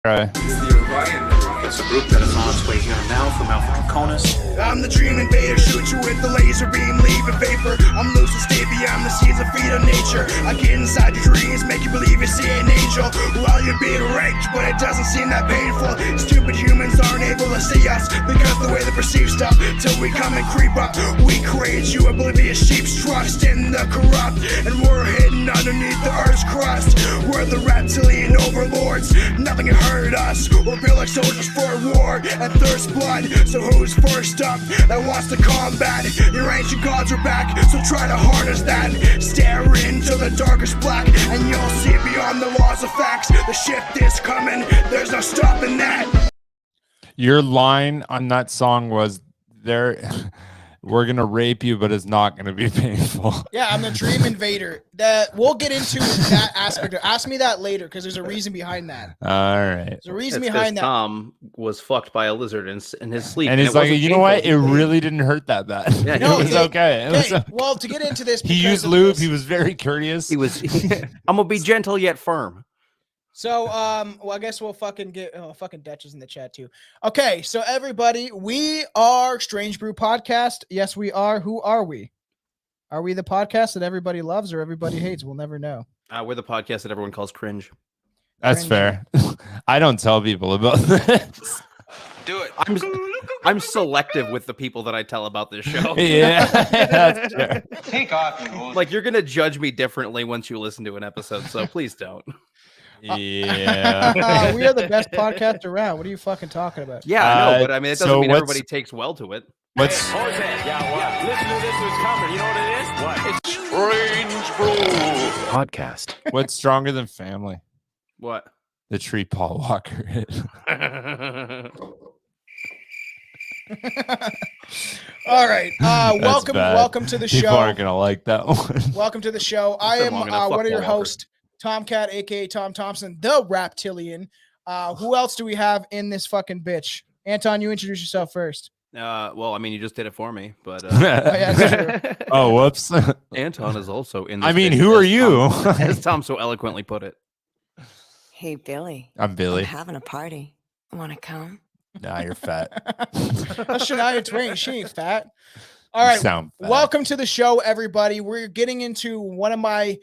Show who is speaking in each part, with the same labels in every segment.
Speaker 1: Right.
Speaker 2: It's a group that is on its way here now from Alpha Draconis.
Speaker 3: I'm the dream invader, shoot you with the laser beam, leave a vapor. I'm loose to stay beyond the seas of feet of nature. I get inside your dreams, make you believe you see an angel. While you're being raped, but it doesn't seem that painful. Stupid humans aren't able to see us because the way they perceive stuff. Till we come and creep up, we create you oblivious sheep's trust in the corrupt. And we're hidden underneath the earth's crust. We're the reptilian overlords, nothing can hurt us. We're built like soldiers for war and thirst blood. So who's first up that wants to combat? Your ancient gods are back, so try to harness that. Stare into the darkest black and you'll see beyond the laws of facts. The shift is coming, there's no stopping that.
Speaker 1: Your line on that song was there. We're gonna rape you, but it's not gonna be painful.
Speaker 4: Yeah, I'm the dream invader. We'll get into that aspect. Ask me that later because there's a reason behind that.
Speaker 1: All right.
Speaker 4: There's a reason behind that.
Speaker 5: Tom was fucked by a lizard in his sleep,
Speaker 1: and he's like, you know what? It really didn't hurt that bad. Yeah,
Speaker 4: no,
Speaker 1: it was okay.
Speaker 4: Well, to get into this,
Speaker 1: he used lube. He was very courteous.
Speaker 5: He was. I'm gonna be gentle yet firm.
Speaker 4: So, well, I guess we'll fucking get fucking Dutch is in the chat too. Okay, so everybody, we are Strange Brew Podcast. Yes, we are. Who are we? Are we the podcast that everybody loves or everybody hates? We'll never know.
Speaker 5: We're the podcast that everyone calls cringe.
Speaker 1: That's fair. I don't tell people about this.
Speaker 5: Do it. I'm selective with the people that I tell about this show.
Speaker 1: Yeah, that's true.
Speaker 2: Take off, you
Speaker 5: Like you're gonna judge me differently once you listen to an episode, so please don't.
Speaker 1: Yeah.
Speaker 4: We are the best podcast around. What are you fucking talking about?
Speaker 5: Yeah, I know, but I mean, it doesn't mean everybody takes well to it.
Speaker 1: What's
Speaker 2: Yeah, listen to this was coming. You know what it is? What? It's Strange Brew
Speaker 1: podcast? What's stronger than family?
Speaker 5: What?
Speaker 1: The tree Paul Walker hit.
Speaker 4: All right. Welcome to the show.
Speaker 1: People aren't gonna like that one.
Speaker 4: Welcome to the show. I am one of your hosts, Tomcat, aka Tom Thompson, the Reptilian. Who else do we have in this fucking bitch? Anton, you introduce yourself first.
Speaker 5: Well, I mean, you just did it for me, but
Speaker 1: oh, whoops.
Speaker 5: Anton is also in this.
Speaker 1: I mean, who are you?
Speaker 5: As Tom so eloquently put it.
Speaker 6: Hey, Billy.
Speaker 1: I'm Billy.
Speaker 6: I'm having a party. Want to come?
Speaker 1: Nah, you're fat.
Speaker 4: That's Shania Twain. She ain't fat. All right. Welcome to the show, everybody. We're getting into one of my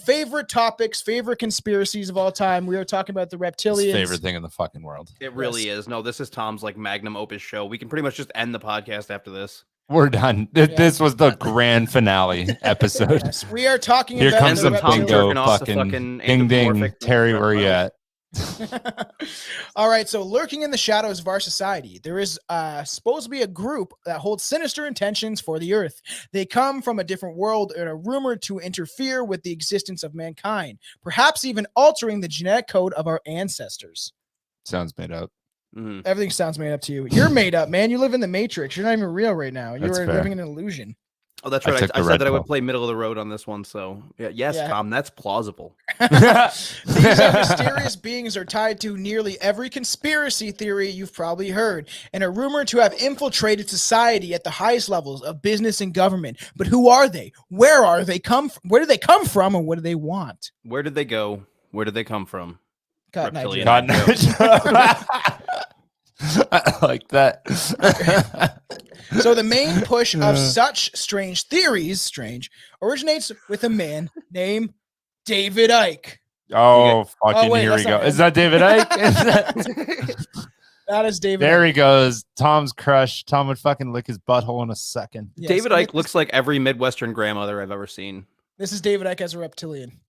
Speaker 4: favorite topics, favorite conspiracies of all time. We are talking about the Reptilians.
Speaker 1: Favorite thing in the fucking world.
Speaker 5: It really is. No, this is Tom's like magnum opus show. We can pretty much just end the podcast after this.
Speaker 1: We're done. This was the grand finale episode.
Speaker 4: Yes, we are talking
Speaker 1: Here
Speaker 4: about
Speaker 1: comes
Speaker 4: the
Speaker 1: the bingo fucking ding ding. Terry, where you at?
Speaker 4: All right, so lurking in the shadows of our society, there is supposed to be a group that holds sinister intentions for the earth. They come from a different world and are rumored to interfere with the existence of mankind, perhaps even altering the genetic code of our ancestors.
Speaker 1: Sounds made up.
Speaker 5: Mm-hmm.
Speaker 4: Everything sounds made up to you. You're made up, man. You live in the Matrix. You're not even real right now. You're living in an illusion.
Speaker 5: Oh, that's right. I said that I would play middle of the road on this one. So, yes, Tom, that's plausible.
Speaker 4: These mysterious beings are tied to nearly every conspiracy theory you've probably heard and are rumored to have infiltrated society at the highest levels of business and government. But who are they? Where are they come from? Where do they come from and what do they want?
Speaker 5: Where did they go? Where did they come from?
Speaker 4: Reptilian.
Speaker 1: I like that.
Speaker 4: So the main push of such strange theories, originates with a man named David Icke.
Speaker 1: Oh, fucking here we go. Is that David Icke?
Speaker 4: That is David.
Speaker 1: There he goes. Tom's crush. Tom would fucking lick his butthole in a second.
Speaker 4: Yes,
Speaker 5: David Icke looks like every Midwestern grandmother I've ever seen.
Speaker 4: This is David Icke as a reptilian.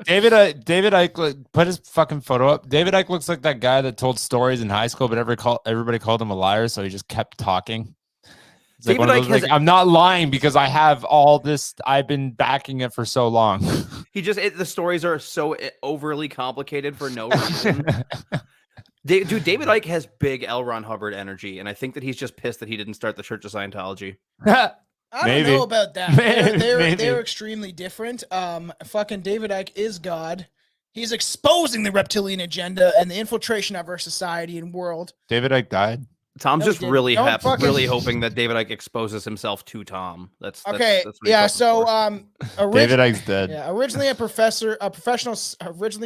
Speaker 1: David Icke, put his fucking photo up. David Icke looks like that guy that told stories in high school, but everybody called him a liar, so he just kept talking. It's like David Icke I'm not lying because I have all this. I've been backing it for so long.
Speaker 5: The stories are so overly complicated for no reason. Dude, David Icke has big L. Ron Hubbard energy, and I think that he's just pissed that he didn't start the Church of Scientology.
Speaker 4: I don't know about that. They're extremely different. Fucking David Icke is God. He's exposing the reptilian agenda and the infiltration of our society and world.
Speaker 1: David Icke died.
Speaker 5: Tom's
Speaker 4: No,
Speaker 5: just
Speaker 4: Dave,
Speaker 5: really
Speaker 4: don't fucking-
Speaker 5: really hoping that David Icke exposes himself to Tom. That's
Speaker 4: Okay,
Speaker 5: That's what he's
Speaker 4: yeah.
Speaker 5: hoping
Speaker 4: So,
Speaker 5: for.
Speaker 1: David Icke's dead.
Speaker 4: Yeah, originally a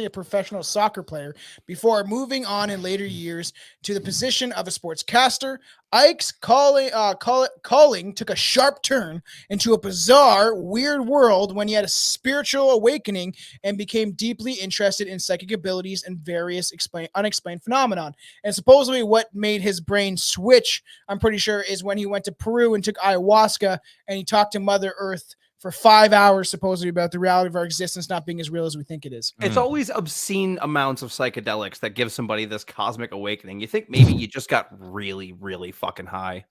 Speaker 4: professional soccer player before moving on in later years to the position of a sportscaster. Ike's calling took a sharp turn into a bizarre, weird world when he had a spiritual awakening and became deeply interested in psychic abilities and various unexplained phenomenon. And supposedly what made his brain switch, I'm pretty sure, is when he went to Peru and took ayahuasca and he talked to Mother Earth for 5 hours, supposedly, about the reality of our existence not being as real as we think it is.
Speaker 5: It's always obscene amounts of psychedelics that give somebody this cosmic awakening. You think maybe you just got really, really fucking high.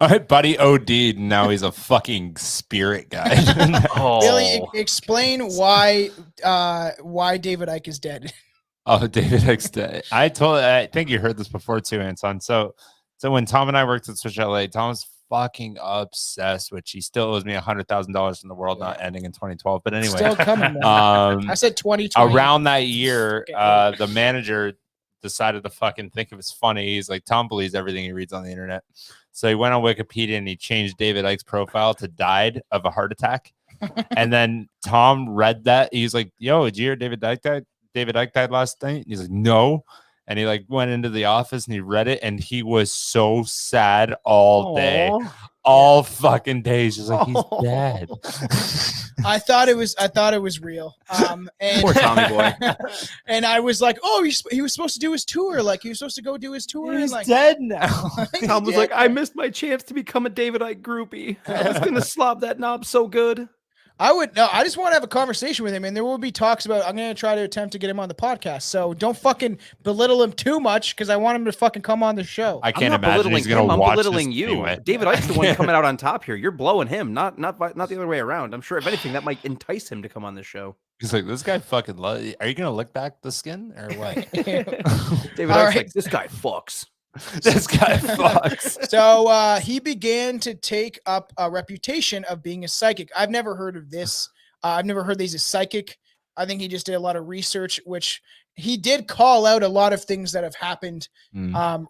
Speaker 1: All right, buddy OD'd. Now he's a fucking spirit guy.
Speaker 4: Billy, explain why David Icke is dead.
Speaker 1: Oh, David Icke's dead. I think you heard this before too, Anton. So when Tom and I worked at Switch LA, Tom was fucking obsessed, which he still owes me $100,000 from the world not ending in 2012. But anyway,
Speaker 4: Still coming. I said 2020.
Speaker 1: Around that year, the manager decided to fucking think it was funny. He's like, Tom believes everything he reads on the internet. So he went on Wikipedia and he changed David Icke's profile to died of a heart attack. And then Tom read that. He's like, yo, did you hear David Icke died? David Icke died last night? And he's like, no. And he like went into the office and he read it and he was so sad all day, all fucking day. He's just like, he's dead.
Speaker 4: I thought it was real. And
Speaker 5: Poor Tommy boy.
Speaker 4: And I was like, oh, he was supposed to do his tour. Like he was supposed to go do his tour.
Speaker 1: He's
Speaker 4: and like
Speaker 1: dead now.
Speaker 5: Tom was like, I missed my chance to become a David Icke groupie. I was gonna slob that knob so good.
Speaker 4: I just want to have a conversation with him, and there will be talks about. I'm going to try to attempt to get him on the podcast. So don't fucking belittle him too much, because I want him to fucking come on the show.
Speaker 1: I can't imagine he's going to watch
Speaker 5: I'm belittling
Speaker 1: this
Speaker 5: you.
Speaker 1: anyway.
Speaker 5: David Icke's the one coming out on top here. You're blowing him, not the other way around. I'm sure if anything that might entice him to come on this show.
Speaker 1: He's like, this guy fucking are you going to lick back the skin or what?
Speaker 5: David Icke's like, this guy fucks.
Speaker 1: This guy fucks.
Speaker 4: So he began to take up a reputation of being a psychic. I've never heard of this. I've never heard that he's a psychic. I think he just did a lot of research, which he did call out a lot of things that have happened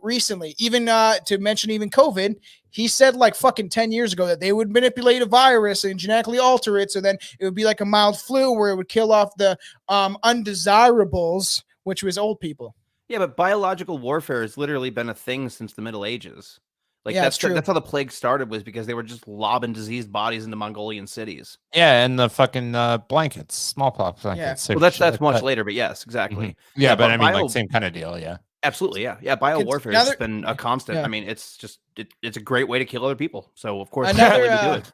Speaker 4: recently. Even to mention even COVID, he said like fucking 10 years ago that they would manipulate a virus and genetically alter it. So then it would be like a mild flu where it would kill off the undesirables, which was old people.
Speaker 5: Yeah, but biological warfare has literally been a thing since the Middle Ages. Like
Speaker 4: Yeah,
Speaker 5: that's
Speaker 4: true.
Speaker 5: That's how the plague started, was because they were just lobbing diseased bodies into Mongolian cities.
Speaker 1: Yeah, and the fucking blankets, smallpox blankets.
Speaker 5: Well, that's much later, but yes, exactly.
Speaker 1: Mm-hmm. Yeah, but I mean, like same kind of deal. Yeah,
Speaker 5: absolutely. Yeah. Bio warfare has been a constant.
Speaker 4: Yeah.
Speaker 5: I mean, it's just it's a great way to kill other people. So of course,
Speaker 4: Another,
Speaker 5: we do it.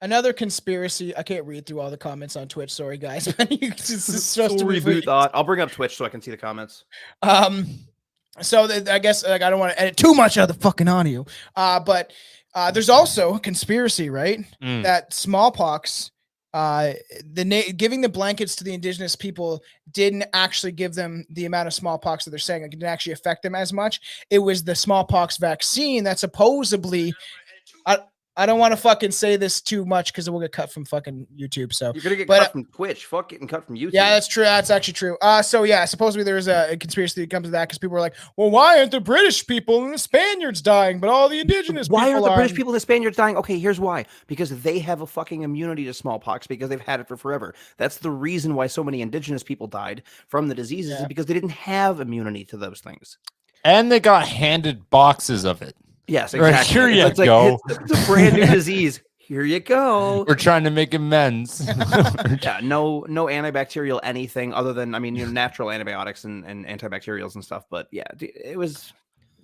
Speaker 4: Another conspiracy. I can't read through all the comments on Twitch. Sorry, guys. It's supposed to
Speaker 5: reboot that. I'll bring up Twitch so I can see the comments.
Speaker 4: So I guess like I don't want to edit too much out of the fucking audio. But there's also a conspiracy, right? That smallpox, giving the blankets to the indigenous people didn't actually give them the amount of smallpox that they're saying. It didn't actually affect them as much. It was the smallpox vaccine that supposedly. I don't want to fucking say this too much because it will get cut from fucking YouTube. So
Speaker 5: you're gonna get cut from Twitch. Fuck getting cut from YouTube.
Speaker 4: Yeah, that's true. That's actually true. So yeah, supposedly there's a conspiracy that comes to that because people are like, well, why aren't the British people and the Spaniards dying, but all the indigenous people?
Speaker 5: Why aren't the British people and the Spaniards dying? Okay, here's why. Because they have a fucking immunity to smallpox because they've had it for forever. That's the reason why so many indigenous people died from the diseases, is because they didn't have immunity to those things.
Speaker 1: And they got handed boxes of it.
Speaker 5: Yes, exactly.
Speaker 1: Right, here you
Speaker 5: it's
Speaker 1: go.
Speaker 5: It's a brand new disease. Here you go.
Speaker 1: We're trying to make amends.
Speaker 5: Yeah, no antibacterial anything other than, I mean, natural antibiotics and antibacterials and stuff. But yeah, it was.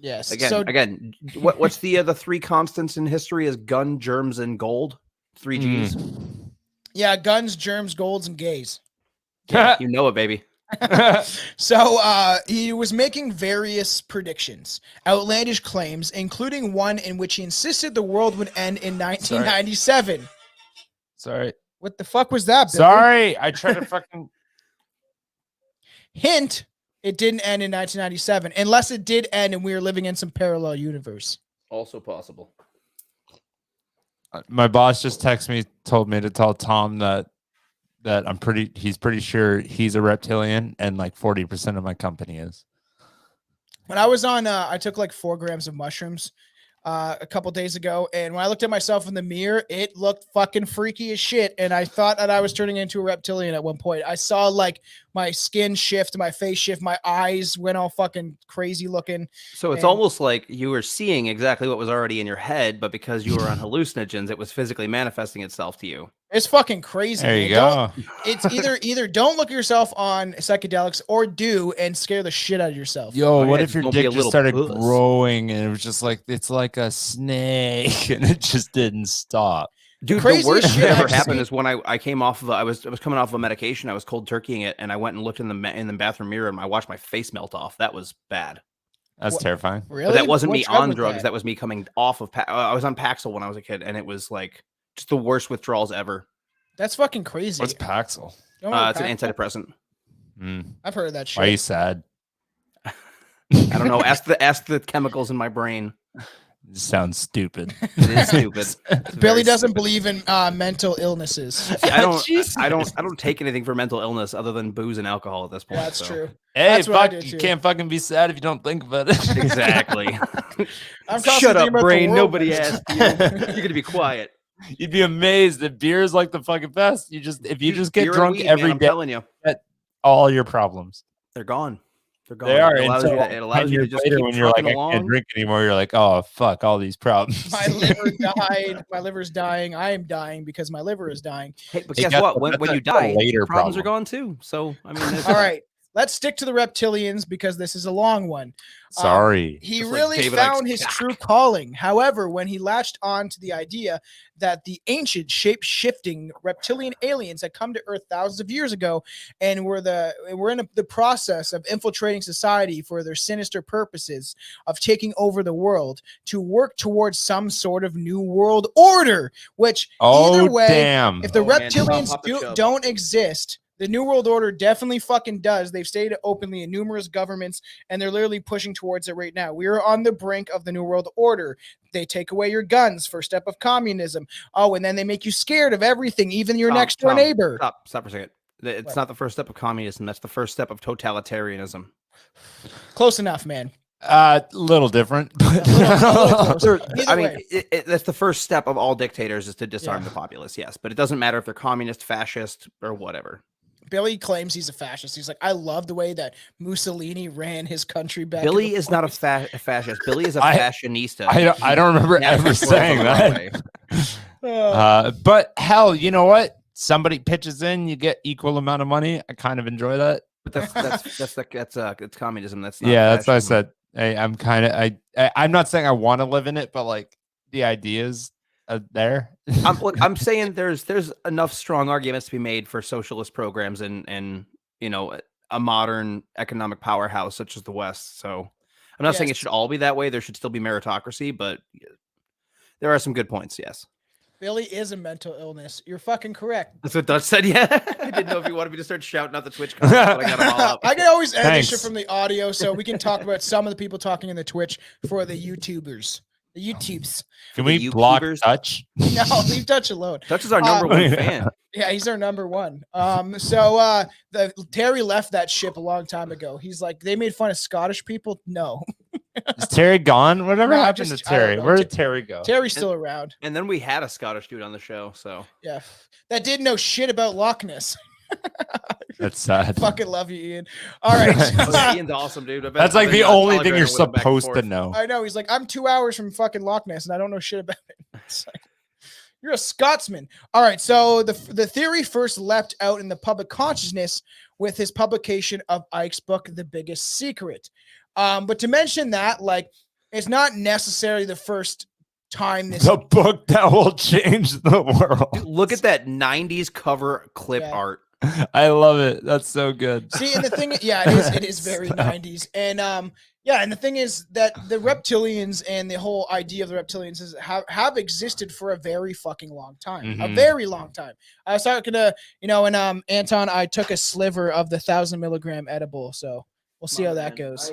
Speaker 4: Yes.
Speaker 5: Again, what's the three constants in history is gun, germs, and gold? 3 Gs.
Speaker 4: Yeah, guns, germs, golds, and gays.
Speaker 5: Yeah, you know it, baby.
Speaker 4: So he was making various predictions, outlandish claims, including one in which he insisted the world would end in 1997.
Speaker 1: Sorry.
Speaker 4: What the fuck was that, Billy?
Speaker 1: Sorry, I tried to fucking
Speaker 4: hint. It didn't end in 1997, unless it did end and we were living in some parallel universe.
Speaker 5: Also possible.
Speaker 1: My boss just told me to tell Tom that he's pretty sure he's a reptilian and like 40% of my company is.
Speaker 4: When I was on, I took like 4 grams of mushrooms a couple days ago, and when I looked at myself in the mirror, it looked fucking freaky as shit, and I thought that I was turning into a reptilian at one point. I saw like my skin shift, my face shift, my eyes went all fucking crazy looking.
Speaker 5: So it's almost like you were seeing exactly what was already in your head, but because you were on hallucinogens, it was physically manifesting itself to you.
Speaker 4: It's fucking crazy.
Speaker 1: There you go.
Speaker 4: It's either don't look at yourself on psychedelics or do and scare the shit out of yourself.
Speaker 1: Yo, what if your
Speaker 5: don't be
Speaker 1: dick
Speaker 5: a
Speaker 1: just
Speaker 5: little
Speaker 1: started
Speaker 5: puss.
Speaker 1: growing and it was just like it's like a snake and it just didn't stop?
Speaker 5: Dude, the
Speaker 4: craziest
Speaker 5: worst
Speaker 4: shit
Speaker 5: that ever
Speaker 4: I've
Speaker 5: happened
Speaker 4: seen-
Speaker 5: is when I came off of I was coming off of a medication. I was cold turkeying it, and I went and looked in the bathroom mirror, and I watched my face melt off. That was bad.
Speaker 1: That's terrifying.
Speaker 4: Really?
Speaker 5: But that wasn't
Speaker 4: What
Speaker 5: me
Speaker 4: drug
Speaker 5: on
Speaker 4: was
Speaker 5: drugs. That was me coming off of. I was on Paxil when I was a kid, and it was like just the worst withdrawals ever.
Speaker 4: That's fucking crazy.
Speaker 1: What's Paxil?
Speaker 4: You know what
Speaker 5: It's an
Speaker 4: Paxil-
Speaker 5: antidepressant.
Speaker 4: I've heard of that shit.
Speaker 1: Why are you sad?
Speaker 5: I don't know. Ask the chemicals in my brain.
Speaker 1: It sounds stupid.
Speaker 5: It is stupid. It's
Speaker 4: Billy
Speaker 5: very
Speaker 4: doesn't
Speaker 5: stupid.
Speaker 4: believe in mental illnesses.
Speaker 5: See, I don't take anything for mental illness other than booze and alcohol at this point.
Speaker 4: That's
Speaker 5: so.
Speaker 4: true.
Speaker 1: Hey,
Speaker 4: That's what I
Speaker 1: fuck!
Speaker 4: do,
Speaker 1: You
Speaker 4: too.
Speaker 1: can't fucking be sad if you don't think about it.
Speaker 5: Exactly.
Speaker 4: I'm
Speaker 5: Shut
Speaker 4: constantly
Speaker 5: up,
Speaker 4: thinking about the
Speaker 5: brain.
Speaker 4: world,
Speaker 5: Nobody
Speaker 4: man.
Speaker 5: asked you. You're gonna be quiet.
Speaker 1: You'd be amazed that beer is like the fucking best. If you just get
Speaker 5: Beer and
Speaker 1: drunk
Speaker 5: weed,
Speaker 1: every
Speaker 5: man, I'm
Speaker 1: day,
Speaker 5: telling you,
Speaker 1: all your problems.
Speaker 5: they're gone. They're gone.
Speaker 1: They are.
Speaker 5: It allows
Speaker 1: Until
Speaker 5: it allows
Speaker 1: 10
Speaker 5: you to
Speaker 1: years
Speaker 5: just
Speaker 1: later
Speaker 5: keep
Speaker 1: when you're like,
Speaker 5: trucking
Speaker 1: I
Speaker 5: along.
Speaker 1: can't drink anymore. You're like, oh fuck, all these problems.
Speaker 4: My liver died. My liver's dying. I am dying because my liver is dying.
Speaker 5: Hey, but
Speaker 1: You
Speaker 5: guess
Speaker 1: got-
Speaker 5: what? When
Speaker 1: that's
Speaker 5: you
Speaker 1: a
Speaker 5: die,
Speaker 1: later
Speaker 5: your problems are
Speaker 1: problem.
Speaker 5: gone too. So I mean,
Speaker 4: All right, let's stick to the reptilians because this is a long one.
Speaker 1: Sorry.
Speaker 4: He
Speaker 5: Just like
Speaker 4: really
Speaker 5: David
Speaker 4: found
Speaker 5: Icke's
Speaker 4: his
Speaker 5: cock.
Speaker 4: true calling. However, when he latched on to the idea that the ancient shape-shifting reptilian aliens had come to Earth thousands of years ago and were in the process of infiltrating society for their sinister purposes of taking over the world to work towards some sort of new world order, which either way,
Speaker 1: Damn.
Speaker 4: if the
Speaker 5: Oh, man,
Speaker 4: reptilians
Speaker 5: Papa Chubb.
Speaker 4: don't exist, the New World Order definitely fucking does. They've stated it openly in numerous governments, and they're literally pushing towards it right now. We are on the brink of the New World Order. They take away your guns, first step of communism. Oh, and then they make you scared of everything, even your next door neighbor.
Speaker 5: Stop for a second. It's
Speaker 4: What?
Speaker 5: not the first step of communism. That's the first step of totalitarianism.
Speaker 4: Close enough, man.
Speaker 1: Little different.
Speaker 4: Either
Speaker 5: I mean,
Speaker 4: way.
Speaker 5: that's the first step of all dictators is to disarm the populace. Yes, but it doesn't matter if they're communist, fascist, or whatever.
Speaker 4: Billy claims he's a fascist. He's like, I love the way that Mussolini ran his country back.
Speaker 5: Billy
Speaker 4: in the
Speaker 5: is not a
Speaker 4: 40s."
Speaker 5: fascist. Billy is a
Speaker 1: I-
Speaker 5: fashionista.
Speaker 1: I don't remember
Speaker 5: That's
Speaker 1: ever
Speaker 5: what's
Speaker 1: saying
Speaker 5: on the
Speaker 1: that.
Speaker 5: runway.
Speaker 1: But hell, you know what? Somebody pitches in, you get equal amount of money. I kind of enjoy that.
Speaker 5: But it's communism. That's not
Speaker 1: Yeah, that's what I
Speaker 5: fascism.
Speaker 1: said. I'm kind of I'm not saying I want to live in it, but like the ideas there.
Speaker 5: I'm saying there's enough strong arguments to be made for socialist programs and you know a modern economic powerhouse such as the West. So I'm not saying it
Speaker 4: Yes.
Speaker 5: should all be that way. There should still be meritocracy, but there are some good points. Yes,
Speaker 4: Billy is a mental illness. You're fucking correct.
Speaker 5: that's what Dutch said. Yeah, I didn't know if you wanted me to start shouting out the Twitch comments, but I got them all up.
Speaker 4: I can always edit this shit
Speaker 1: Thanks.
Speaker 4: from the audio so we can talk about some of the people talking in the Twitch for the YouTubers. The YouTubes.
Speaker 1: Can
Speaker 5: the
Speaker 1: we block
Speaker 5: YouTubers.
Speaker 1: Dutch?
Speaker 4: No, leave Dutch alone.
Speaker 5: Dutch is our number one fan.
Speaker 4: Yeah, he's our number one. So Terry left that ship a long time ago. He's like, they made fun of Scottish people. No,
Speaker 1: Is Terry gone? Whatever
Speaker 4: No,
Speaker 1: happened
Speaker 4: just-
Speaker 1: to
Speaker 4: I don't
Speaker 1: Terry?
Speaker 4: know.
Speaker 1: Where did Terry go?
Speaker 4: Terry's still around.
Speaker 5: And then we had a Scottish dude on the show. So
Speaker 4: Yeah, that didn't know shit about Loch Ness.
Speaker 1: That's sad.
Speaker 4: Fucking love you, Ian. All right.
Speaker 5: Ian's awesome, dude. I've been-
Speaker 1: That's
Speaker 5: I've
Speaker 1: like
Speaker 5: been
Speaker 1: the
Speaker 5: on
Speaker 1: only thing
Speaker 5: Telegram
Speaker 1: you're
Speaker 5: with him back and
Speaker 1: supposed to
Speaker 5: forth.
Speaker 1: know.
Speaker 4: I know. He's like, I'm 2 hours from fucking Loch Ness and I don't know shit about it. It's like, you're a Scotsman. All right. So the theory first leapt out in the public consciousness with his publication of Ike's book, The Biggest Secret. But to mention that, like, it's not necessarily the first time this.
Speaker 1: The book that will change the world.
Speaker 5: Dude, look at that 90s cover clip
Speaker 4: Yeah.
Speaker 5: art.
Speaker 1: I love it. That's so good.
Speaker 4: See, and the thing, yeah, it is very 90s. And yeah, and the thing is that the reptilians and the whole idea of the reptilians is have existed for a very fucking long time. A
Speaker 1: Mhm.
Speaker 4: very long time. I was talking to, and Anton, I took a sliver of the 1,000 milligram edible, so we'll see how that goes.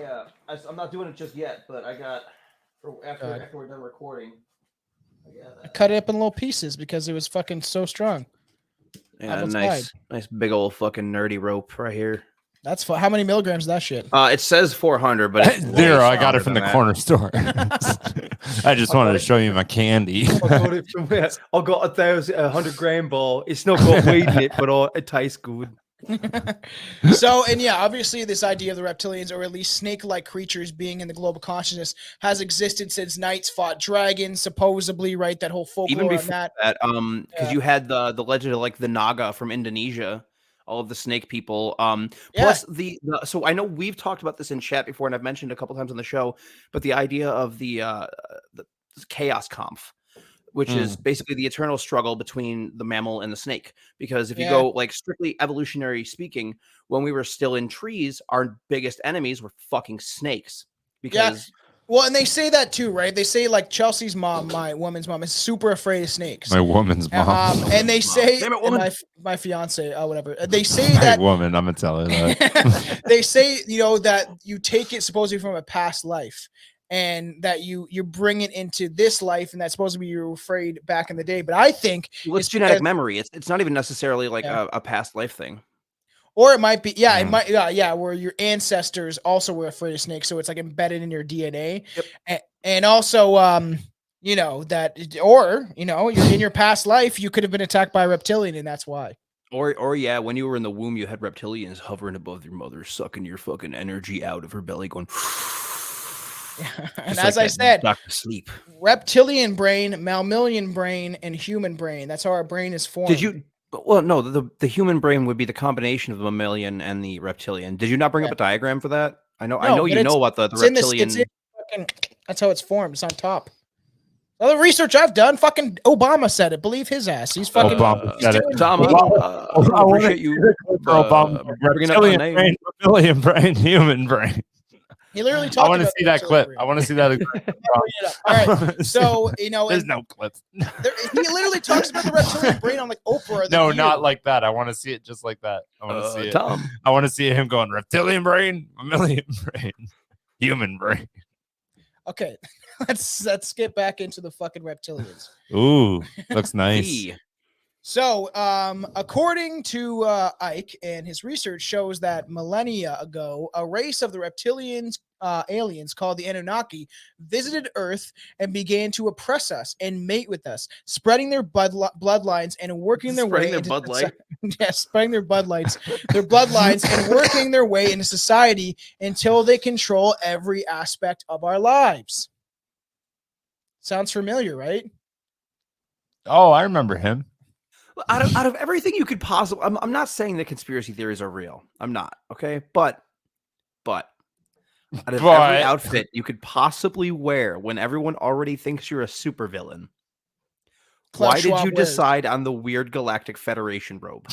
Speaker 5: I'm not doing it just yet, but I got after
Speaker 4: God.
Speaker 5: we're done recording.
Speaker 4: I cut it up in little pieces because it was fucking so strong.
Speaker 5: Yeah,
Speaker 4: Apple
Speaker 5: nice big old fucking nerdy rope right here.
Speaker 4: That's how many milligrams is that shit?
Speaker 5: It says 400, but it's
Speaker 1: 0. I got it from the
Speaker 5: that.
Speaker 1: corner store. I just wanted to show you my candy.
Speaker 5: I got it from where? I got 100 gram bar. It's not got weed in it, but it tastes good.
Speaker 4: So, and yeah, obviously this idea of the reptilians, or at least snake-like creatures being in the global consciousness, has existed since knights fought dragons, supposedly, right? That whole folklore.
Speaker 5: Even before
Speaker 4: on
Speaker 5: that, because you had the legend of like the Naga from Indonesia, all of the snake people. Plus so I know we've talked about this in chat before, and I've mentioned a couple times on the show, but the idea of the chaos Kampf, which is basically the eternal struggle between the mammal and the snake. Because if you go like strictly evolutionary speaking, when we were still in trees, our biggest enemies were fucking snakes. Because
Speaker 4: well, and they say that too, right? They say like Chelsea's mom, my woman's mom, is super afraid of snakes.
Speaker 1: My woman's mom.
Speaker 4: And they say,
Speaker 5: Damn it, woman.
Speaker 4: my fiance, whatever. They say that
Speaker 1: woman, I'm gonna tell her that.
Speaker 4: they say, that you take it supposedly from a past life, and that you bring it into this life, and that's supposed to be you're afraid back in the day. But I think
Speaker 5: it's genetic memory. It's not even necessarily like a past life thing.
Speaker 4: Or it might be, it might, where your ancestors also were afraid of snakes, so it's like embedded in your DNA. Yep. And also, that, or you're in your past life, you could have been attacked by a reptilian, and that's why.
Speaker 5: Or when you were in the womb, you had reptilians hovering above your mother, sucking your fucking energy out of her belly, going.
Speaker 4: And as I said,
Speaker 5: sleep.
Speaker 4: Reptilian brain, mammalian brain, and human brain. That's how our brain is formed.
Speaker 5: Did you? Well, no. The human brain would be the combination of the mammalian and the reptilian. Did you not bring up a diagram for that? I know you know about the reptilian.
Speaker 4: That's how it's formed. It's on top. All the research I've done, fucking Obama said it. Believe his ass. He's fucking.
Speaker 1: Obama said it.
Speaker 5: I appreciate you.
Speaker 1: Reptilian brain, mammalian brain, human brain.
Speaker 4: He literally talked.
Speaker 1: I want to see that clip. I want to see that.
Speaker 4: All right. So,
Speaker 1: there's no clip.
Speaker 4: He literally talks about the reptilian brain on like Oprah.
Speaker 1: No, not like that. I want to see it just like that. I want to see it. Tom. I want to see him going reptilian brain, mammalian brain, human brain.
Speaker 4: Okay. Let's get back into the fucking reptilians.
Speaker 1: Ooh, looks nice.
Speaker 4: So, according to Ike, and his research shows that millennia ago, a race of the reptilians, aliens called the Anunnaki, visited Earth and began to oppress us and mate with us, spreading their bloodlines and working their way into spreading their bloodlines and working their way into society until they control every aspect of our lives. Sounds familiar, right?
Speaker 1: Oh, I remember him.
Speaker 5: Out of everything you could possibly, I'm not saying that conspiracy theories are real. I'm not, okay? But out of every outfit you could possibly wear when everyone already thinks you're a supervillain, why did you decide on the weird Galactic Federation robe?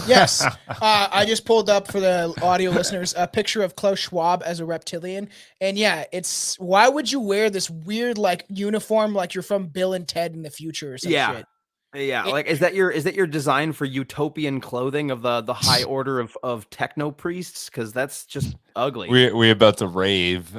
Speaker 4: Yes. I just pulled up for the audio listeners a picture of Klaus Schwab as a reptilian. And yeah, it's why would you wear this weird like uniform like you're from Bill and Ted in the future or some shit?
Speaker 5: Yeah, like is that your design for utopian clothing of the high order of techno priests? Because that's just ugly.
Speaker 1: We about to rave.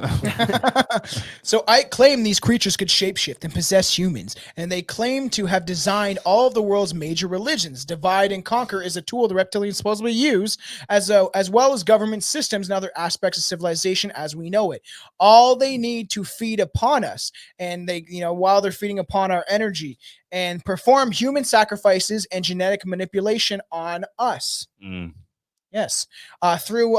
Speaker 4: So I claim these creatures could shapeshift and possess humans, and they claim to have designed all of the world's major religions. Divide and conquer is a tool the reptilians supposedly use, as well as government systems and other aspects of civilization as we know it. All they need to feed upon us, and they, while they're feeding upon our energy, and perform human sacrifices and genetic manipulation on us. Yes. Through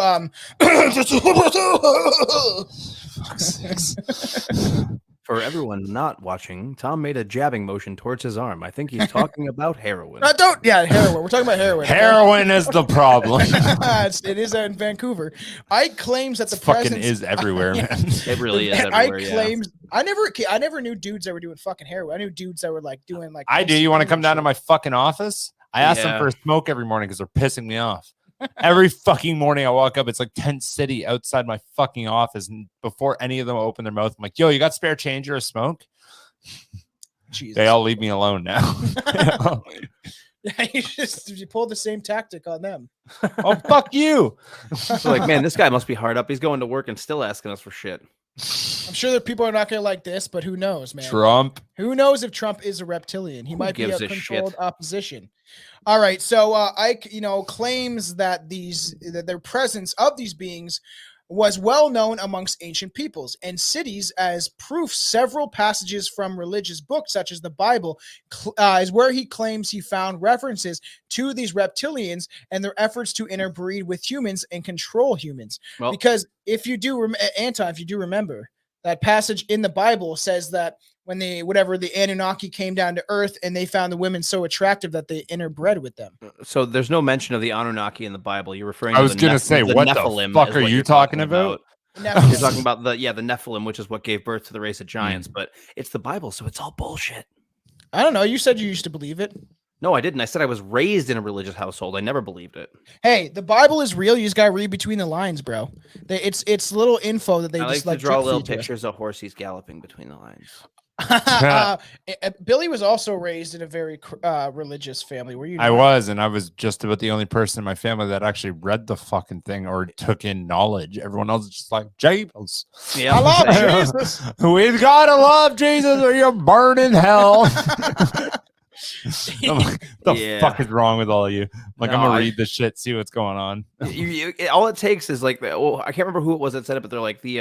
Speaker 5: For everyone not watching, Tom made a jabbing motion towards his arm. I think he's talking about heroin.
Speaker 4: Heroin. We're talking about heroin.
Speaker 1: Heroin is the problem.
Speaker 4: It is in Vancouver. Ike claims that the
Speaker 1: fucking is everywhere, man.
Speaker 5: It really is everywhere.
Speaker 4: Ike claims I never knew dudes that were doing fucking heroin. I knew dudes that were like doing like.
Speaker 1: I do. You want to come down to my fucking office? I ask them for a smoke every morning because they're pissing me off. Every fucking morning I walk up, it's like tent city outside my fucking office, and before any of them open their mouth, I'm like, "Yo, you got spare change or a smoke?" Jesus. They all leave me alone now.
Speaker 4: You pulled the same tactic on them.
Speaker 1: Oh, fuck you!
Speaker 5: So like, man, this guy must be hard up. He's going to work and still asking us for shit.
Speaker 4: I'm sure that people are not going to like this, but who knows, man?
Speaker 1: Trump.
Speaker 4: Who knows if Trump is a reptilian? He might be a
Speaker 5: gives a
Speaker 4: controlled
Speaker 5: shit?
Speaker 4: opposition. All right, so Ike, claims that their presence of these beings was well known amongst ancient peoples and cities. As proof, several passages from religious books, such as the Bible, is where he claims he found references to these reptilians and their efforts to interbreed with humans and control humans.
Speaker 5: Well,
Speaker 4: because if you do, Anton, if you do remember, that passage in the Bible says that when the Anunnaki came down to Earth and they found the women so attractive that they interbred with them.
Speaker 5: So there's no mention of the Anunnaki in the Bible. You're referring.
Speaker 1: I
Speaker 5: to
Speaker 1: was going to say, what
Speaker 5: Nephilim
Speaker 1: the fuck
Speaker 5: is
Speaker 1: are
Speaker 5: what
Speaker 1: you
Speaker 5: you're
Speaker 1: talking about?
Speaker 5: You're talking about the Nephilim, which is what gave birth to the race of giants. But it's the Bible, so it's all bullshit.
Speaker 4: I don't know. You said you used to believe it.
Speaker 5: No, I didn't. I said I was raised in a religious household. I never believed it.
Speaker 4: Hey, the Bible is real. You just gotta read between the lines, bro. It's little info that they
Speaker 5: I
Speaker 4: just
Speaker 5: like to draw
Speaker 4: drip
Speaker 5: little
Speaker 4: feed to us.
Speaker 5: pictures of horses galloping between the lines.
Speaker 4: Billy was also raised in a very religious family. Were you?
Speaker 1: I
Speaker 4: not?
Speaker 1: was, and I was just about the only person in my family that actually read the fucking thing or took in knowledge. Everyone else is just like, Jesus.
Speaker 5: Yeah,
Speaker 4: I love Jesus.
Speaker 1: We've got to love Jesus or you'll burn in hell. I'm like, the fuck is wrong with all of you? Like, I'm gonna read this shit, see what's going on.
Speaker 5: All it takes is like, I can't remember who it was that said it, but they're like the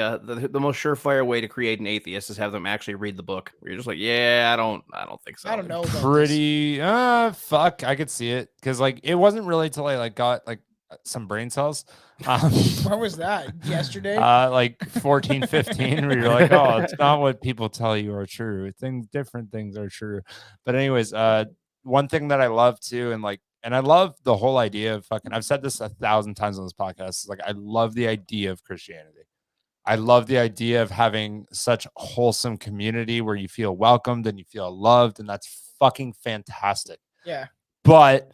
Speaker 5: most surefire way to create an atheist is have them actually read the book. Where you're just like, I don't think so.
Speaker 4: I don't know.
Speaker 1: Pretty fuck, I could see it because like it wasn't really till I like got like some brain cells.
Speaker 4: Where was that? Yesterday?
Speaker 1: Like 14, 15, where you're like, oh, it's not what people tell you are true. Different things are true. But anyways, one thing that I love too, and I love the whole idea of fucking, I've said this 1,000 times on this podcast. Is like, I love the idea of Christianity. I love the idea of having such wholesome community where you feel welcomed and you feel loved, and that's fucking fantastic.
Speaker 4: Yeah.
Speaker 1: But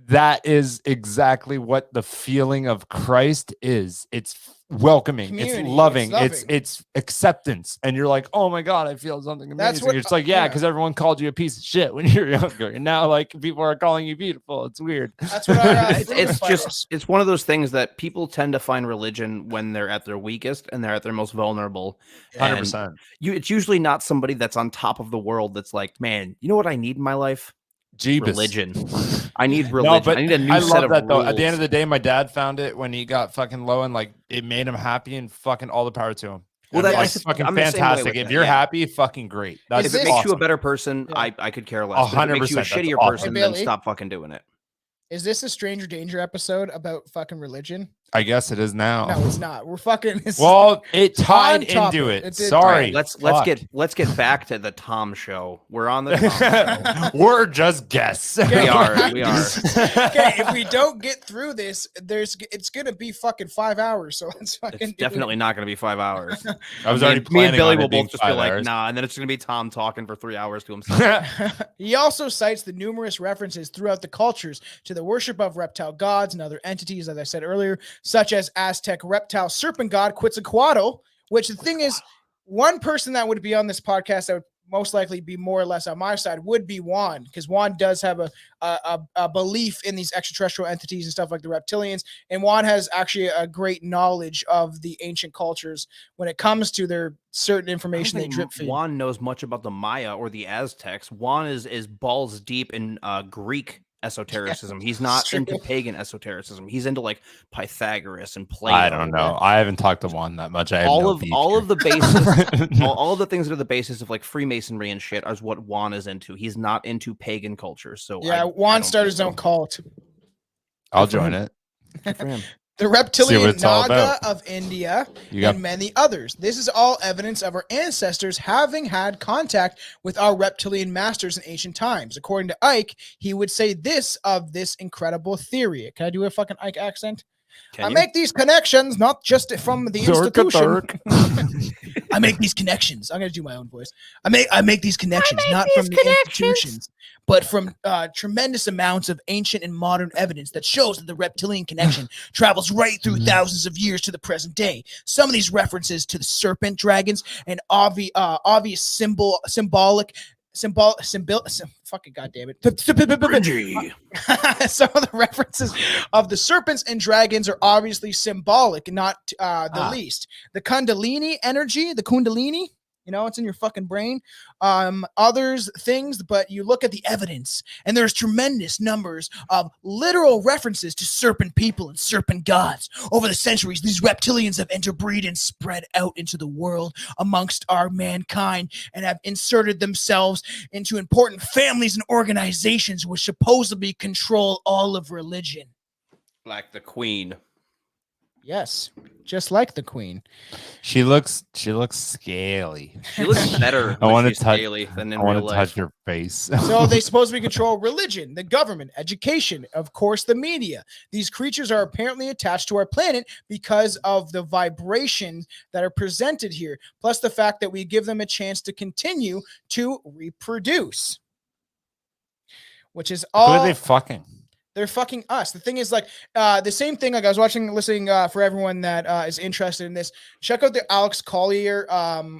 Speaker 1: that is exactly what the feeling of Christ is. It's welcoming,
Speaker 4: Community,
Speaker 1: it's loving,
Speaker 4: it's loving.
Speaker 1: it's acceptance. And you're like, oh my God, I feel something amazing.
Speaker 4: That's what-
Speaker 1: it's like, because everyone called you a piece of shit when you're younger. And now like people are calling you beautiful. It's weird.
Speaker 4: That's what
Speaker 5: it's one of those things that people tend to find religion when they're at their weakest and they're at their most vulnerable.
Speaker 1: 100%.
Speaker 5: It's usually not somebody that's on top of the world that's like, man, you know what I need in my life?
Speaker 1: Jeebus.
Speaker 5: Religion. I need religion.
Speaker 1: No, but
Speaker 5: I need a new
Speaker 1: I
Speaker 5: set
Speaker 1: love
Speaker 5: of
Speaker 1: that though.
Speaker 5: rules.
Speaker 1: At the end of the day, my dad found it when he got fucking low, and like it made him happy, and fucking all the power to him.
Speaker 5: Well,
Speaker 1: that's
Speaker 5: that's
Speaker 1: fucking
Speaker 5: I'm the same way
Speaker 1: fantastic.
Speaker 5: with
Speaker 1: If
Speaker 5: that,
Speaker 1: you're happy, fucking great. That's
Speaker 5: if it makes you a better person,
Speaker 4: Yeah.
Speaker 5: I could care less. But if it makes you a
Speaker 1: 100%, that's
Speaker 5: shittier
Speaker 1: awesome.
Speaker 5: person,
Speaker 4: Hey,
Speaker 5: then
Speaker 4: Billy?
Speaker 5: stop fucking doing it.
Speaker 4: Is this a Stranger Danger episode about fucking religion?
Speaker 1: I guess it is now.
Speaker 4: No, it's not. We're fucking.
Speaker 1: Well, it tied
Speaker 4: on topic.
Speaker 1: into it.
Speaker 4: It did.
Speaker 1: Sorry.
Speaker 5: Right, let's get back to the Tom show. We're on the Tom show.
Speaker 1: We're just guests.
Speaker 5: We are.
Speaker 4: Okay, if we don't get through this, it's gonna be fucking 5 hours. So let's fucking.
Speaker 5: It's definitely not going to be 5 hours.
Speaker 1: I was
Speaker 5: Me
Speaker 1: already
Speaker 5: and
Speaker 1: planning
Speaker 5: Billy
Speaker 1: on
Speaker 5: will
Speaker 1: it being
Speaker 5: both just be
Speaker 1: 5
Speaker 5: like,
Speaker 1: hours.
Speaker 5: nah, and then it's going to be Tom talking for 3 hours to himself.
Speaker 4: He also cites the numerous references throughout the cultures to the worship of reptile gods and other entities, as I said earlier, such as Aztec reptile serpent god Quetzalcoatl. Which the thing is, one person that would be on this podcast that would most likely be more or less on my side would be Juan, because Juan does have a belief in these extraterrestrial entities and stuff like the reptilians, and Juan has actually a great knowledge of the ancient cultures when it comes to their certain information they drip feed.
Speaker 5: Juan knows much about the Maya or the Aztecs. Juan is balls deep in Greek esotericism. He's not into pagan esotericism. He's into like Pythagoras and Plato.
Speaker 1: I don't know. I haven't talked to Juan that much. I have
Speaker 5: all
Speaker 1: no
Speaker 5: of
Speaker 1: beef
Speaker 5: all
Speaker 1: here.
Speaker 5: of the basis, all of the things that are the basis of like Freemasonry and shit is what Juan is into. He's not into pagan culture. So
Speaker 4: Yeah, Juan started his own cult.
Speaker 1: I'll join it.
Speaker 5: Good for him.
Speaker 4: The
Speaker 1: See what
Speaker 4: reptilian
Speaker 1: it's all
Speaker 4: Naga
Speaker 1: about.
Speaker 4: of India
Speaker 1: You got
Speaker 4: and many others. This is all evidence of our ancestors having had contact with our reptilian masters in ancient times. According to Ike, he would say this of this incredible theory. Can I do a fucking Ike accent?
Speaker 5: Can
Speaker 4: I
Speaker 5: you?
Speaker 4: make these connections not just from the institution. I make these connections. I'm gonna do my own voice. I make these connections not from the institutions, but from tremendous amounts of ancient and modern evidence that shows that the reptilian connection travels right through thousands of years to the present day. Some of these references to the serpent dragons and obvious symbolic fucking goddamn it. Some of the references of the serpents and dragons are obviously symbolic, not the least. The Kundalini energy, it's in your fucking brain. Others things, but you look at the evidence, and there's tremendous numbers of literal references to serpent people and serpent gods. Over the centuries, these reptilians have interbreed and spread out into the world amongst our mankind, and have inserted themselves into important families and organizations which supposedly control all of religion.
Speaker 5: Like the Queen.
Speaker 4: Yes, just like the Queen.
Speaker 1: She looks scaly.
Speaker 5: She looks better.
Speaker 1: I want to touch
Speaker 5: scaly than in real life.
Speaker 1: Touch her face.
Speaker 4: So they supposedly control religion, the government, education, of course, the media. These creatures are apparently attached to our planet because of the vibrations that are presented here, plus the fact that we give them a chance to continue to reproduce. Which is all.
Speaker 1: Who are they fucking?
Speaker 4: They're fucking us. The thing is, like, the same thing. Like, I was listening for everyone that is interested in this. Check out the Alex Collier.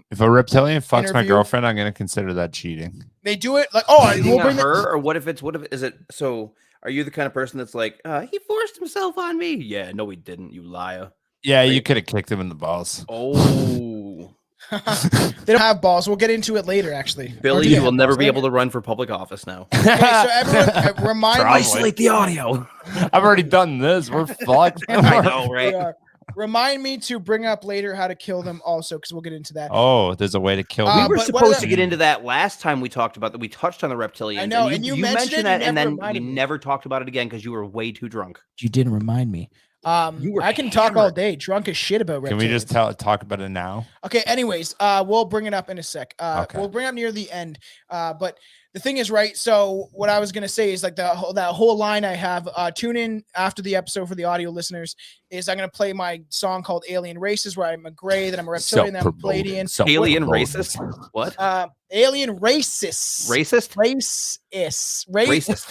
Speaker 1: If a reptilian fucks
Speaker 4: interview.
Speaker 1: my girlfriend, I'm gonna consider that cheating.
Speaker 4: They do it like, oh,
Speaker 5: we'll bring her. Or what if is it? So, are you the kind of person that's like, he forced himself on me? Yeah, no, he didn't. You liar.
Speaker 1: Yeah, you could have kicked him in the balls.
Speaker 5: Oh.
Speaker 4: They don't have balls. We'll get into it later, actually.
Speaker 5: Billy, you will never be able to run for public office now.
Speaker 4: Okay, so everyone, remind me.
Speaker 5: Isolate the audio.
Speaker 1: I've already done this. We're fucked.
Speaker 5: I know, right?
Speaker 4: Remind me to bring up later how to kill them also, because we'll get into that.
Speaker 1: Oh, there's a way to kill them.
Speaker 5: We were supposed to get into that last time we talked about that. We touched on the Reptilians.
Speaker 4: I know, and you mentioned that,
Speaker 5: and then we never talked about it again because you were way too drunk.
Speaker 4: You didn't remind me. I can talk all day, drunk as shit about reptilians.
Speaker 1: Can we just talk about it now?
Speaker 4: Okay, anyways, we'll bring it up in a sec.
Speaker 1: Okay.
Speaker 4: We'll bring it up near the end. But the thing is, right, so what I was going to say is like that whole line I have, tune in after the episode for the audio listeners, is I'm going to play my song called Alien Races, where I'm a gray, that I'm a reptilian, that I'm a Palladian.
Speaker 5: Alien Racist? What?
Speaker 4: Alien Racist.
Speaker 5: Racist?
Speaker 4: Racist.
Speaker 1: Rapist.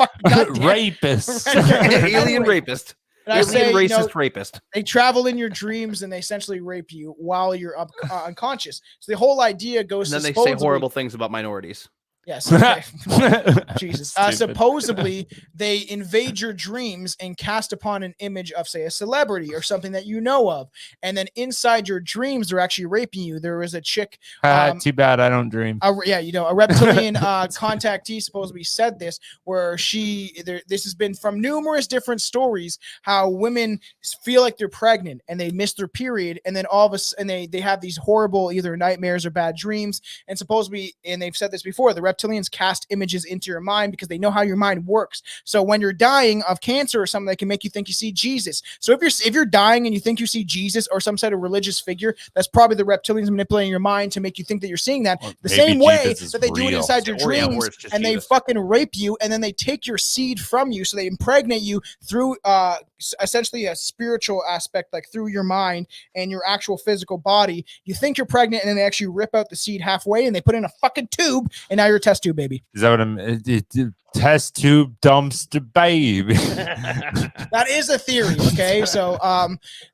Speaker 5: Alien Rapist.
Speaker 4: And I say,
Speaker 5: racist rapist.
Speaker 4: They travel in your dreams and they essentially rape you while you're unconscious. So the whole idea goes.
Speaker 5: And then they say horrible things about minorities.
Speaker 4: Yes. Okay. Jesus. Supposedly, they invade your dreams and cast upon an image of, say, a celebrity or something that you know of, and then inside your dreams, they're actually raping you. There was a chick.
Speaker 1: Too bad I don't dream.
Speaker 4: A reptilian contactee supposedly said this, where this has been from numerous different stories, how women feel like they're pregnant and they miss their period, and then all of us, and they have these horrible either nightmares or bad dreams, and supposedly, and they've said this before, the reptilians cast images into your mind because they know how your mind works. So when you're dying of cancer or something, they can make you think you see Jesus. So if you're dying and you think you see Jesus or some sort of religious figure, that's probably the reptilians manipulating your mind to make you think that you're seeing that. The same way that they do it inside your dreams, and they fucking rape you, and then they take your seed from you, so they impregnate you through essentially a spiritual aspect, like through your mind and your actual physical body. You think you're pregnant, and then they actually rip out the seed halfway, and they put in a fucking tube, and now you're a test tube baby.
Speaker 1: Is that what I'm? Test tube dumpster baby.
Speaker 4: That is a theory. Okay, so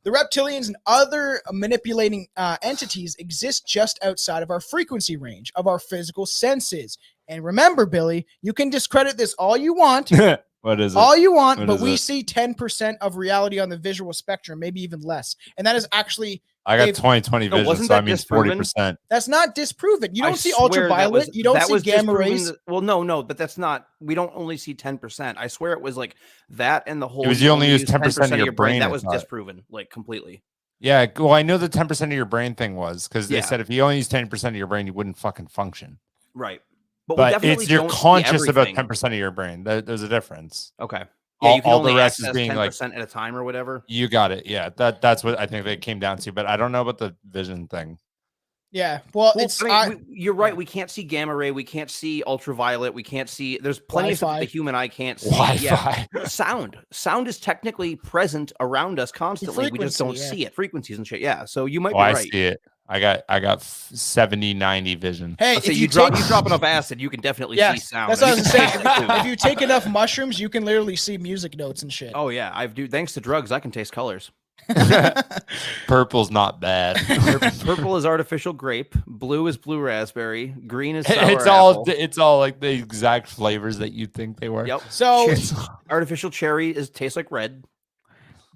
Speaker 4: the reptilians and other manipulating entities exist just outside of our frequency range of our physical senses. And remember, Billy, you can discredit this all you want.
Speaker 1: What is it?
Speaker 4: All you want, but we see 10% of reality on the visual spectrum, maybe even less. And that is actually.
Speaker 1: I got 20/20 vision, so I mean 40%.
Speaker 4: That's not disproven. You don't see ultraviolet. You don't see gamma rays.
Speaker 5: Well, no, but that's not. We don't only see 10%. I swear it was like that, and the whole.
Speaker 1: It was you only use 10% of your brain.
Speaker 5: That was disproven, like completely.
Speaker 1: Yeah, well, I know the 10% of your brain thing was because they said if you only use 10% of your brain, you wouldn't fucking function.
Speaker 5: Right,
Speaker 1: but it's you're conscious about 10% of your brain. There's a difference.
Speaker 5: Okay. Yeah, you can
Speaker 1: all
Speaker 5: only
Speaker 1: the rest is
Speaker 5: access
Speaker 1: being
Speaker 5: 10%
Speaker 1: like
Speaker 5: at a time or whatever.
Speaker 1: You got it. Yeah, that's what I think they came down to. But I don't know about the vision thing.
Speaker 4: Yeah, well it's.
Speaker 5: You're right. We can't see gamma ray. We can't see ultraviolet. We can't see. There's plenty of stuff the human eye can't see.
Speaker 1: Wi-Fi.
Speaker 5: Yeah. Sound is technically present around us constantly. We just don't see it. Frequencies and shit. Yeah. So you might be right.
Speaker 1: I see it. I got 70/90 vision.
Speaker 4: Hey,
Speaker 5: if you drop enough acid, you can definitely see sound.
Speaker 4: That's what I was saying. If you take enough mushrooms, you can literally see music notes and shit.
Speaker 5: Oh yeah, Thanks to drugs, I can taste colors.
Speaker 1: Purple's not bad.
Speaker 5: Purple is artificial grape. Blue is blue raspberry. Green is sour
Speaker 1: it's all like the exact flavors that you think they were.
Speaker 5: Yep.
Speaker 4: So
Speaker 5: artificial cherry tastes like red.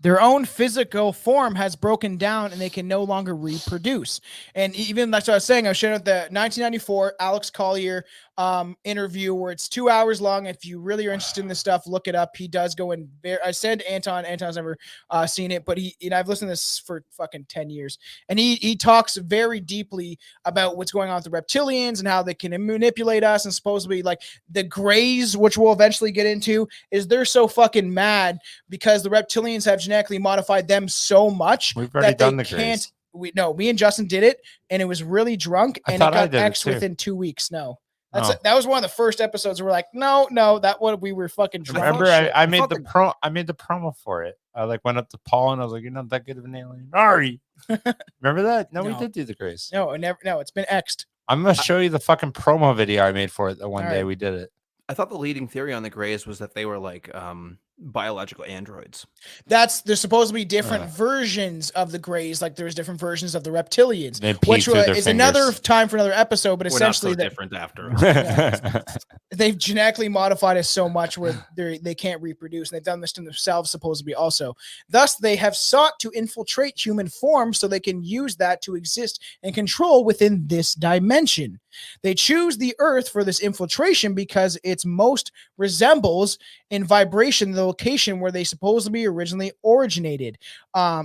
Speaker 4: Their own physical form has broken down and they can no longer reproduce. And even like I was saying, I was showing out the 1994 Alex Collier interview where it's 2 hours long. If you really are interested in this stuff, look it up. He does go in there. I said Anton's never seen it, but I've listened to this for fucking 10 years. And he talks very deeply about what's going on with the reptilians and how they can manipulate us. And supposedly like the Greys, which we'll eventually get into, is they're so fucking mad because the reptilians have genetically modified them so much
Speaker 1: We've already
Speaker 4: that
Speaker 1: done
Speaker 4: they
Speaker 1: the
Speaker 4: can't.
Speaker 1: Greys.
Speaker 4: Me and Justin did it, and it was really drunk, and it got X within 2 weeks. No. That was one of the first episodes where we're like, no, that one we were fucking drunk.
Speaker 1: Remember, I made the promo for it. I like went up to Paul and I was like, "You're not that good of an alien." Sorry. Remember that? No, we did do the Greys.
Speaker 4: No, never. No, it's been X'd.
Speaker 1: I'm gonna show you the fucking promo video I made for it the one day we did it.
Speaker 5: I thought the leading theory on the Greys was that they were like biological androids.
Speaker 4: There's supposed to be different versions of the Greys, like there's different versions of the Reptilians, which is another time for another episode. But essentially,
Speaker 5: not so different after.
Speaker 4: They've genetically modified us so much where they can't reproduce, and they've done this to themselves supposedly also. Thus, they have sought to infiltrate human form so they can use that to exist and control within this dimension. They choose the Earth for this infiltration because it most resembles in vibration the location where they supposedly originally originated. Yeah.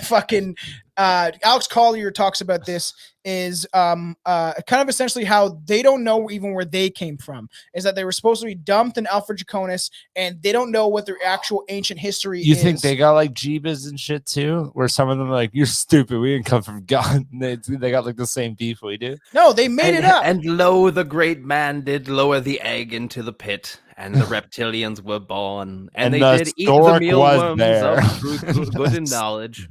Speaker 4: Fucking Alex Collier talks about this is kind of essentially how they don't know even where they came from, is that they were supposed to be dumped in Alpha Draconis and they don't know what their actual ancient history is.
Speaker 1: You think they got like Jeebas and shit too, where some of them are like, "You're stupid, we didn't come from God." They got like the same beef we do.
Speaker 4: No, they made it up.
Speaker 5: And lo, the great man did lower the egg into the pit, and the reptilians were born, and they did eat the mealworms of truth, good and knowledge.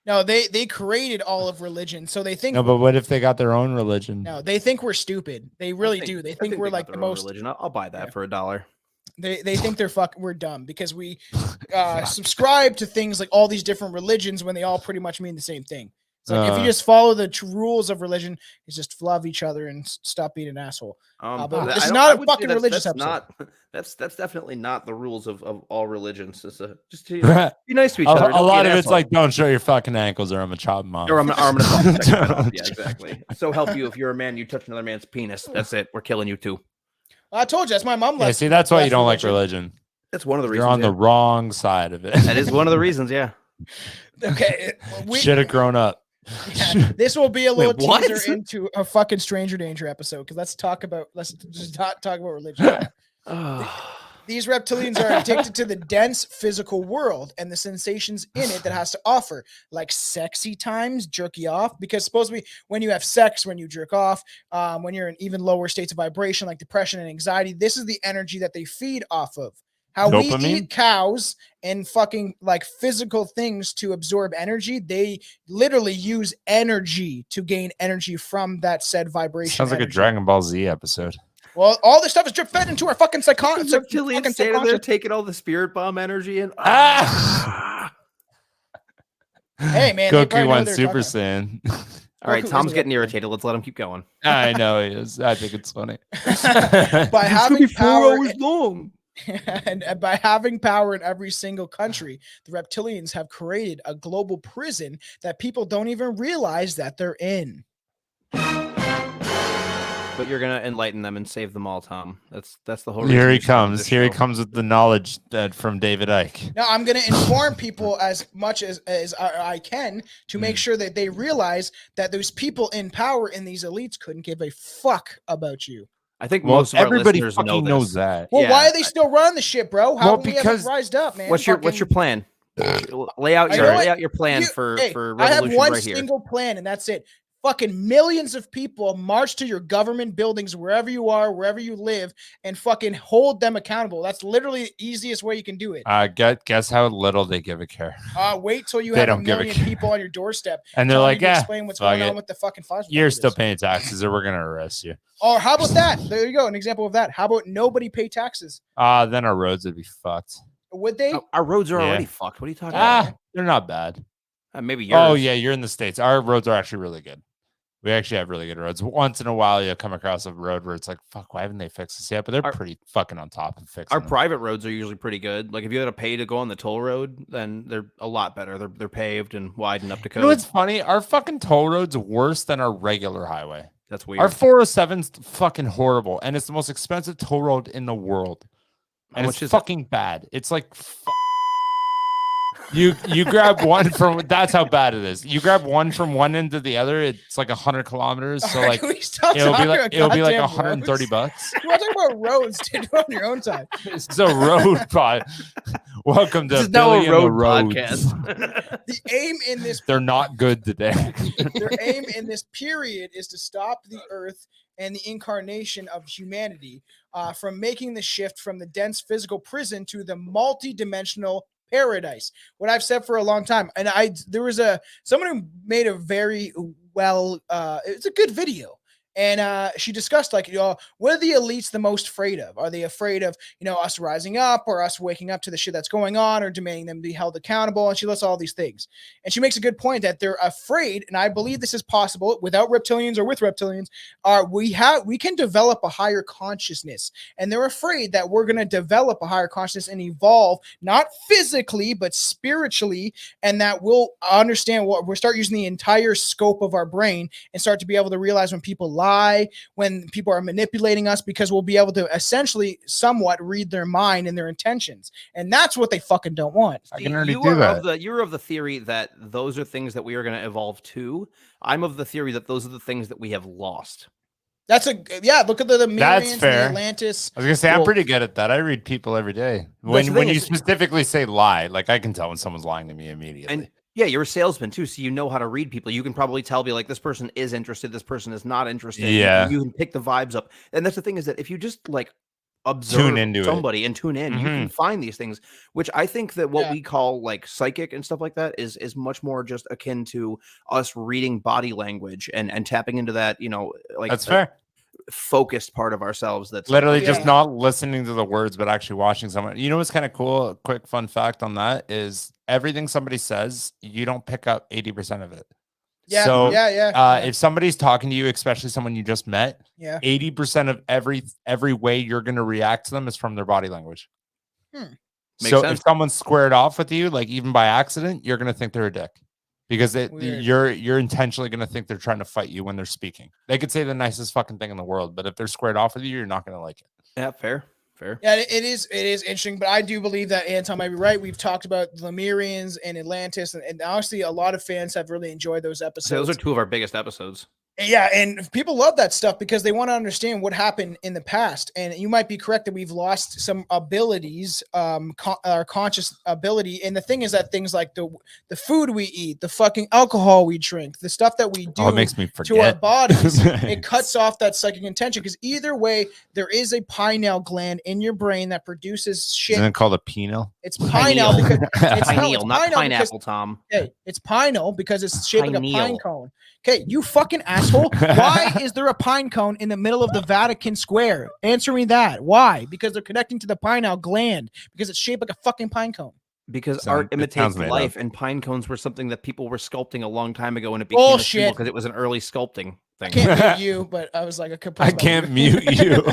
Speaker 4: No, they created all of religion, so they think.
Speaker 1: No, but what if they got their own religion?
Speaker 4: No, they think we're stupid. They really do. They think we're like the most
Speaker 5: religion. I'll buy that for $1.
Speaker 4: They think we're dumb because we subscribe to things like all these different religions when they all pretty much mean the same thing. It's like if you just follow the rules of religion, it's just love each other and stop being an asshole. But this is not a fucking religious episode.
Speaker 5: That's definitely not the rules of all religions. It's just to, be nice to each other.
Speaker 1: A lot of it's like, don't show your fucking ankles or I'm gonna chop them off.
Speaker 5: Or I'm gonna fucking check it off. Yeah, exactly. So help you if you're a man, you touch another man's penis. That's it. We're killing you too.
Speaker 4: I told you that's my mom.
Speaker 1: Yeah, see, that's why you don't like religion.
Speaker 5: That's one of the reasons.
Speaker 1: You're on the wrong side of it.
Speaker 5: That is one of the reasons. Yeah.
Speaker 4: Okay.
Speaker 1: Should have grown up.
Speaker 4: Yeah, this will be a little teaser into a fucking Stranger Danger episode because let's just talk about religion. These reptilians are addicted to the dense physical world and the sensations in it that has to offer, like sexy times, jerky off, because supposedly when you have sex, when you jerk off, when you're in even lower states of vibration like depression and anxiety, this is the energy that they feed off of. How dopamine? We eat cows and fucking like physical things to absorb energy. They literally use energy to gain energy from that said vibration.
Speaker 1: Sounds like a Dragon Ball Z episode.
Speaker 4: Well, all this stuff is drip fed into our fucking psychology.
Speaker 5: Reptilians standing there taking all the spirit bomb energy and
Speaker 4: hey man,
Speaker 1: Goku went Super Saiyan.
Speaker 5: All right, Tom's getting irritated. Let's let him keep going.
Speaker 1: I know he is. I think it's funny.
Speaker 4: By having power
Speaker 5: 4 hours long.
Speaker 4: And by having power in every single country, the reptilians have created a global prison that people don't even realize that they're in.
Speaker 5: But you're gonna enlighten them and save them all, Tom. That's the whole.
Speaker 1: Here he comes. Here he comes with the knowledge from David Icke.
Speaker 4: Now I'm gonna inform people as much as I can to make sure that they realize that those people in power in these elites couldn't give a fuck about you.
Speaker 5: I think most of
Speaker 1: everybody
Speaker 5: our listeners
Speaker 1: fucking knows that.
Speaker 4: Well, why are they still running the shit, bro? How come we haven't rised up, man?
Speaker 5: What's your plan? lay out your plan for
Speaker 4: I have
Speaker 5: revolution
Speaker 4: one
Speaker 5: right here.
Speaker 4: single plan, and that's it. fucking millions of people march to your government buildings, wherever you are, wherever you live, and fucking hold them accountable. That's literally the easiest way you can do it.
Speaker 1: Guess how little they give a care.
Speaker 4: Wait till you
Speaker 1: They
Speaker 4: have
Speaker 1: don't
Speaker 4: a
Speaker 1: give a
Speaker 4: million
Speaker 1: care.
Speaker 4: people on your doorstep.
Speaker 1: And they're like, yeah,
Speaker 4: explain what's going on with the fucking Pfizer.
Speaker 1: You're still paying taxes or we're going to arrest you.
Speaker 4: Or how about that? There you go. An example of that. How about nobody pay taxes?
Speaker 1: Then our roads would be fucked.
Speaker 4: Would they?
Speaker 5: Our roads are already fucked. What are you talking about?
Speaker 1: They're not bad.
Speaker 5: Maybe yours.
Speaker 1: Oh, yeah, you're in the States. Our roads are actually really good. We actually have really good roads. Once in a while, you come across a road where it's like, fuck, why haven't they fixed this yet? But they're pretty fucking on top of fixing
Speaker 5: Our
Speaker 1: them.
Speaker 5: private roads are usually pretty good. Like if you had to pay to go on the toll road, then they're a lot better. They're paved and widened up to code.
Speaker 1: You know what's funny? Our fucking toll road's worse than our regular highway.
Speaker 5: That's weird.
Speaker 1: Our 407's fucking horrible, and it's the most expensive toll road in the world. And it's fucking bad. It's like... You grab one from, that's how bad it is. You grab one from one end to the other, it's like 100 kilometers. So like it'll be like $130.
Speaker 4: We're talking about roads, dude. On your own time.
Speaker 1: It's a road pod. Welcome to
Speaker 5: Billy and
Speaker 1: Road
Speaker 5: podcast.
Speaker 4: The aim in this
Speaker 1: they're not good today.
Speaker 4: Their aim in this period is to stop the earth and the incarnation of humanity from making the shift from the dense physical prison to the multi-dimensional paradise. What I've said for a long time, and there was someone who made a very it's a good video, and she discussed like, what are the elites the most afraid of? Are they afraid of us rising up, or us waking up to the shit that's going on, or demanding them be held accountable? And she lists all these things, and she makes a good point that they're afraid, and I believe this is possible without reptilians or with reptilians. We can develop a higher consciousness, and they're afraid that we're going to develop a higher consciousness and evolve not physically but spiritually, and that we'll understand we'll start using the entire scope of our brain and start to be able to realize when people lie, when people are manipulating us, because we'll be able to essentially somewhat read their mind and their intentions, and that's what they fucking don't want.
Speaker 1: I can already do that.
Speaker 5: You're of the theory that those are things that we are going to evolve to. I'm of the theory that those are the things that we have lost.
Speaker 4: Look at the Lemurians and the Atlantis.
Speaker 1: I was gonna say I'm pretty good at that. I read people every day. When you specifically say lie, like I can tell when someone's lying to me immediately.
Speaker 5: And yeah, you're a salesman too, so you know how to read people. You can probably tell me like this person is interested, this person is not interested.
Speaker 1: Yeah,
Speaker 5: you can pick the vibes up. And that's the thing, is that if you just like observe somebody and tune in, you can find these things, which I think that what we call like psychic and stuff like that is much more just akin to us reading body language and tapping into that, like
Speaker 1: that's fair.
Speaker 5: Focused part of ourselves that's
Speaker 1: literally just not listening to the words but actually watching someone. You know what's kind of cool? A quick fun fact on that is everything somebody says, you don't pick up 80% of it. If somebody's talking to you, especially someone you just met, 80% of every way you're going to react to them is from their body language. So if someone's squared off with you, like even by accident, you're going to think they're a dick. Because you're intentionally going to think they're trying to fight you when they're speaking. They could say the nicest fucking thing in the world, but if they're squared off with you, you're not going to like it.
Speaker 5: Yeah, fair.
Speaker 4: Yeah, it is interesting, but I do believe that Anton might be right. We've talked about the Lemurians and Atlantis, and honestly, a lot of fans have really enjoyed those episodes.
Speaker 5: So those are two of our biggest episodes.
Speaker 4: Yeah, and people love that stuff because they want to understand what happened in the past. And you might be correct that we've lost some abilities, our conscious ability. And the thing is that things like the food we eat, the fucking alcohol we drink, the stuff that we do
Speaker 1: it makes me forget.
Speaker 4: To our bodies, it cuts off that psychic intention. Because either way, there is a pineal gland in your brain that produces shit.
Speaker 1: Isn't it called a pineal?
Speaker 4: It's pineal because it's
Speaker 5: pineal, not pineapple, Tom.
Speaker 4: Hey, it's pineal because it's shaped like a pine cone. Okay, you fucking asshole. Why is there a pine cone in the middle of the Vatican Square? Answer me that. Why? Because they're connecting to the pineal gland because it's shaped like a fucking pine cone.
Speaker 5: Because art imitates life, and pine cones were something that people were sculpting a long time ago, and it became a symbol because it was an early sculpting thing.
Speaker 4: I can't mute you, but I was like,
Speaker 1: I can't mute you.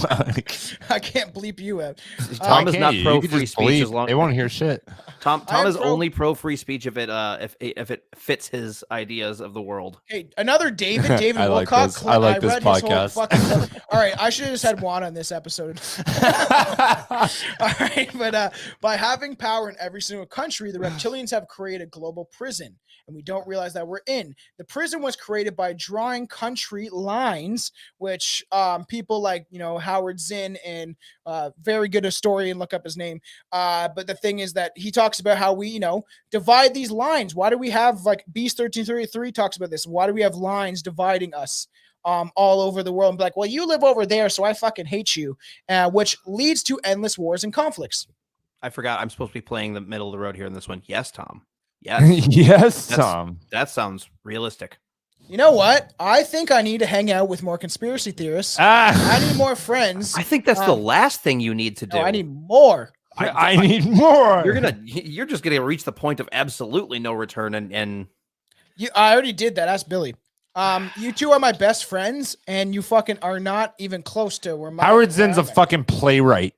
Speaker 4: I can't bleep you out.
Speaker 5: Tom is not pro free speech as long
Speaker 1: they won't hear shit.
Speaker 5: Tom is only pro free speech if it fits his ideas of the world.
Speaker 4: Hey, another David
Speaker 1: Wilcock. I like this podcast.
Speaker 4: All right, I should have just had Juan on this episode. All right, but by having power in every single country, the reptilians have created a global prison, and we don't realize that we're in. The prison was created by drawing countries concrete lines, which people like, Howard Zinn and very good historian, look up his name. But the thing is that he talks about how we, divide these lines. Why do we have, like, Beast 1333 talks about this? Why do we have lines dividing us all over the world and be like, well, you live over there, so I fucking hate you, which leads to endless wars and conflicts.
Speaker 5: I forgot I'm supposed to be playing the middle of the road here in this one. Yes, Tom. Yes.
Speaker 1: Yes, Tom.
Speaker 5: That sounds realistic.
Speaker 4: You know what? I think I need to hang out with more conspiracy theorists. I need more friends.
Speaker 5: I think that's the last thing you need to do.
Speaker 4: No, I need more.
Speaker 1: I need more.
Speaker 5: You're just gonna reach the point of absolutely no return, and
Speaker 4: I already did that. Ask Billy. You two are my best friends, and you fucking are not even close to where
Speaker 1: Howard Zinn's a fucking playwright.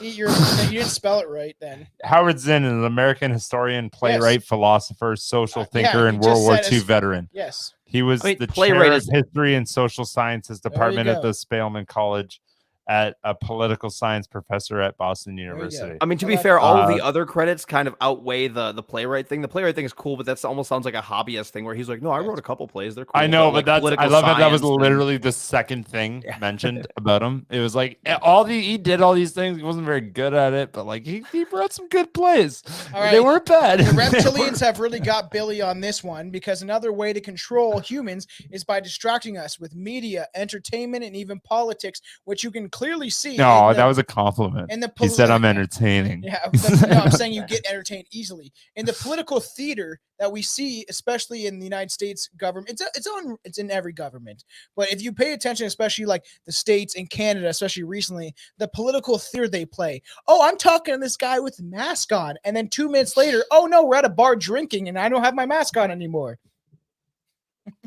Speaker 4: You didn't spell it right then.
Speaker 1: Howard Zinn is an American historian, playwright, philosopher, social thinker, and World War II veteran.
Speaker 4: Yes.
Speaker 1: He was the chair of History and Social Sciences Department at the Spelman College, at a political science professor at Boston University.
Speaker 5: I mean, to be fair, all of the other credits kind of outweigh the playwright thing. The playwright thing is cool, but that almost sounds like a hobbyist thing where he's like, no, I wrote a couple plays. They're cool.
Speaker 1: I know, but I love that. That was literally the second thing mentioned about him. It was like he did all these things. He wasn't very good at it, but like he wrote some good plays. They weren't bad.
Speaker 4: The Reptilians have really got Billy on this one, because another way to control humans is by distracting us with media, entertainment, and even politics, which you can clearly see.
Speaker 1: No, that was a compliment. He said I'm entertaining.
Speaker 4: Yeah, I'm saying you get entertained easily. In the political theater that we see, especially in the United States government, it's in every government. But if you pay attention, especially like the States and Canada, especially recently, the political theater they play. Oh, I'm talking to this guy with a mask on, and then 2 minutes later, oh no, we're at a bar drinking, and I don't have my mask on anymore.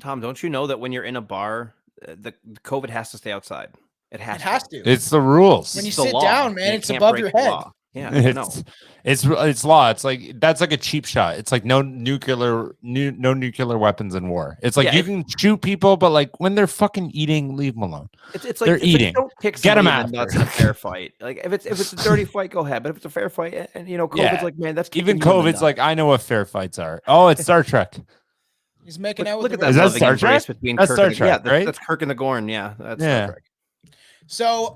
Speaker 5: Tom, don't you know that when you're in a bar, the COVID has to stay outside? It has to.
Speaker 1: It's the rules.
Speaker 4: When you sit down, man, it's above your head.
Speaker 5: Yeah,
Speaker 1: it's law. It's like that's like a cheap shot. It's like no nuclear weapons in war. It's like you can shoot people, but like when they're fucking eating, leave them alone.
Speaker 5: It's like
Speaker 1: they're eating.
Speaker 5: Don't kick
Speaker 1: Get them
Speaker 5: out. That's a fair fight. Like if it's a dirty fight, go ahead. But if it's a fair fight, and COVID's like, man, that's
Speaker 1: even COVID's like, I know what fair fights are. Oh, it's Star Trek.
Speaker 4: He's making out.
Speaker 5: Look
Speaker 4: with
Speaker 5: at that.
Speaker 1: Is that Star Trek? That's Star Trek, right?
Speaker 5: That's Kirk and the Gorn. Yeah, that's Star Trek.
Speaker 4: So,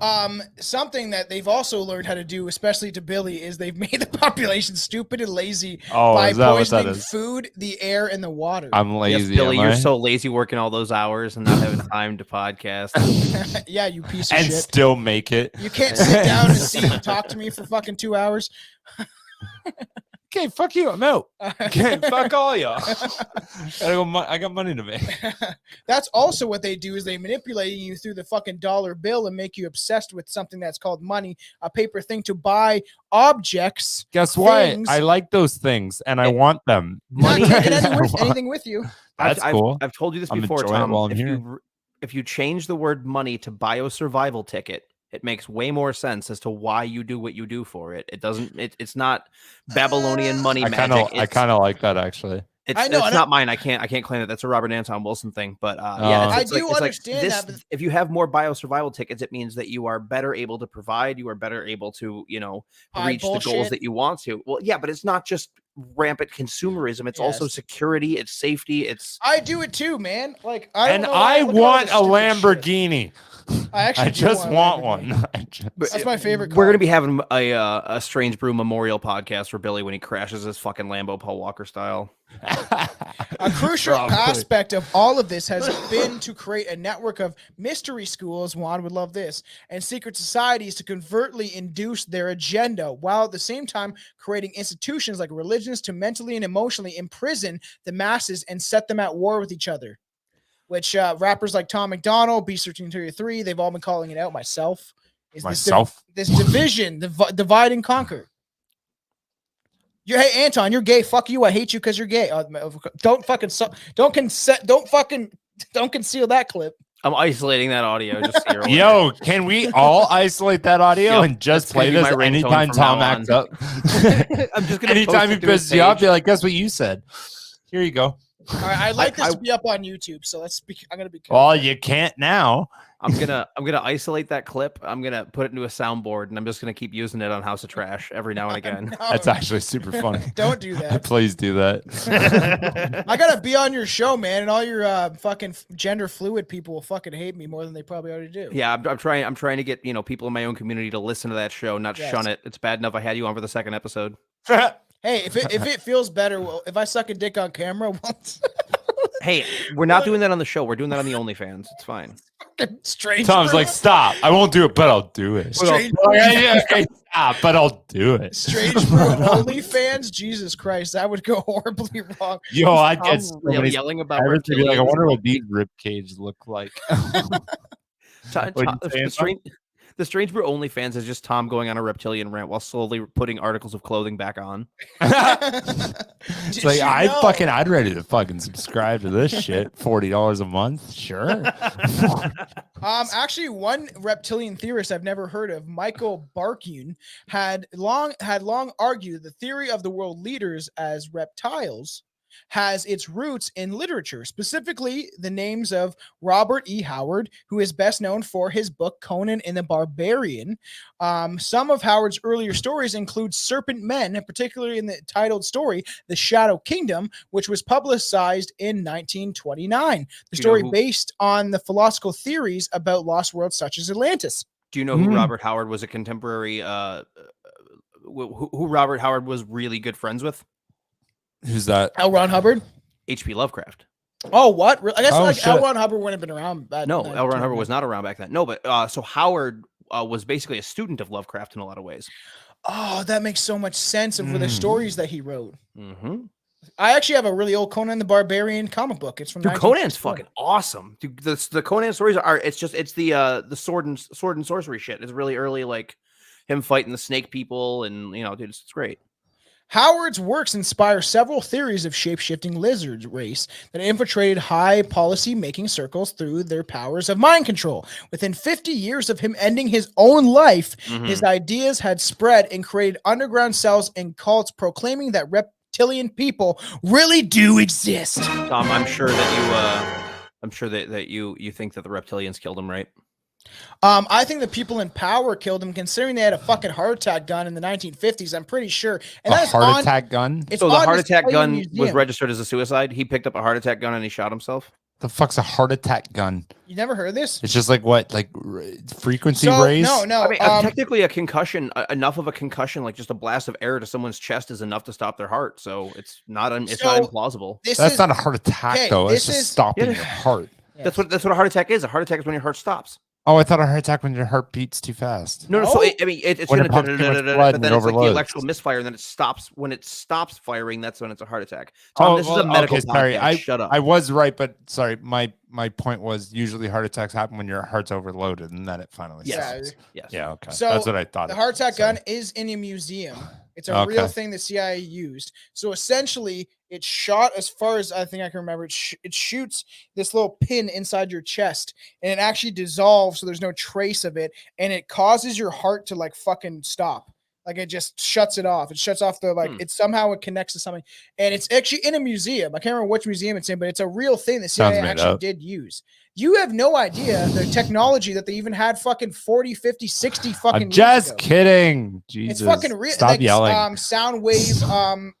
Speaker 4: something that they've also learned how to do, especially to Billy, is they've made the population stupid and lazy by poisoning food, the air, and the water.
Speaker 1: I'm lazy.
Speaker 5: Yes, Billy, you're so lazy working all those hours and not having time to podcast.
Speaker 4: Yeah, you piece of shit.
Speaker 1: And still make it.
Speaker 4: You can't sit down and see and talk to me for fucking 2 hours.
Speaker 1: Okay, fuck you. I'm out. Okay, fuck all y'all. I got money to make.
Speaker 4: That's also what they do, is they manipulate you through the fucking dollar bill and make you obsessed with something that's called money, a paper thing to buy objects.
Speaker 1: Guess what? I like those things and I want them.
Speaker 4: Money anything with you.
Speaker 1: That's cool.
Speaker 5: I've told you this before, Tom. If you change the word money to biosurvival ticket, it makes way more sense as to why you do what you do for it. It doesn't. It's not Babylonian money magic.
Speaker 1: I kind of like that actually.
Speaker 5: It's not mine. I can't claim that. That's a Robert Anton Wilson thing. But I do understand that. If you have more biosurvival tickets, it means that you are better able to provide. You are better able to reach the goals that you want to. Well, yeah, but it's not just rampant consumerism. It's also security. It's safety. I
Speaker 4: do it too, man. Like
Speaker 1: I want a Lamborghini. I just want one.
Speaker 4: That's my favorite car.
Speaker 5: We're gonna be having a Strange Brew memorial podcast for Billy when he crashes his fucking Lambo Paul Walker style.
Speaker 4: A crucial aspect of all of this has been to create a network of mystery schools, Juan would love this, and secret societies to covertly induce their agenda, while at the same time creating institutions like religions to mentally and emotionally imprison the masses and set them at war with each other. Which rappers like Tom McDonald, B1333, they've all been calling it out. Myself. This division, divide and conquer. Hey Anton, you're gay. Fuck you. I hate you because you're gay. Don't conceal that clip.
Speaker 5: I'm isolating that audio. Just so you're
Speaker 1: Yo, can we all isolate that audio and just play this anytime Tom acts up?
Speaker 5: I'm just gonna
Speaker 1: anytime he pisses you off, be like, guess what you said. Here you go.
Speaker 4: All right, I'd like this to be up on YouTube, so I'm gonna be careful.
Speaker 1: Well, you can't now.
Speaker 5: I'm gonna isolate that clip. I'm gonna put it into a soundboard, and I'm just gonna keep using it on House of Trash every now and again.
Speaker 4: No,
Speaker 1: That's actually super funny.
Speaker 4: Don't do that.
Speaker 1: Please do that.
Speaker 4: I gotta be on your show, man, and all your fucking gender fluid people will fucking hate me more than they probably already do.
Speaker 5: Yeah, I'm trying to get people in my own community to listen to that show, not shun it. It's bad enough I had you on for the second episode.
Speaker 4: Hey, if it feels better, well, if I suck a dick on camera,
Speaker 5: hey, we're not doing that on the show. We're doing that on the OnlyFans. It's fine.
Speaker 4: Strange.
Speaker 1: Tom's like, stop. I won't do it, but I'll do it.
Speaker 4: Strange.
Speaker 1: Stop, but I'll do it.
Speaker 4: Strange Brew OnlyFans. Jesus Christ, that would go horribly wrong.
Speaker 1: Yo, I'd get so many
Speaker 5: yelling about
Speaker 1: be
Speaker 5: reptilians.
Speaker 1: like, I wonder what these rib cages look like.
Speaker 5: The Strange Brew OnlyFans is just Tom going on a reptilian rant while slowly putting articles of clothing back on.
Speaker 1: It's like I'd ready to fucking subscribe to this shit. $40 a month, sure.
Speaker 4: Actually, one reptilian theorist I've never heard of, Michael Barkun, had long argued the theory of the world leaders as reptiles has its roots in literature, specifically the names of Robert E. Howard, who is best known for his book Conan and the Barbarian. Some of Howard's earlier stories include Serpent Men, particularly in the titled story The Shadow Kingdom, which was publicized in 1929. The story based on the philosophical theories about lost worlds such as Atlantis.
Speaker 5: Do you know who Robert Howard was a contemporary? Who Robert Howard was really good friends with?
Speaker 1: Who's that?
Speaker 4: L. Ron Hubbard?
Speaker 5: H.P. Lovecraft.
Speaker 4: Oh, what? I guess L. Ron Hubbard wouldn't have been around back then.
Speaker 5: No, L. Ron Hubbard was not around back then. No, but so Howard was basically a student of Lovecraft in a lot of ways.
Speaker 4: Oh, that makes so much sense of the stories that he wrote.
Speaker 5: Mm-hmm.
Speaker 4: I actually have a really old Conan the Barbarian comic book. It's from
Speaker 5: Conan's fucking awesome. Dude, the Conan stories are it's the sword and sorcery shit. It's really early, like him fighting the snake people, and dude, it's great.
Speaker 4: Howard's works inspire several theories of shape-shifting lizard race that infiltrated high policy-making circles through their powers of mind control. Within 50 years of him ending his own life, his ideas had spread and created underground cells and cults proclaiming that reptilian people really do exist.
Speaker 5: Tom, I'm sure that you think that the reptilians killed him, right?
Speaker 4: I think the people in power killed him, considering they had a fucking heart attack gun in the 1950s. I'm pretty sure. And
Speaker 1: a heart attack gun?
Speaker 5: So the heart attack gun was registered as a suicide? He picked up a heart attack gun and he shot himself?
Speaker 1: The fuck's a heart attack gun?
Speaker 4: You never heard of this?
Speaker 1: It's just like what? Like frequency raise?
Speaker 4: No.
Speaker 5: I mean, technically a concussion, enough of a concussion, like just a blast of air to someone's chest is enough to stop their heart. So it's not implausible.
Speaker 1: That's not a heart attack, though. It's just stopping your heart.
Speaker 4: Yeah.
Speaker 5: That's what a heart attack is. A heart attack is when your heart stops.
Speaker 1: Oh, I thought a heart attack when your heart beats too fast.
Speaker 5: No. So it's
Speaker 1: when
Speaker 5: but then it's like the electrical misfire, and then it stops. When it stops firing, that's when it's a heart attack. Tom, this is a medical podcast. Shut up.
Speaker 1: I was right, but sorry. My point was usually heart attacks happen when your heart's overloaded, and then it finally stops.
Speaker 5: Yes.
Speaker 1: Yeah. Okay.
Speaker 4: So
Speaker 1: that's what I thought.
Speaker 4: The heart attack gun is in a museum. It's a real thing the CIA used. So essentially, it shot, as far as I think I can remember, it shoots this little pin inside your chest, and it actually dissolves, so there's no trace of it, and it causes your heart to like fucking stop. Like it just shuts it off. It shuts off the it somehow it connects to something, and it's actually in a museum. I can't remember which museum it's in, but it's a real thing the CIA actually did use. You have no idea the technology that they even had fucking 40, 50, 60 fucking
Speaker 1: I'm just kidding. Jesus.
Speaker 4: It's fucking real.
Speaker 1: Stop yelling.
Speaker 4: Sound wave,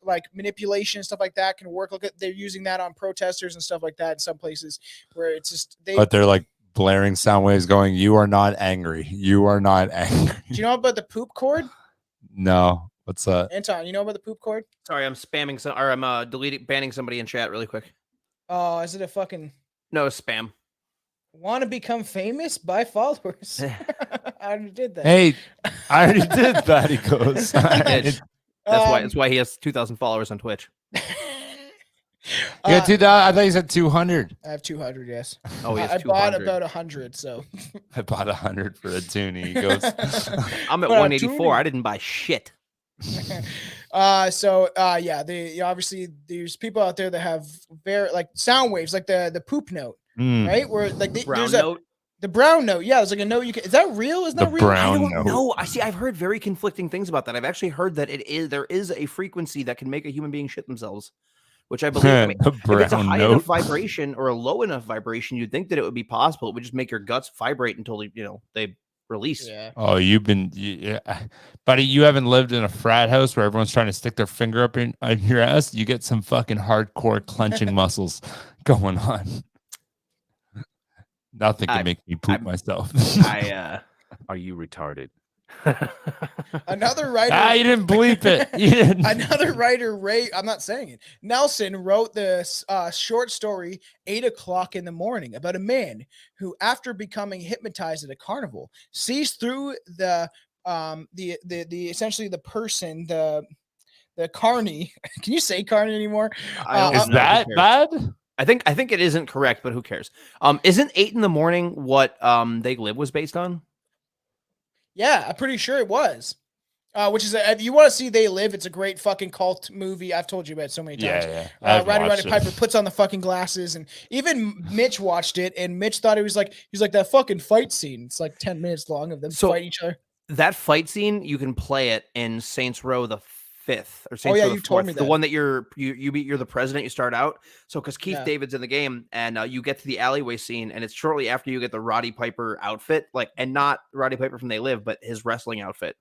Speaker 4: like manipulation, stuff like that can work. Look at, they're using that on protesters and stuff like that in some places where it's just,
Speaker 1: but they're like blaring sound waves going, "You are not angry. You are not angry."
Speaker 4: Do you know about the poop cord?
Speaker 1: No. What's that?
Speaker 4: Anton, you know about the poop cord?
Speaker 5: Sorry, I'm spamming I'm banning somebody in chat really quick.
Speaker 4: Oh, is it a fucking...
Speaker 5: No, spam.
Speaker 4: Want to become famous? Buy followers. I already did that.
Speaker 1: Hey, I already did that, he goes.
Speaker 5: That's why he has 2,000 followers on Twitch.
Speaker 1: You got 2,000? I thought you said 200.
Speaker 4: I have 200, yes.
Speaker 5: Oh, he has
Speaker 4: I
Speaker 5: 200.
Speaker 4: bought about 100, so.
Speaker 1: I bought 100 for a toonie. He goes,
Speaker 5: I'm at 184. I didn't buy shit.
Speaker 4: Obviously there's people out there that have very like sound waves, like the poop note, right? Where like the brown note. Yeah, it's like a note you can. Is that real? Is that real?
Speaker 5: I don't know. I've heard very conflicting things about that. I've actually heard that there is a frequency that can make a human being shit themselves. which I believe. I mean, if it's a high
Speaker 1: note.
Speaker 5: enough vibration or a low enough vibration, you'd think that it would be possible. It would just make your guts vibrate until they release.
Speaker 4: Yeah.
Speaker 1: Oh, buddy, you haven't lived in a frat house where everyone's trying to stick their finger up in your ass. You get some fucking hardcore clenching muscles going on. Nothing can make me poop myself.
Speaker 7: Are you retarded?
Speaker 4: Another writer.
Speaker 1: You didn't bleep it. You didn't.
Speaker 4: Another writer, Ray. I'm not saying it. Nelson wrote this short story, 8 o'clock in the morning, about a man who, after becoming hypnotized at a carnival, sees through the essentially the person, the carny. Can you say carny anymore?
Speaker 1: Is that bad?
Speaker 5: I think it isn't correct, but who cares? Isn't 8 in the morning what They Live was based on?
Speaker 4: Yeah, I'm pretty sure it was. Which is, if you want to see They Live, it's a great fucking cult movie. I've told you about it so many times.
Speaker 1: Yeah.
Speaker 4: Roddy Piper puts on the fucking glasses, and even Mitch watched it, and Mitch thought he's like that fucking fight scene. It's like 10 minutes long of them fighting each other.
Speaker 5: That fight scene, you can play it in Saints Row the 5th or Saints Row the 4th.
Speaker 4: Told me that.
Speaker 5: The one that you're the president, you start out. So because Keith David's in the game, and you get to the alleyway scene, and it's shortly after you get the Roddy Piper outfit, and not Roddy Piper from They Live, but his wrestling outfit.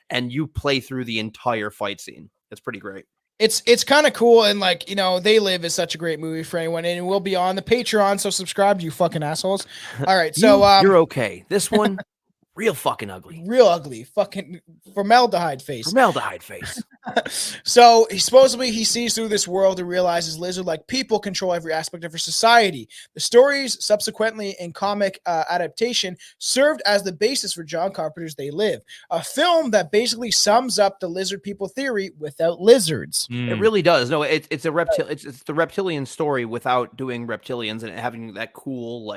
Speaker 5: And you play through the entire fight scene. It's pretty great.
Speaker 4: It's kind of cool, and They Live is such a great movie for anyone, and it will be on the Patreon, so subscribe, you fucking assholes. All right, so
Speaker 5: you're okay. This one, real fucking ugly.
Speaker 4: Real ugly. Fucking formaldehyde face. So he sees through this world and realizes lizard-like people control every aspect of her society. The stories, subsequently in comic adaptation, served as the basis for John Carpenter's They Live, a film that basically sums up the lizard people theory without lizards.
Speaker 5: It really does. No, it's the reptilian story without doing reptilians and having that cool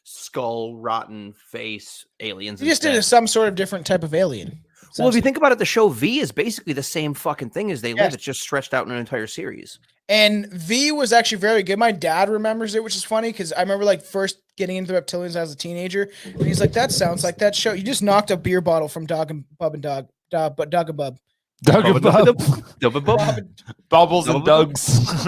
Speaker 5: skull, rotten face aliens.
Speaker 4: You just did some sort of different type of alien.
Speaker 5: Well, if you think about it, the show V is basically the same fucking thing as They Live. It's just stretched out in an entire series.
Speaker 4: And V was actually very good. My dad remembers it, which is funny because I remember first getting into the Reptilians as a teenager, and he's like, "That sounds like that show." You just knocked a beer bottle from Dog and Bub.
Speaker 1: Bubbles and Dugs.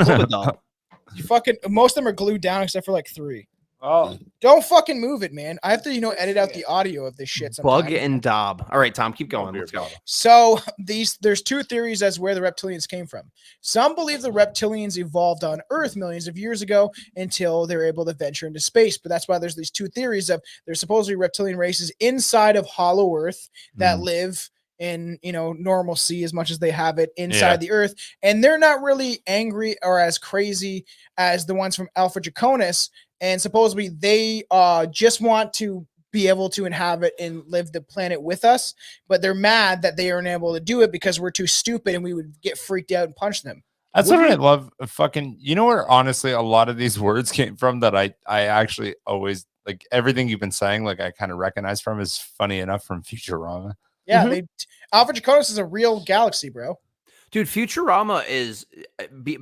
Speaker 4: You fucking most of them are glued down except for 3.
Speaker 1: Oh,
Speaker 4: don't fucking move it, man. I have to, edit out the audio of this shit.
Speaker 5: Bug and Dob. All right, Tom, keep going. Let's go.
Speaker 4: So there's 2 theories as where the reptilians came from. Some believe the reptilians evolved on Earth millions of years ago until they were able to venture into space. But that's why there's these 2 theories of there's supposedly reptilian races inside of Hollow Earth that live in normalcy as much as they have it inside the Earth, and they're not really angry or as crazy as the ones from Alpha Draconis. And supposedly they just want to be able to inhabit and live the planet with us, but they're mad that they aren't able to do it because we're too stupid and we would get freaked out and punch them.
Speaker 1: That's what I love. Fucking, where honestly a lot of these words came from that I actually always everything you've been saying, I kind of recognize from is funny enough from Futurama.
Speaker 4: Yeah, Alpha Draconis is a real galaxy, bro.
Speaker 5: Dude, Futurama is,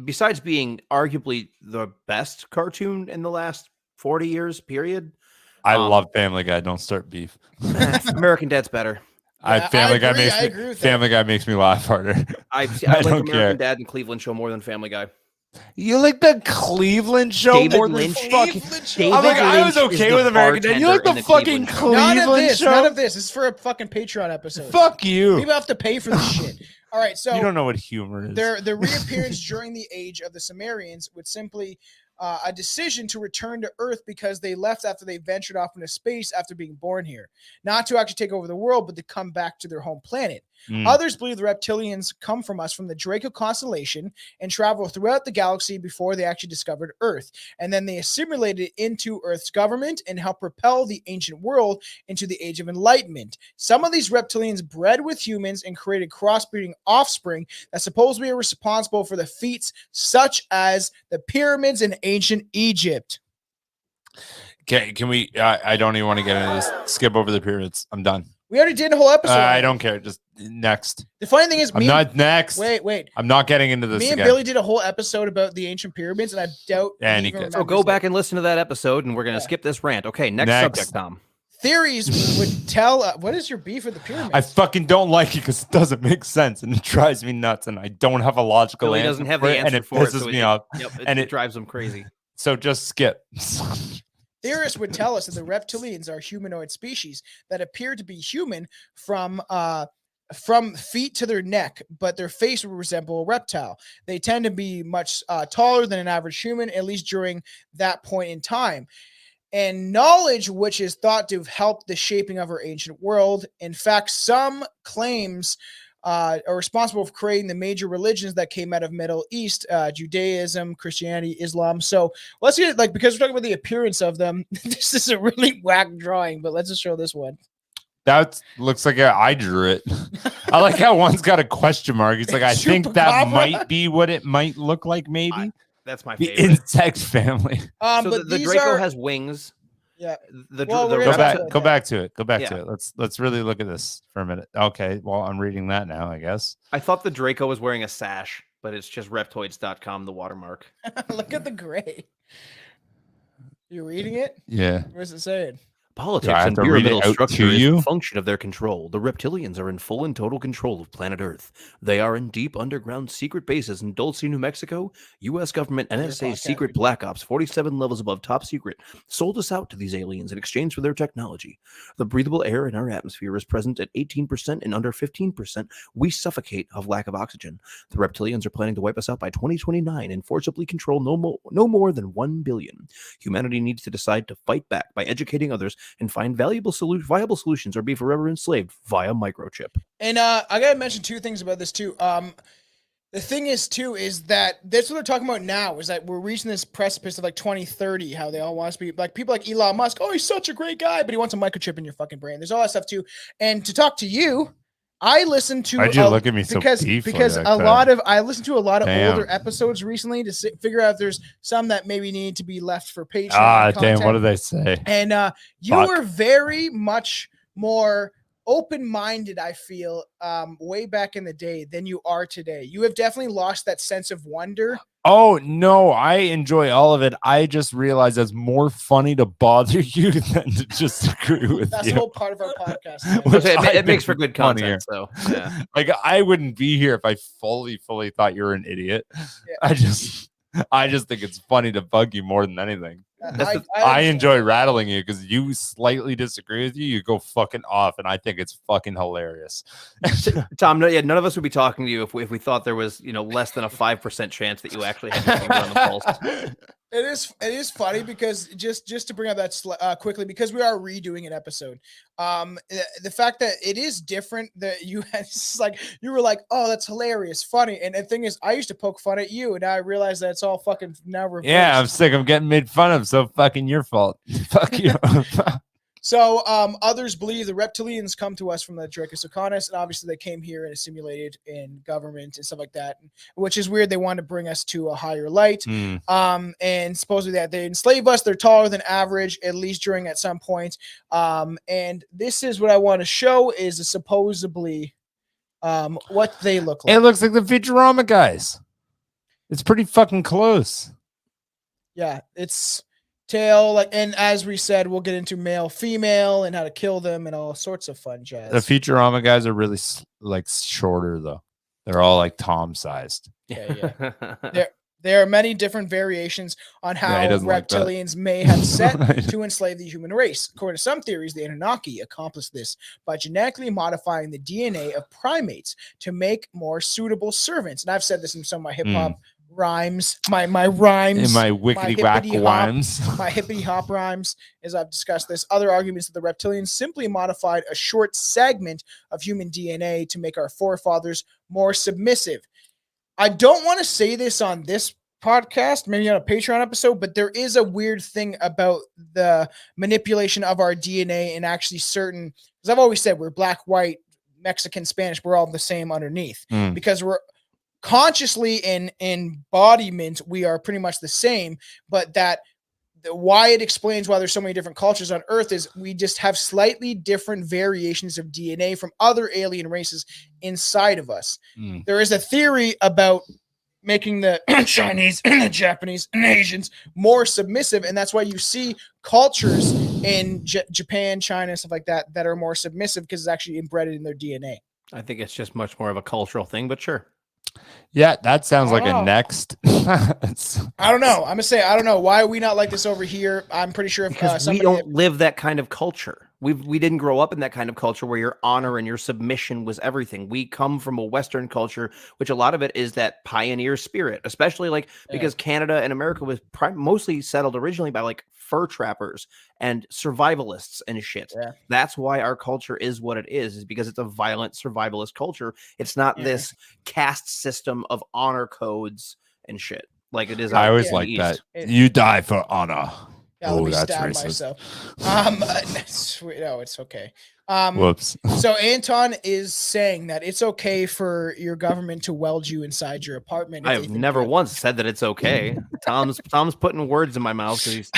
Speaker 5: besides being arguably the best cartoon in the last 40 years, period.
Speaker 1: I love Family Guy. Don't start beef.
Speaker 5: American Dad's better.
Speaker 1: Family Guy makes me laugh harder.
Speaker 5: I like American Dad and Cleveland Show more than Family Guy.
Speaker 1: You like the Cleveland Show more than fucking I was okay with American Dad. You like the fucking Cleveland Show?
Speaker 4: None of this. This is for a fucking Patreon episode.
Speaker 1: Fuck you.
Speaker 4: People have to pay for this shit. All right, so
Speaker 1: you don't know what humor is.
Speaker 4: Their reappearance during the age of the Sumerians would simply a decision to return to Earth because they left after they ventured off into space after being born here, not to actually take over the world, but to come back to their home planet. Others believe the reptilians come from us from the Draco constellation and travel throughout the galaxy before they actually discovered Earth. And then they assimilated into Earth's government and helped propel the ancient world into the Age of Enlightenment. Some of these reptilians bred with humans and created crossbreeding offspring that supposedly are responsible for the feats such as the pyramids in ancient Egypt.
Speaker 1: Okay, can we? I don't even want to get into this. Skip over the pyramids. I'm done.
Speaker 4: We already did a whole episode.
Speaker 1: I don't care. Just next.
Speaker 4: The funny thing is,
Speaker 1: I'm not next.
Speaker 4: Wait.
Speaker 1: I'm not getting into this.
Speaker 4: Me and
Speaker 1: again.
Speaker 4: Billy did a whole episode about the ancient pyramids, and I doubt.
Speaker 5: So go back and listen to that episode, and we're going to skip this rant. Okay, next subject, Tom.
Speaker 4: Theories would tell. What is your beef with the pyramids?
Speaker 1: I fucking don't like it because it doesn't make sense and it drives me nuts, and I don't have a logical
Speaker 5: Billy
Speaker 1: answer.
Speaker 5: doesn't have
Speaker 1: for
Speaker 5: the
Speaker 1: it,
Speaker 5: answer
Speaker 1: and it
Speaker 5: for it,
Speaker 1: pisses
Speaker 5: so
Speaker 1: me off.
Speaker 5: Yep,
Speaker 1: and
Speaker 5: it drives them crazy.
Speaker 1: So just skip.
Speaker 4: Theorists would tell us that the reptilians are humanoid species that appear to be human from feet to their neck, but their face would resemble a reptile. They tend to be much taller than an average human, at least during that point in time. And knowledge, which is thought to have helped the shaping of our ancient world. In fact, some claims are responsible for creating the major religions that came out of Middle East, Judaism, Christianity, Islam. So let's get because we're talking about the appearance of them. This is a really whack drawing, but let's just show this one.
Speaker 1: That looks like I drew it. I like how one's got a question mark. He's like, I think that might be what it might look like, maybe.
Speaker 5: That's my
Speaker 1: the
Speaker 5: favorite.
Speaker 1: insect family.
Speaker 5: So the Draco has wings.
Speaker 4: Yeah.
Speaker 1: Go back to it. Let's really look at this for a minute. Okay. Well, I'm reading that now, I guess.
Speaker 5: I thought the Draco was wearing a sash, but it's just reptoids.com, the watermark.
Speaker 4: Look at the gray. You reading it?
Speaker 1: Yeah.
Speaker 4: What's it saying?
Speaker 5: Politics and pyramidal structure is the function of their control. The Reptilians are in full and total control of planet Earth. They are in deep underground secret bases in Dulce, New Mexico. U.S. government NSA secret black ops, 47 levels above top secret, sold us out to these aliens in exchange for their technology. The breathable air in our atmosphere is present at 18% and under 15%. We suffocate of lack of oxygen. The Reptilians are planning to wipe us out by 2029 and forcibly control no more than 1 billion. Humanity needs to decide to fight back by educating others and find viable solutions or be forever enslaved via microchip.
Speaker 4: And I gotta mention two things about this too. The thing is too is that that's what they're talking about now, is that we're reaching this precipice of 2030, how they all want us to be like people like Elon Musk. Oh, he's such a great guy, but he wants a microchip in your fucking brain. There's all that stuff too. And to talk to you, I listened to
Speaker 1: Why'd you look at me so deeply
Speaker 4: because
Speaker 1: like
Speaker 4: I listened to a lot of older episodes recently to figure out if there's some that maybe need to be left for Patreon.
Speaker 1: Damn, what did they say?
Speaker 4: And you were very much more open-minded, I feel, way back in the day than you are today. You have definitely lost that sense of wonder.
Speaker 1: Oh no, I enjoy all of it. I just realized it's more funny to bother you than to just agree with
Speaker 4: That's
Speaker 1: you.
Speaker 4: the whole part of our podcast.
Speaker 5: It makes for good content. So yeah.
Speaker 1: Like I wouldn't be here if I fully thought you're an idiot. Yeah. I just think it's funny to bug you more than anything. I enjoy rattling you because you slightly disagree with you. You go fucking off, and I think it's fucking hilarious.
Speaker 5: Tom, none of us would be talking to you if we thought there was less than a 5% chance that you actually had your finger on the pulse.
Speaker 4: It is funny because just to bring up that quickly, because we are redoing an episode. The fact that it is different, that you were like, oh, that's hilarious, funny, and the thing is, I used to poke fun at you, and I realized that it's all fucking now reversed. Yeah,
Speaker 1: I'm sick of getting made fun of, so fucking your fault. Fuck you.
Speaker 4: So others believe the Reptilians come to us from the Dracosocanis, and obviously they came here and assimilated in government and stuff like that, which is weird. They want to bring us to a higher light. And supposedly that they enslave us. They're taller than average, at least during at some point. And this is what I want to show is supposedly what they look like.
Speaker 1: It looks like the Futurama guys. It's pretty fucking close.
Speaker 4: Yeah, it's tail, and as we said, we'll get into male, female, and how to kill them, and all sorts of fun jazz.
Speaker 1: The Futurama guys are really shorter though. They're all like Tom sized.
Speaker 4: Yeah. There are many different variations on how reptilians may have set to enslave the human race. According to some theories, the Anunnaki accomplished this by genetically modifying the DNA of primates to make more suitable servants. And I've said this in some of my hip hop rhymes, my rhymes,
Speaker 1: in my wickety whack rhymes,
Speaker 4: my hippity hop rhymes, as I've discussed this. Other arguments that the reptilians simply modified a short segment of human DNA to make our forefathers more submissive. I don't want to say this on this podcast, maybe on a Patreon episode, but there is a weird thing about the manipulation of our DNA and actually certain, because I've always said we're black, white, Mexican, Spanish, we're all the same underneath because we're consciously in embodiment, we are pretty much the same, but why it explains why there's so many different cultures on Earth is we just have slightly different variations of DNA from other alien races inside of us. There is a theory about making the Chinese and the Japanese and Asians more submissive, and that's why you see cultures in Japan, China, stuff like that, that are more submissive because it's actually embedded in their DNA.
Speaker 5: I think it's just much more of a cultural thing, but sure.
Speaker 1: Yeah, that sounds like
Speaker 4: Oh.
Speaker 1: a next.
Speaker 4: I don't know. I'm gonna say I don't know why are we not like this over here. I'm pretty sure if
Speaker 5: Because we don't live that kind of culture. We didn't grow up in that kind of culture where your honor and your submission was everything. We come from a Western culture, which a lot of it is that pioneer spirit, especially like because Canada and America was mostly settled originally by like fur trappers and survivalists and shit.
Speaker 4: Yeah.
Speaker 5: That's why our culture is what it is because it's a violent survivalist culture. It's not this caste system of honor codes and shit like it is.
Speaker 1: I always like that. You die for honor.
Speaker 4: Yeah, let me
Speaker 1: that's
Speaker 4: stab
Speaker 1: racist.
Speaker 4: myself. No, it's okay.
Speaker 1: Whoops.
Speaker 4: So Anton is saying that it's okay for your government to weld you inside your apartment.
Speaker 5: I have never once said that it's okay. Tom's putting words in my mouth because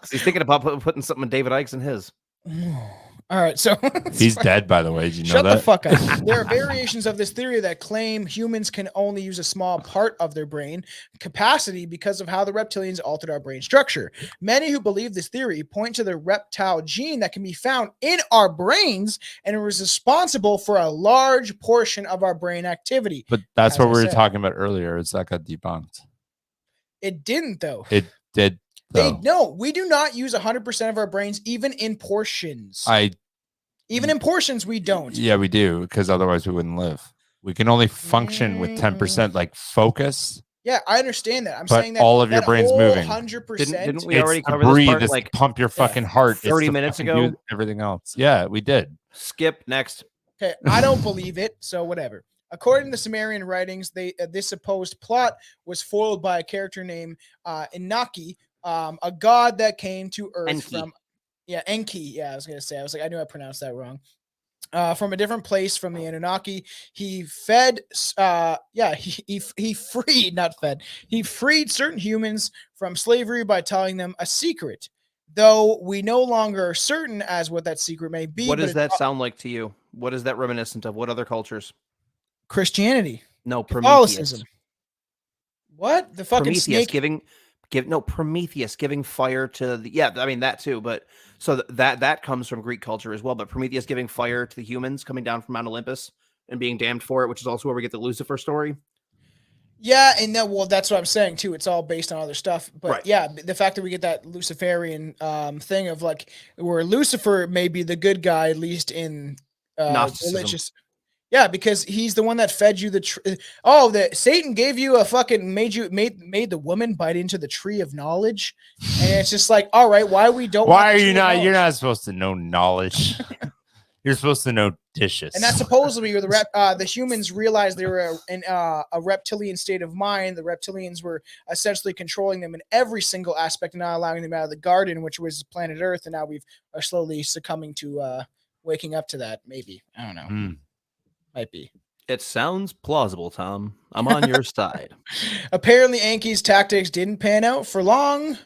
Speaker 5: he's thinking about putting something in David Icke's in his.
Speaker 4: All right, so
Speaker 1: he's dead, by the way. Did you know
Speaker 4: Shut
Speaker 1: that?
Speaker 4: the fuck up. There are variations of this theory that claim humans can only use a small part of their brain capacity because of how the reptilians altered our brain structure. Many who believe this theory point to the reptile gene that can be found in our brains and it was responsible for a large portion of our brain activity.
Speaker 1: But that's what we were talking about earlier. It's that got debunked.
Speaker 4: It didn't, though.
Speaker 1: It did.
Speaker 4: No, we do not use 100% of our brains, even in portions. Even in portions, we don't.
Speaker 1: Yeah, we do, because otherwise we wouldn't live. We can only function with 10%, like focus.
Speaker 4: Yeah, I understand that. I'm
Speaker 1: but
Speaker 4: saying that
Speaker 1: all of your brain's moving.
Speaker 4: 100%.
Speaker 5: Didn't we already cover
Speaker 1: breathe,
Speaker 5: this part? Like
Speaker 1: pump your fucking heart.
Speaker 5: 30 minutes ago.
Speaker 1: Everything else. Yeah, we did.
Speaker 5: Skip next.
Speaker 4: Okay, I don't believe it, so whatever. According to Sumerian writings, this supposed plot was foiled by a character named Inaki, a god that came to Earth from Enki. Yeah, I was gonna say. I knew I pronounced that wrong. From a different place from the Anunnaki, he freed certain humans from slavery by telling them a secret. Though we no longer are certain as what that secret may be.
Speaker 5: What does that sound like to you? What is that reminiscent of? What other cultures?
Speaker 4: Christianity.
Speaker 5: No, Prometheus.
Speaker 4: What the fucking
Speaker 5: Prometheus
Speaker 4: snake?
Speaker 5: Prometheus giving fire to the I mean that too, but so that comes from Greek culture as well. But Prometheus giving fire to the humans coming down from Mount Olympus and being damned for it, which is also where we get the Lucifer story.
Speaker 4: Yeah, and that's what I'm saying too. It's all based on other stuff, but yeah, the fact that we get that Luciferian thing of like where Lucifer may be the good guy, at least in religious. Yeah, because he's the one that fed you that Satan gave you a fucking made the woman bite into the tree of knowledge, and it's just like, all right, why are you not?
Speaker 1: You're not supposed to know knowledge. You're supposed to know dishes.
Speaker 4: And that's supposedly where the humans realized they were in a reptilian state of mind. The reptilians were essentially controlling them in every single aspect and not allowing them out of the garden, which was planet Earth. And now we are slowly succumbing to waking up to that. Maybe. I don't know. Might be.
Speaker 5: It sounds plausible, Tom. I'm on your side.
Speaker 4: Apparently, Enki's tactics didn't pan out for long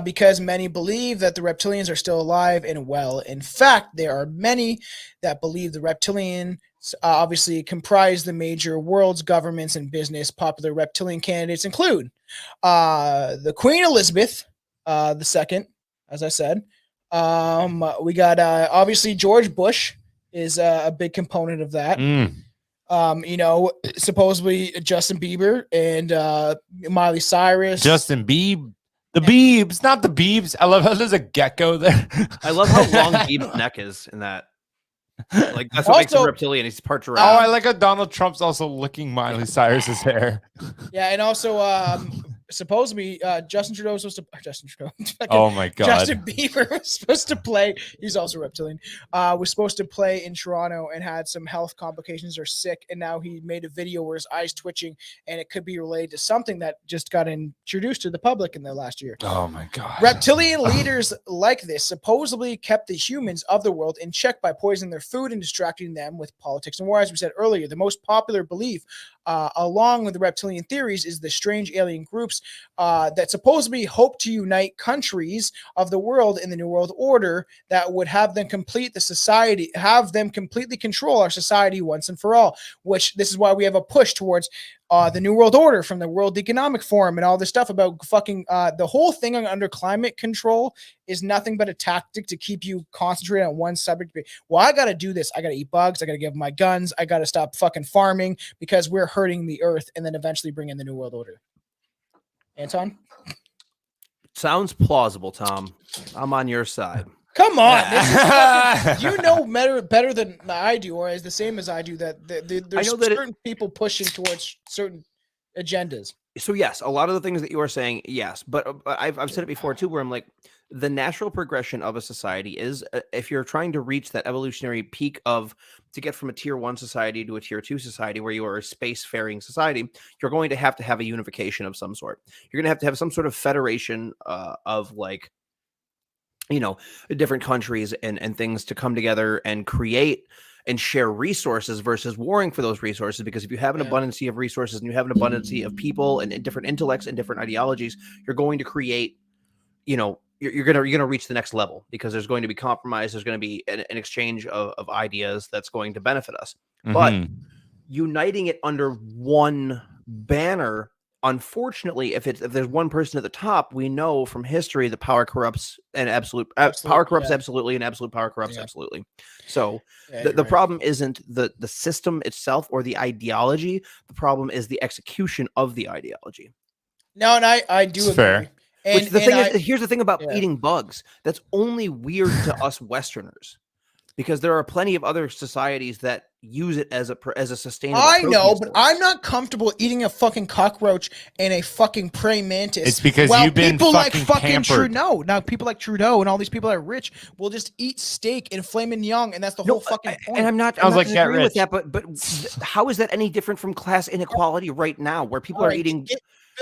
Speaker 4: because many believe that the reptilians are still alive and well. In fact, there are many that believe the reptilians obviously comprise the major world's governments and business. Popular reptilian candidates include the Queen Elizabeth II, as I said. We got obviously George Bush is a big component of that. Supposedly Justin Bieber and Miley Cyrus.
Speaker 1: Justin Bieber. The Biebs, not the Biebs. I love how there's a gecko there.
Speaker 5: I love how long Bieb's neck is in that. Like that's what makes him reptilian. He's part giraffe.
Speaker 1: Oh, I like how Donald Trump's also licking Miley Cyrus's hair.
Speaker 4: Yeah, and also supposedly Justin Trudeau was supposed to Justin Trudeau.
Speaker 1: Oh my god.
Speaker 4: Justin Bieber was supposed to play. He's also reptilian. Was supposed to play in Toronto and had some health complications or sick, and now he made a video where his eyes twitching, and it could be related to something that just got introduced to the public in the last year.
Speaker 1: Oh my god.
Speaker 4: Reptilian leaders like this supposedly kept the humans of the world in check by poisoning their food and distracting them with politics and war. As we said earlier, the most popular belief along with the reptilian theories is the strange alien groups groups that supposedly hope to unite countries of the world in the New World Order that would have them completely control our society once and for all, which this is why we have a push towards the New World Order from the World Economic Forum and all this stuff about fucking the whole thing under climate control is nothing but a tactic to keep you concentrated on one subject. Well, I got to do this. I got to eat bugs. I got to give my guns. I got to stop fucking farming because we're hurting the earth, and then eventually bring in the New World Order. Anton?
Speaker 5: Sounds plausible, Tom. I'm on your side.
Speaker 4: Come on, this is fucking, you know better than I do, or as the same as I do, that there's certain people pushing towards certain agendas.
Speaker 5: So yes, a lot of the things that you are saying, yes, but I've said it before too, where I'm like, the natural progression of a society is if you're trying to reach that evolutionary peak to get from a tier 1 society to a tier 2 society where you are a spacefaring society, you're going to have a unification of some sort. You're going to have some sort of federation of like, you know, different countries and things to come together and create and share resources versus warring for those resources. Because if you have an abundance of resources and you have an abundance of people and different intellects and different ideologies, you're going to create, you know, you're gonna reach the next level because there's going to be compromise. There's going to be an exchange of ideas that's going to benefit us. But uniting it under one banner, unfortunately, if there's one person at the top, we know from history that power corrupts and power corrupts absolutely, and absolute power corrupts absolutely. So the problem isn't the system itself or the ideology. The problem is the execution of the ideology.
Speaker 4: No, and I do agree.
Speaker 1: Fair.
Speaker 5: Which the thing is, here's the thing about eating bugs. That's only weird to us Westerners, because there are plenty of other societies that use it as a sustainable.
Speaker 4: I know, but I'm not comfortable eating a fucking cockroach and a fucking praying mantis.
Speaker 1: It's because you've been fucking pampered.
Speaker 4: Now people like Trudeau and all these people that are rich will just eat steak and filet mignon, and that's the whole fucking point.
Speaker 5: And I'm not disagreeing with that, but how is that any different from class inequality right now, where people are eating?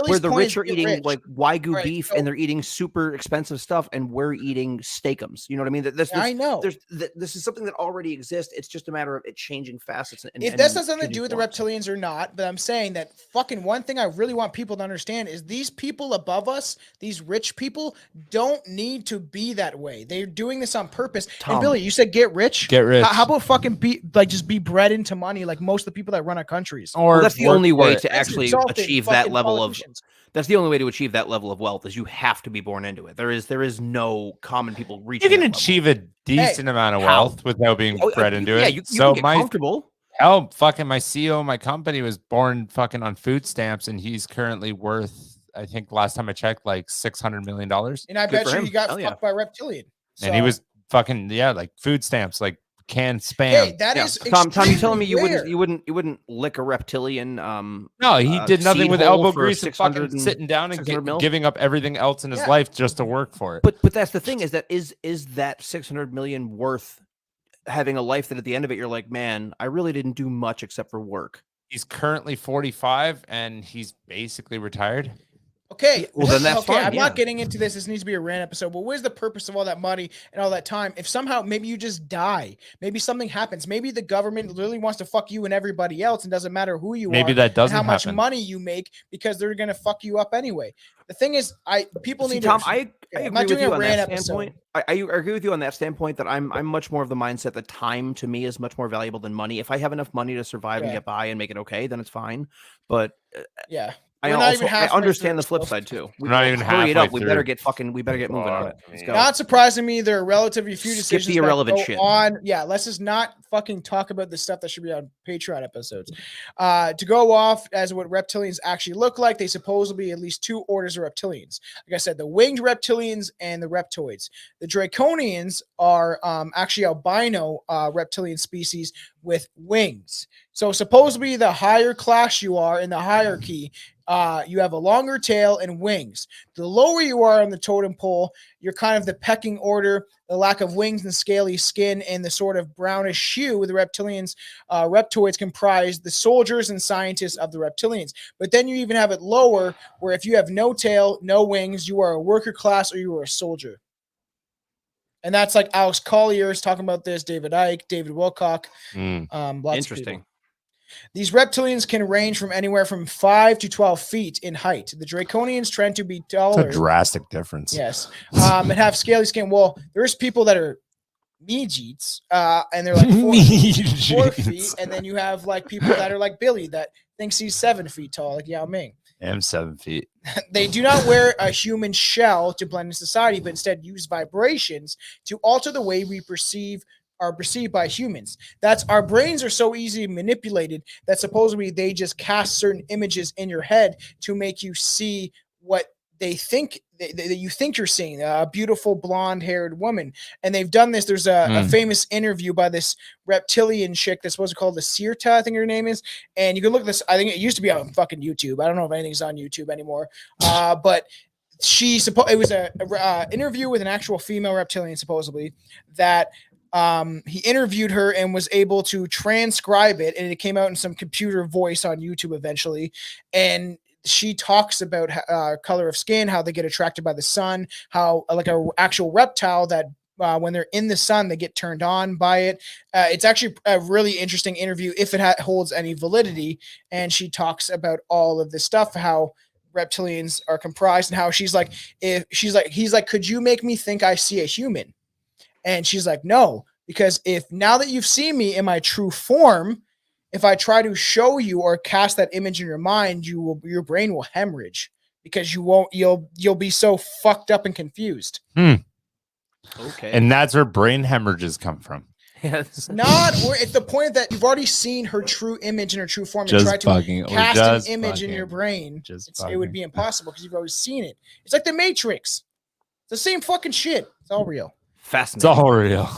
Speaker 5: Where the rich are eating like Wagyu beef and they're eating super expensive stuff, and we're eating steakums. You know what I mean?
Speaker 4: I know.
Speaker 5: This is something that already exists. It's just a matter of it changing facets.
Speaker 4: If this has something to do with the reptilians or not, but I'm saying that fucking one thing I really want people to understand is these people above us, these rich people, don't need to be that way. They're doing this on purpose.
Speaker 5: Tom,
Speaker 4: and Billy, you said get rich.
Speaker 1: Get rich.
Speaker 4: How about fucking just be bred into money like most of the people that run our countries?
Speaker 5: Or that's the only way to actually achieve that level of. That's the only way to achieve that level of wealth is you have to be born into it. There is no common people reaching.
Speaker 1: You can achieve a decent amount of wealth without being bred into it.
Speaker 5: You can get comfortable.
Speaker 1: Hell, fucking my CEO of my company was born fucking on food stamps, and he's currently worth, I think last time I checked, like $600 million.
Speaker 4: And I bet you he got fucked by Reptilian.
Speaker 1: So. And he was fucking like food stamps, like canned spam.
Speaker 4: Hey, that is
Speaker 5: Tom, you telling me you wouldn't lick a reptilian?
Speaker 1: No, he did nothing with elbow grease and fucking sitting down and giving up everything else in his life just to work for it.
Speaker 5: But that's the thing, is that that 600 million worth having a life that at the end of it you're like, man, I really didn't do much except for work.
Speaker 1: He's currently 45 and he's basically retired.
Speaker 4: Okay,
Speaker 5: well then that's fine.
Speaker 4: I'm not getting into this. This needs to be a rant episode. But where's the purpose of all that money and all that time? If somehow maybe you just die, maybe something happens, maybe the government literally wants to fuck you and everybody else, and doesn't matter who you are.
Speaker 1: Maybe that doesn't
Speaker 4: happen. How
Speaker 1: happen.
Speaker 4: much money you make because they're gonna fuck you up anyway. The thing is, people need
Speaker 5: Tom,
Speaker 4: to.
Speaker 5: I agree with you on that standpoint. I agree with you on that standpoint that I'm much more of the mindset that time to me is much more valuable than money. If I have enough money to survive and get by and make it okay, then it's fine. But I understand the flip side too.
Speaker 1: We're not even
Speaker 5: hurry it up. We
Speaker 1: through.
Speaker 5: better get moving on it. Let's go.
Speaker 4: Not surprisingly, there are relatively few decisions.
Speaker 5: Skip the irrelevant shit.
Speaker 4: Let's just not fucking talk about the stuff that should be on Patreon episodes. To go off as what reptilians actually look like, they supposedly at least two orders of reptilians. Like I said, the winged reptilians and the reptoids. The draconians are actually albino reptilian species with wings. So supposedly the higher class you are in the hierarchy, you have a longer tail and wings. The lower you are on the totem pole, you're kind of the pecking order, the lack of wings and scaly skin and the sort of brownish hue. The reptilians, reptoids comprise the soldiers and scientists of the reptilians. But then you even have it lower, where if you have no tail, no wings, you are a worker class or you are a soldier. And that's like Alex Collier's talking about this, David Icke, David Wilcock.
Speaker 5: Interesting.
Speaker 4: These reptilians can range from anywhere from 5 to 12 feet in height. The draconians trend to be taller.
Speaker 1: That's a drastic difference.
Speaker 4: Yes. And have scaly skin. Well, there's people that are midgets, and they're like 4 feet. And then you have like people that are like Billy that thinks he's 7 feet tall, like Yao Ming.
Speaker 1: I'm 7 feet.
Speaker 4: They do not wear a human shell to blend in society, but instead use vibrations to alter the way we are perceived by humans. That's our brains are so easily manipulated that supposedly they just cast certain images in your head to make you see what they think that you think you're seeing, a beautiful blonde-haired woman. And they've done this. There's a famous interview by this reptilian chick that's supposed to call the Sirta, I think her name is. And you can look at this. I think it used to be on fucking YouTube. I don't know if anything's on YouTube anymore. But it was a interview with an actual female reptilian, supposedly, that he interviewed her and was able to transcribe it, and it came out in some computer voice on YouTube eventually. And she talks about color of skin, how they get attracted by the sun, how like an actual reptile that when they're in the sun, they get turned on by it. It's actually a really interesting interview if it holds any validity. And she talks about all of this stuff, how reptilians are comprised, and how he's like, could you make me think I see a human? And she's like, no, because if now that you've seen me in my true form, if I try to show you or cast that image in your mind, your brain will hemorrhage because you'll be so fucked up and confused.
Speaker 5: Okay.
Speaker 1: And that's where brain hemorrhages come from.
Speaker 4: It's the point that you've already seen her true image in her true form and try to cast an image in your brain. It would be impossible because you've already seen it. It's like the Matrix. It's the same fucking shit. It's all real.
Speaker 5: Fascinating.
Speaker 1: It's all real.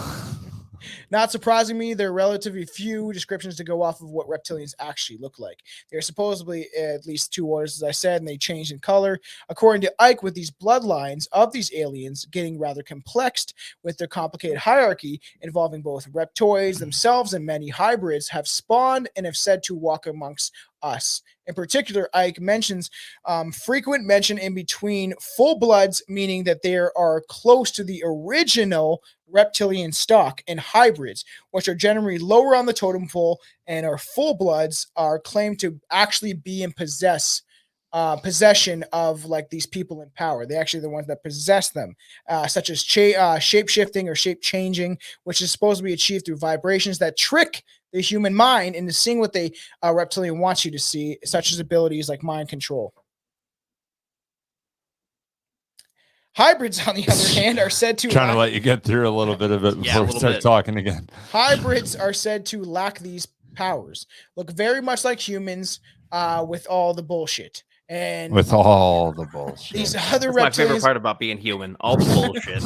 Speaker 4: Not surprisingly, there are relatively few descriptions to go off of what reptilians actually look like. There are supposedly at least 2 orders, as I said, and they change in color. According to Ike, with these bloodlines of these aliens getting rather complexed with their complicated hierarchy involving both reptoids themselves and many hybrids have spawned and have said to walk amongst us. In particular, Ike mentions frequent mention in between full bloods, meaning that they are close to the original reptilian stock, and hybrids, which are generally lower on the totem pole, and our full bloods are claimed to actually be in possession of like these people in power. They're actually the ones that possess them, such as shape-shifting or shape-changing, which is supposed to be achieved through vibrations that trick the human mind into seeing what the reptilian wants you to see, such as abilities like mind control. Hybrids, on the other hand, are said to
Speaker 1: trying to let you get through a little bit of it before we start talking again.
Speaker 4: Hybrids are said to lack these powers, look very much like humans, with all the bullshit. And
Speaker 1: with all the bullshit.
Speaker 4: These other
Speaker 5: reptilians, my favorite part about being human, all the bullshit.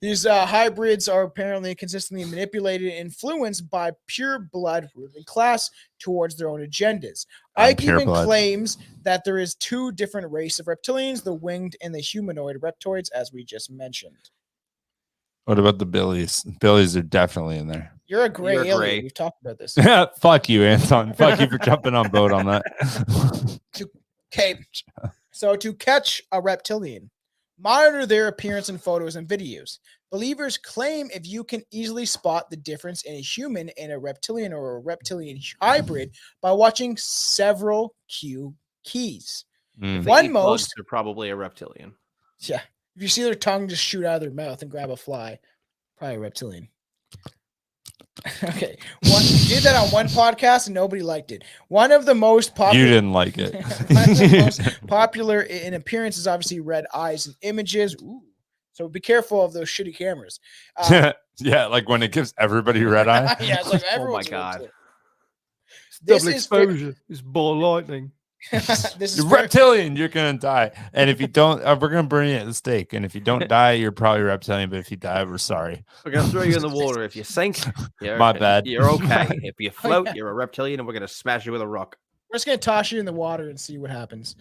Speaker 4: These hybrids are apparently consistently manipulated and influenced by pure blood ruling class towards their own agendas. Ike even claims that there is 2 different races of reptilians, the winged and the humanoid reptoids, as we just mentioned.
Speaker 1: What about the Billies? Billies are definitely in there.
Speaker 4: You're a gray alien. We've talked about this.
Speaker 1: Yeah, fuck you, Anton. Fuck you for jumping on board on that.
Speaker 4: Okay, so to catch a reptilian, monitor their appearance in photos and videos. Believers claim if you can easily spot the difference in a human and a reptilian or a reptilian hybrid by watching several cue keys. One most
Speaker 5: are probably a reptilian.
Speaker 4: Yeah, if you see their tongue just shoot out of their mouth and grab a fly, probably a reptilian. Okay, you did that on one podcast and nobody liked it. One of the most popular.
Speaker 1: You didn't like it.
Speaker 4: One of the most popular in appearance is obviously red eyes and images. Ooh. So be careful of those shitty cameras.
Speaker 1: Yeah, like when it gives everybody red eye.
Speaker 4: Yeah, it's like
Speaker 5: everyone's. Oh my god!
Speaker 4: This
Speaker 5: double exposure. It's ball lightning.
Speaker 4: This is
Speaker 1: reptilian. You're gonna die, and if you don't, we're gonna burn you at the stake. And if you don't die, you're probably reptilian. But if you die, we're sorry.
Speaker 5: We're gonna throw you in the water. If you sink,
Speaker 1: my bad.
Speaker 5: You're okay. If you float, you're a reptilian, and we're gonna smash you with a rock.
Speaker 4: We're just gonna toss you in the water and see what happens.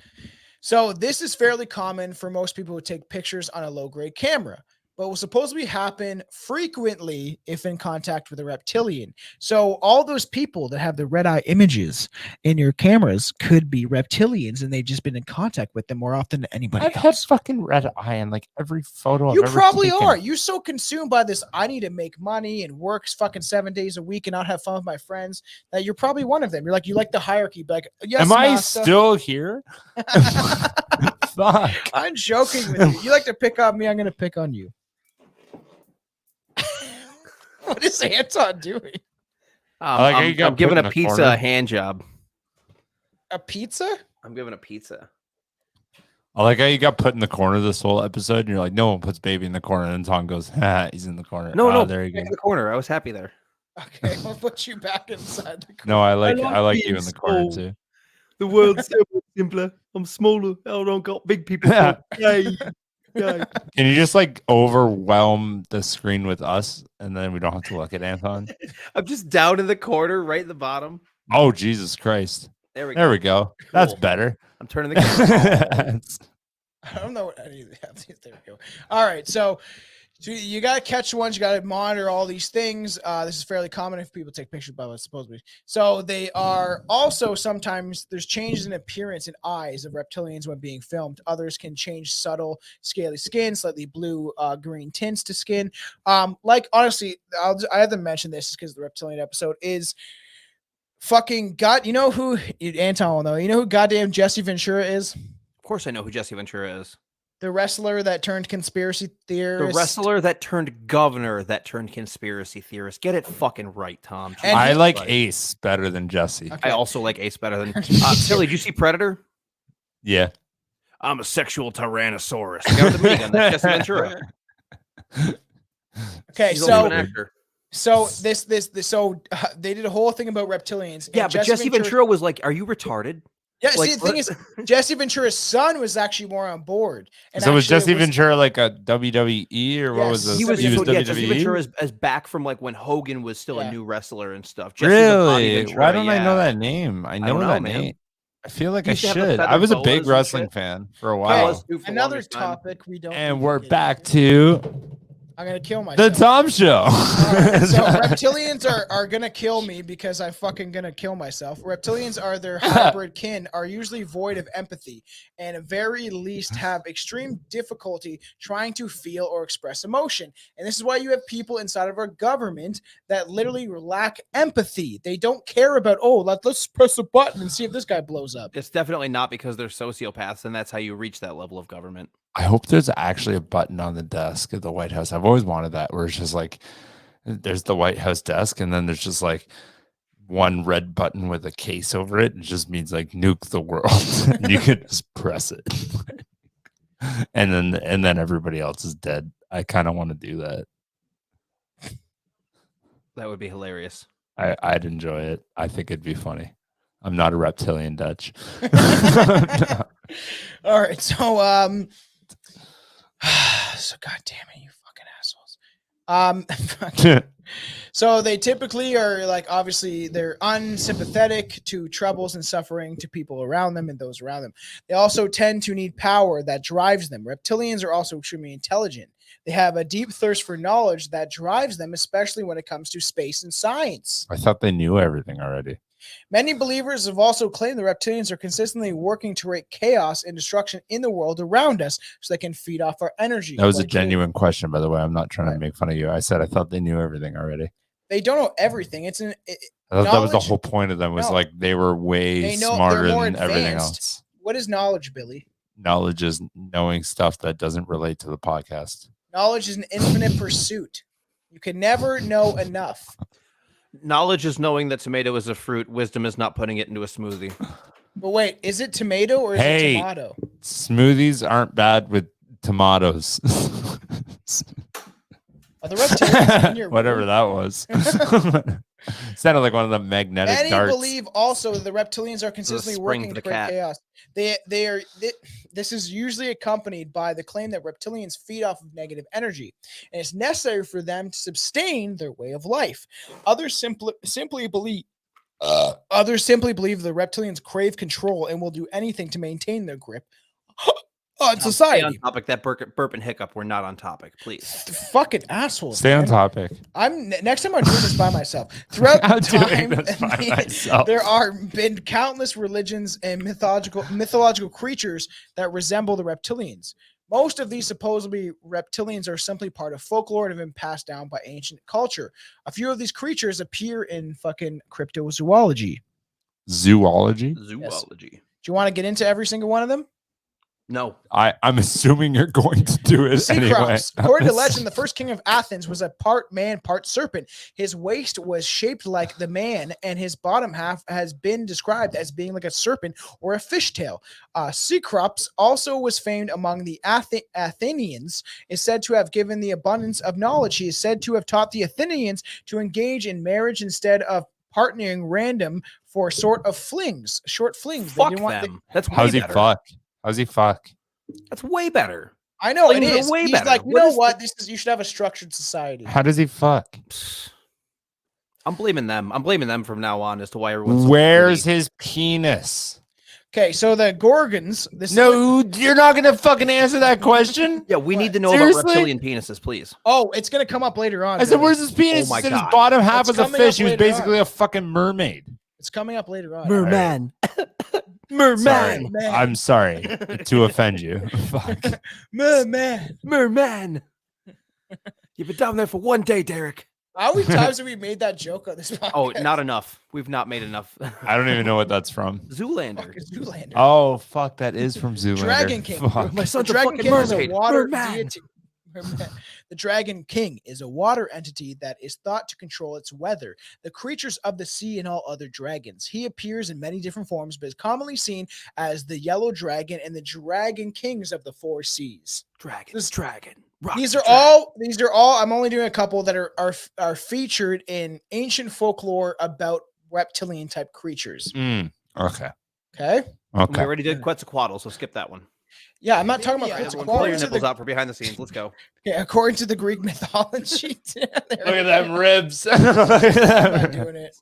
Speaker 4: So this is fairly common for most people who take pictures on a low-grade camera. but will supposedly happen frequently if in contact with a reptilian. So all those people that have the red eye images in your cameras could be reptilians, and they've just been in contact with them more often than anybody
Speaker 1: I've
Speaker 4: else.
Speaker 1: had fucking red eye in like every photo
Speaker 4: You
Speaker 1: I've ever
Speaker 4: probably
Speaker 1: taken.
Speaker 4: are. You're so consumed by this. I need to make money and work fucking 7 days a week and not have fun with my friends that you're probably one of them. You're like, you like the hierarchy. Be like, yes,
Speaker 1: Am I
Speaker 4: master.
Speaker 1: still here? Fuck.
Speaker 4: I'm joking with you. You like to pick on me. I'm going to pick on you. What is Anton doing?
Speaker 1: like how you got
Speaker 5: I'm giving
Speaker 1: put in
Speaker 5: a
Speaker 1: the
Speaker 5: pizza
Speaker 1: corner.
Speaker 5: a hand job.
Speaker 4: A pizza?
Speaker 5: I'm giving a pizza.
Speaker 1: I like how you got put in the corner this whole episode, and you're like, no one puts baby in the corner, and Tom goes, ha, he's in the corner.
Speaker 5: No,
Speaker 1: there you
Speaker 5: back
Speaker 1: go.
Speaker 5: in the corner. I was happy there.
Speaker 4: Okay, I'll put you back inside the corner.
Speaker 1: No, I like you
Speaker 5: being
Speaker 1: in the corner
Speaker 5: small.
Speaker 1: too.
Speaker 5: The world's so much simpler. I'm smaller. I don't got big people.
Speaker 1: Yeah.
Speaker 5: Yay. Yay.
Speaker 1: Can you just like overwhelm the screen with us, and then we don't have to look at Anton?
Speaker 5: I'm just down in the corner, right in the bottom.
Speaker 1: Oh, Jesus Christ!
Speaker 5: There we
Speaker 1: There
Speaker 5: go.
Speaker 1: we go. That's
Speaker 5: Cool.
Speaker 1: better.
Speaker 5: I'm turning the camera.
Speaker 4: I don't know what any of these. There we go. All right, so you got to catch ones. You got to monitor all these things. This is fairly common if people take pictures by what's supposed to be. So they are also sometimes there's changes in appearance in eyes of reptilians when being filmed. Others can change subtle, scaly skin, slightly blue, green tints to skin. Like honestly, I have to mention this because the reptilian episode is fucking God. You know who Anton will know. You know who goddamn Jesse Ventura is?
Speaker 5: Of course, I know who Jesse Ventura is.
Speaker 4: The wrestler that turned conspiracy
Speaker 5: The
Speaker 4: theorist.
Speaker 5: wrestler that turned governor that turned conspiracy theorist. Get it fucking right, Tom.
Speaker 4: And
Speaker 1: I
Speaker 4: he-
Speaker 1: like
Speaker 5: Right.
Speaker 1: Ace better than Jesse.
Speaker 4: Okay.
Speaker 5: I also like Ace better than Tilly. Did you see Predator?
Speaker 1: Yeah.
Speaker 5: I'm a sexual tyrannosaurus. The guy with the minigun. That's Jesse Ventura.
Speaker 4: Okay,
Speaker 5: He's also an
Speaker 4: so
Speaker 5: actor.
Speaker 4: they did a whole thing about reptilians. and
Speaker 5: Yeah, but Jesse Ventura was like, "Are you retarded?"
Speaker 4: Yeah,
Speaker 5: like,
Speaker 4: see, the thing is, Jesse Ventura's son was actually more on board. And
Speaker 1: So was
Speaker 4: actually it
Speaker 1: Jesse Ventura like a WWE or what was
Speaker 4: Yes.
Speaker 1: this?
Speaker 5: He was,
Speaker 4: WWE?
Speaker 5: Jesse Ventura is back from like when Hogan was still
Speaker 4: Yeah.
Speaker 5: a new wrestler and stuff. Jesse's a Bobby
Speaker 1: Really?
Speaker 5: Ventura,
Speaker 1: Why don't I know
Speaker 5: yeah.
Speaker 1: that name? I know
Speaker 5: don't know,
Speaker 1: that
Speaker 5: man.
Speaker 1: name. I feel like
Speaker 5: He
Speaker 1: I
Speaker 5: used to have the
Speaker 1: should. I
Speaker 5: feather
Speaker 1: was a
Speaker 5: boas
Speaker 1: big
Speaker 5: and
Speaker 1: wrestling
Speaker 5: shit.
Speaker 1: fan for a
Speaker 4: Okay,
Speaker 1: while.
Speaker 5: was too for the
Speaker 4: another
Speaker 5: longest time.
Speaker 4: topic we don't.
Speaker 1: And
Speaker 4: need to
Speaker 1: we're
Speaker 4: get
Speaker 1: back
Speaker 4: into.
Speaker 1: to
Speaker 4: I'm gonna kill myself.
Speaker 1: the Tom Show.
Speaker 4: All right, so reptilians are gonna kill me because I'm fucking gonna kill myself. Reptilians are their hybrid kin, are usually void of empathy, and at very least have extreme difficulty trying to feel or express emotion. And this is why you have people inside of our government that literally lack empathy. They don't care about, let's press a button and see if this guy blows up.
Speaker 5: It's definitely not because they're sociopaths, and that's how you reach that level of government.
Speaker 1: I hope there's actually a button on the desk at the White House. I've always wanted that, where it's just like there's the White House desk, and then there's just like one red button with a case over it. It just means like nuke the world. And you could just press it, and then everybody else is dead. I kind of want to do that.
Speaker 5: That would be hilarious.
Speaker 1: I'd enjoy it. I think it'd be funny. I'm not a reptilian Dutch.
Speaker 4: All right, so so god damn it, you fucking assholes. So they typically are like, obviously they're unsympathetic to troubles and suffering to people around them and those around them. They also tend to need power that drives them. Reptilians are also extremely intelligent. They have a deep thirst for knowledge that drives them, especially when it comes to space and science.
Speaker 1: I thought they knew everything already.
Speaker 4: Many believers have also claimed the reptilians are consistently working to create chaos and destruction in the world around us so they can feed off our energy.
Speaker 1: That was a
Speaker 4: Like,
Speaker 1: genuine question, by the way. I'm not trying
Speaker 4: Right.
Speaker 1: to make fun of you. I said I thought they knew everything already.
Speaker 4: They don't know everything. It's an
Speaker 1: I thought that was the
Speaker 4: knowledge-
Speaker 1: whole point of them, was
Speaker 4: No.
Speaker 1: like they were way
Speaker 4: They know- they're
Speaker 1: smarter
Speaker 4: more
Speaker 1: than everything
Speaker 4: advanced.
Speaker 1: else.
Speaker 4: what is knowledge, Billy?
Speaker 1: Knowledge is knowing stuff that doesn't relate to the podcast.
Speaker 4: Knowledge is an infinite pursuit. You can never know enough.
Speaker 5: Knowledge is knowing that tomato is a fruit. Wisdom is not putting it into a smoothie.
Speaker 4: But wait, is it tomato or is
Speaker 1: Hey.
Speaker 4: it tomato?
Speaker 1: Smoothies aren't bad with tomatoes.
Speaker 4: Are the reptilians in your
Speaker 1: Whatever
Speaker 4: room?
Speaker 1: that was. Sounded like one of the magnetic
Speaker 4: Many
Speaker 1: darts.
Speaker 4: believe also that the reptilians are consistently
Speaker 5: spring
Speaker 4: working
Speaker 5: for
Speaker 4: to
Speaker 5: the
Speaker 4: create
Speaker 5: cat.
Speaker 4: chaos. This is usually accompanied by the claim that reptilians feed off of negative energy, and it's necessary for them to sustain their way of life. Others simply believe the reptilians crave control and will do anything to maintain their grip on
Speaker 5: Stay
Speaker 4: society.
Speaker 5: on topic. That burp and hiccup were not on topic, please.
Speaker 4: Fucking assholes.
Speaker 1: Stay on
Speaker 4: man.
Speaker 1: topic.
Speaker 4: Next time I'm doing this by myself. Throughout
Speaker 1: I'm
Speaker 4: time,
Speaker 1: doing this by myself.
Speaker 4: there are been countless religions and mythological creatures that resemble the reptilians. Most of these supposedly reptilians are simply part of folklore and have been passed down by ancient culture. A few of these creatures appear in fucking cryptozoology.
Speaker 1: Zoology?
Speaker 5: Zoology.
Speaker 4: Do you want to get into every single one of them?
Speaker 5: No.
Speaker 1: I'm assuming you're going to do it anyway.
Speaker 4: Cecrops. According to legend, the first king of Athens was a part man, part serpent. His waist was shaped like the man, and his bottom half has been described as being like a serpent or a fishtail. Cecrops also was famed among the Athenians, is said to have given the abundance of knowledge. He is said to have taught the Athenians to engage in marriage instead of partnering random for short flings.
Speaker 5: Fuck them. That's way
Speaker 1: How's he
Speaker 5: better.
Speaker 1: fuck? How's he fuck?
Speaker 5: That's way better.
Speaker 4: I know it
Speaker 5: Flings are
Speaker 4: is.
Speaker 5: way
Speaker 4: He's
Speaker 5: better.
Speaker 4: like, you
Speaker 5: What
Speaker 4: know
Speaker 5: is
Speaker 4: what? You should have a structured society.
Speaker 1: How does he fuck?
Speaker 5: I'm blaming them. I'm blaming them from now on as to why everyone's.
Speaker 1: Where's his penis?
Speaker 4: Okay, so the Gorgons.
Speaker 1: You're not gonna fucking answer that question.
Speaker 5: Yeah, we need to know
Speaker 1: Seriously?
Speaker 5: about reptilian penises, please.
Speaker 4: Oh, it's gonna come up later on.
Speaker 1: I said, "Where's his penis?"
Speaker 5: Oh my
Speaker 1: He said his
Speaker 5: God.
Speaker 1: bottom half
Speaker 4: It's
Speaker 1: was a
Speaker 4: coming
Speaker 1: fish.
Speaker 4: up
Speaker 1: He was
Speaker 4: later
Speaker 1: basically
Speaker 4: on.
Speaker 1: a fucking mermaid.
Speaker 4: It's coming up later on.
Speaker 5: Merman.
Speaker 1: Sorry.
Speaker 5: Merman.
Speaker 4: Man.
Speaker 1: I'm sorry to offend you. Fuck.
Speaker 4: Man.
Speaker 5: Merman. You've been down there for one day, Derek.
Speaker 4: How many times have we made that joke on this podcast?
Speaker 5: Oh, not enough. We've not made enough.
Speaker 1: I don't even know what that's from.
Speaker 5: Zoolander.
Speaker 4: Fucking Zoolander.
Speaker 1: Oh fuck, that is from Zoolander.
Speaker 4: Dragon King.
Speaker 1: Fuck.
Speaker 5: My son's a
Speaker 4: Dragon
Speaker 5: fucking
Speaker 4: King is a
Speaker 5: mermaid.
Speaker 4: water
Speaker 5: Merman.
Speaker 4: deity. Merman. The Dragon King is a water entity that is thought to control its weather, the creatures of the sea, and all other dragons. He appears in many different forms, but is commonly seen as the Yellow Dragon and the Dragon Kings of the Four Seas.
Speaker 5: Dragon.
Speaker 4: These are all. I'm only doing a couple that are featured in ancient folklore about reptilian type creatures.
Speaker 1: Okay.
Speaker 4: Okay.
Speaker 5: We
Speaker 1: Okay.
Speaker 5: already did Quetzalcoatl, so skip that one.
Speaker 4: Yeah, I'm not talking about
Speaker 5: Everyone
Speaker 4: Quetzalcoatl.
Speaker 5: pull your nipples out for behind the scenes. Let's go.
Speaker 4: According to the Greek mythology.
Speaker 1: Look at them ribs.
Speaker 4: I'm not doing it.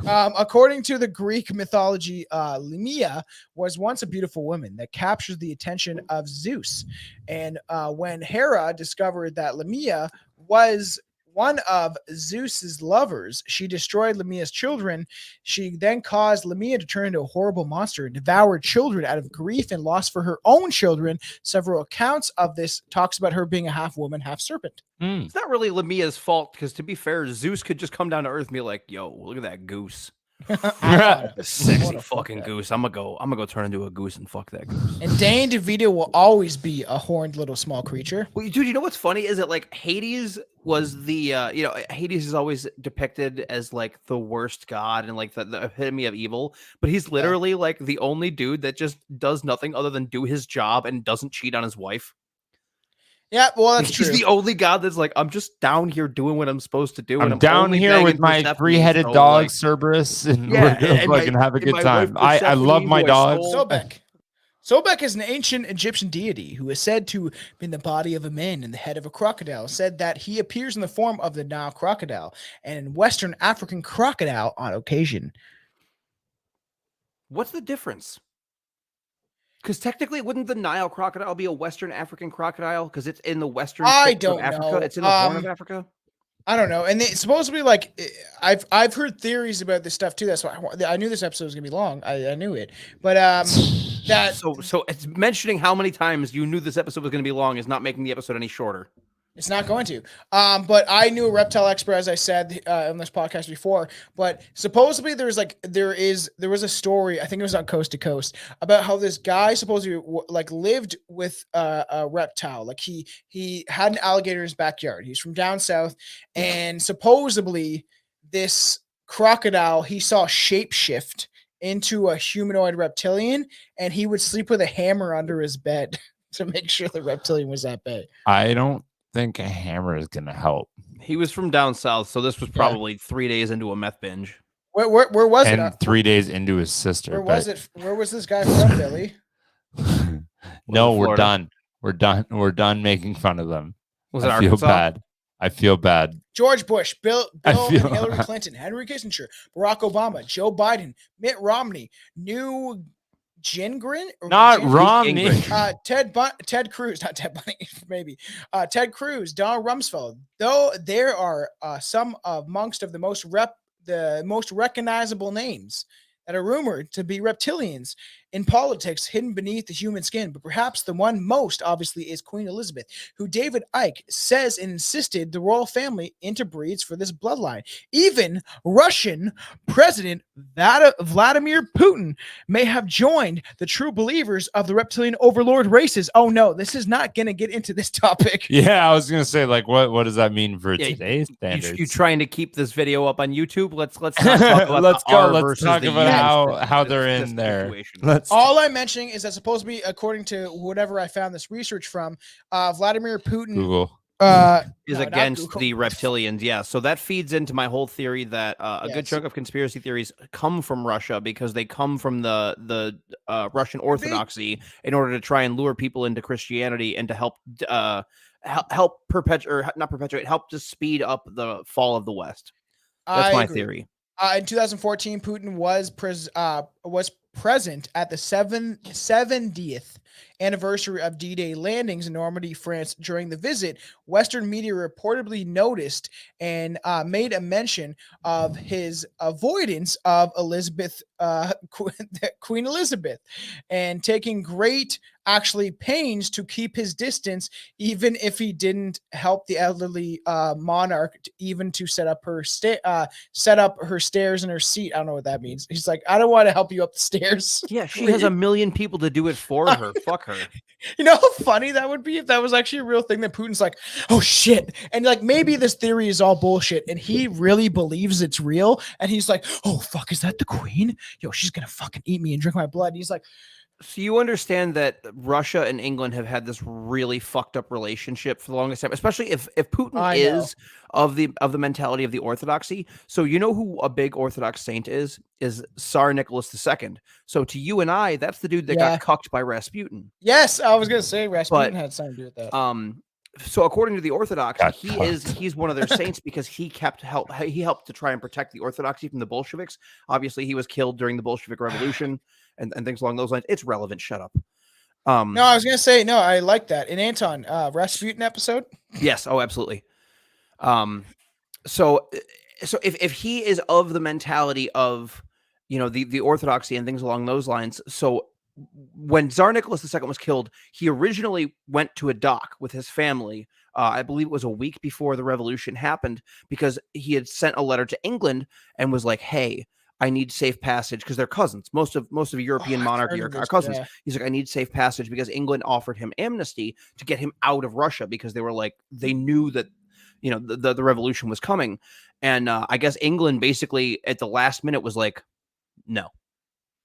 Speaker 4: According to the Greek mythology, Lamia was once a beautiful woman that captured the attention of Zeus. And when Hera discovered that Lamia was one of Zeus's lovers, she destroyed Lamia's children. She then caused Lamia to turn into a horrible monster and devour children out of grief and loss for her own children. Several accounts of this talks about her being a half woman, half serpent.
Speaker 5: It's not really Lamia's fault because, to be fair, Zeus could just come down to Earth and be like, "Yo, look at that goose, sexy fucking goose. I'm gonna go turn into a goose and fuck that goose."
Speaker 4: And Dane DeVito will always be a horned little small creature.
Speaker 5: Well, dude, you know what's funny is that like Hades was the Hades is always depicted as like the worst god and like the epitome of evil, but he's literally like the only dude that just does nothing other than do his job and doesn't cheat on his wife.
Speaker 4: Yeah, well, that's
Speaker 5: He's
Speaker 4: true.
Speaker 5: the only god that's like, I'm just down here doing what I'm supposed to do.
Speaker 1: I'm
Speaker 5: and
Speaker 1: down
Speaker 5: only
Speaker 1: here
Speaker 5: banging
Speaker 1: with my
Speaker 5: Persephone,
Speaker 1: three-headed
Speaker 5: so,
Speaker 1: dog,
Speaker 5: like,
Speaker 1: Cerberus, and
Speaker 5: Yeah,
Speaker 1: we're gonna
Speaker 5: and my-
Speaker 1: fucking have a
Speaker 5: and
Speaker 1: good
Speaker 5: my
Speaker 1: time.
Speaker 5: wife
Speaker 1: I love
Speaker 5: Persephone,
Speaker 1: my
Speaker 5: who I
Speaker 1: dogs.
Speaker 5: stole.
Speaker 4: Sobek. Sobek is an ancient Egyptian deity who is said to be in the body of a man and the head of a crocodile. Said that he appears in the form of the Nile crocodile and Western African crocodile on occasion.
Speaker 5: What's the difference? Because technically, wouldn't the Nile crocodile be a Western African crocodile? Because it's in the Western
Speaker 4: I
Speaker 5: tip
Speaker 4: don't
Speaker 5: of Africa.
Speaker 4: know.
Speaker 5: It's in the Horn of Africa.
Speaker 4: I don't know, and it's supposed to be like I've heard theories about this stuff too. That's why I knew this episode was gonna be long. I knew it, but that
Speaker 5: So it's mentioning how many times you knew this episode was going to be long is not making the episode any shorter.
Speaker 4: it's not going to. But I knew a reptile expert, as I said on this podcast before. But supposedly there was a story. I think it was on Coast to Coast about how this guy supposedly like lived with a reptile. Like he had an alligator in his backyard. He's from down south, and supposedly this crocodile he saw shapeshift into a humanoid reptilian, and he would sleep with a hammer under his bed to make sure the reptilian was at bay.
Speaker 1: I don't think a hammer is gonna help.
Speaker 5: He was from down south, so this was probably 3 days into a meth binge.
Speaker 4: Where was it?
Speaker 1: And 3 days into his sister.
Speaker 4: Where was it? Where was this guy from, Billy?
Speaker 1: No, we're
Speaker 5: Florida.
Speaker 1: done. We're done. We're done making fun of them.
Speaker 5: Was it
Speaker 1: I feel
Speaker 5: Arkansas?
Speaker 1: bad. I feel bad.
Speaker 4: George Bush, Bill
Speaker 1: I
Speaker 4: and
Speaker 1: feel-
Speaker 4: Hillary Clinton, Henry Kissinger, Barack Obama, Joe Biden, Mitt Romney, New Gingrin? Or
Speaker 1: Not
Speaker 4: Gingrin?
Speaker 1: Romney.
Speaker 4: Ted Cruz, not Ted Bundy, maybe. Ted Cruz, Donald Rumsfeld. Though there are some amongst of the most recognizable names that are rumored to be reptilians in politics hidden beneath the human skin. But perhaps the one most obviously is Queen Elizabeth, who David Icke says and insisted the royal family interbreeds for this bloodline. Even Russian President Vladimir Putin may have joined the true believers of the reptilian overlord races. Oh no, this is not going to get into this topic.
Speaker 1: Yeah, I was gonna say, like, what does that mean for today's standards?
Speaker 5: You trying to keep this video up on YouTube? Let's not talk about
Speaker 1: let's
Speaker 5: the R
Speaker 1: let's
Speaker 5: versus
Speaker 1: talk
Speaker 5: the
Speaker 1: about
Speaker 5: U
Speaker 1: how they're
Speaker 5: this
Speaker 1: in there.
Speaker 5: situation.
Speaker 1: Let's
Speaker 4: All I'm mentioning is that supposed to be, according to whatever I found this research from, Vladimir Putin
Speaker 1: Google.
Speaker 5: Is against the reptilians. Yeah. So that feeds into my whole theory that a good chunk of conspiracy theories come from Russia because they come from the Russian Orthodoxy in order to try and lure people into Christianity and to help help to speed up the fall of the West. That's my theory.
Speaker 4: In 2014, Putin was present at the 70th anniversary of D-Day landings in Normandy, France. During the visit, Western media reportedly noticed and made a mention of his avoidance of Queen Elizabeth, and taking great pains to keep his distance, even if he didn't help the elderly monarch to set up her stairs and her seat. I don't know what that means. He's like, I don't want to help you up the stairs.
Speaker 5: Yeah, she has a million people to do it for her. Fuck her.
Speaker 4: You know how funny that would be if that was actually a real thing, that Putin's like, oh shit. And like, maybe this theory is all bullshit and he really believes it's real. And he's like, oh fuck, is that the queen? Yo, she's going to fucking eat me and drink my blood. And he's like,
Speaker 5: so you understand that Russia and England have had this really fucked up relationship for the longest time, especially if Putin is of the mentality of the Orthodoxy. So you know who a big Orthodox saint is Tsar Nicholas II. So to you and I, that's the dude that got cucked by Rasputin.
Speaker 4: Yes, I was gonna say Rasputin had something to do with that.
Speaker 5: So according to the Orthodox, he's one of their saints because he helped to try and protect the Orthodoxy from the Bolsheviks. Obviously, he was killed during the Bolshevik Revolution and things along those lines. It's relevant. Shut up.
Speaker 4: No, I was gonna say no. I like that. In Anton, Rasputin episode.
Speaker 5: Yes. Oh, absolutely. So if he is of the mentality of, you know, the Orthodoxy and things along those lines, so when Tsar Nicholas II was killed, he originally went to a dock with his family. I believe it was a week before the revolution happened, because he had sent a letter to England and was like, hey, I need safe passage, because they're cousins. Most of European monarchy are cousins. Yeah. He's like, I need safe passage, because England offered him amnesty to get him out of Russia, because they were like, they knew that, you know, the revolution was coming. And I guess England basically at the last minute was like, no.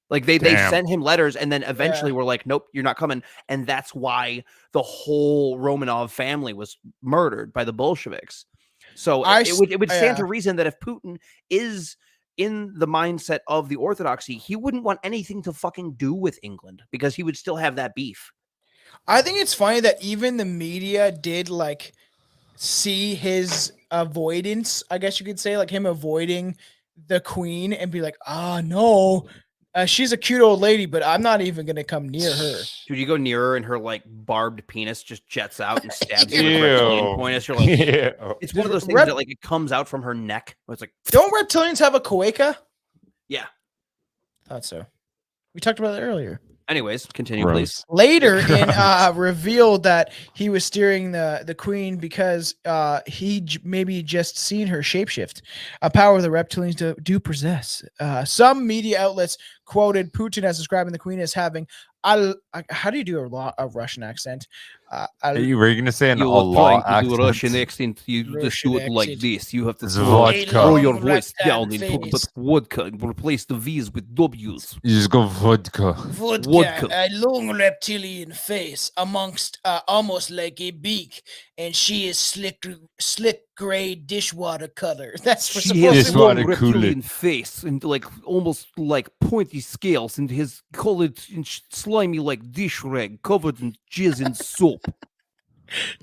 Speaker 5: Like they sent him letters and then eventually were like, nope, you're not coming. And that's why the whole Romanov family was murdered by the Bolsheviks. So it would stand to reason that if Putin is in the mindset of the Orthodoxy, he wouldn't want anything to fucking do with England, because he would still have that beef.
Speaker 4: I think it's funny that even the media did like see his avoidance, I guess you could say, like him avoiding the queen, and be like, no, she's a cute old lady, but I'm not even going to come near her. Dude,
Speaker 5: you go near her and her like barbed penis just jets out and stabs you with a reptilian point. You're like, it's one of those things that like it comes out from her neck. Where it's like,
Speaker 4: don't reptilians have a cloaca?
Speaker 5: Yeah.
Speaker 4: Thought so. We talked about it earlier.
Speaker 5: Anyways, continue, please.
Speaker 4: Later, revealed that he was steering the queen because he maybe just seen her shapeshift, a power the reptilians do possess. Some media outlets quoted Putin as describing the queen as having how do you do a Russian accent?
Speaker 1: Were you going to say an Allah accent?
Speaker 5: Do Russian accent. You just do it like this. You have to throw your voice down and talk about vodka and replace the V's with W's.
Speaker 1: You just go vodka.
Speaker 4: Vodka. A long reptilian face amongst almost like a beak, and she is slick gray dishwater color. That's for
Speaker 5: she has a long reptilian face and like almost like pointy scales, and his colored and slimy like dish rag covered in jizz and soap.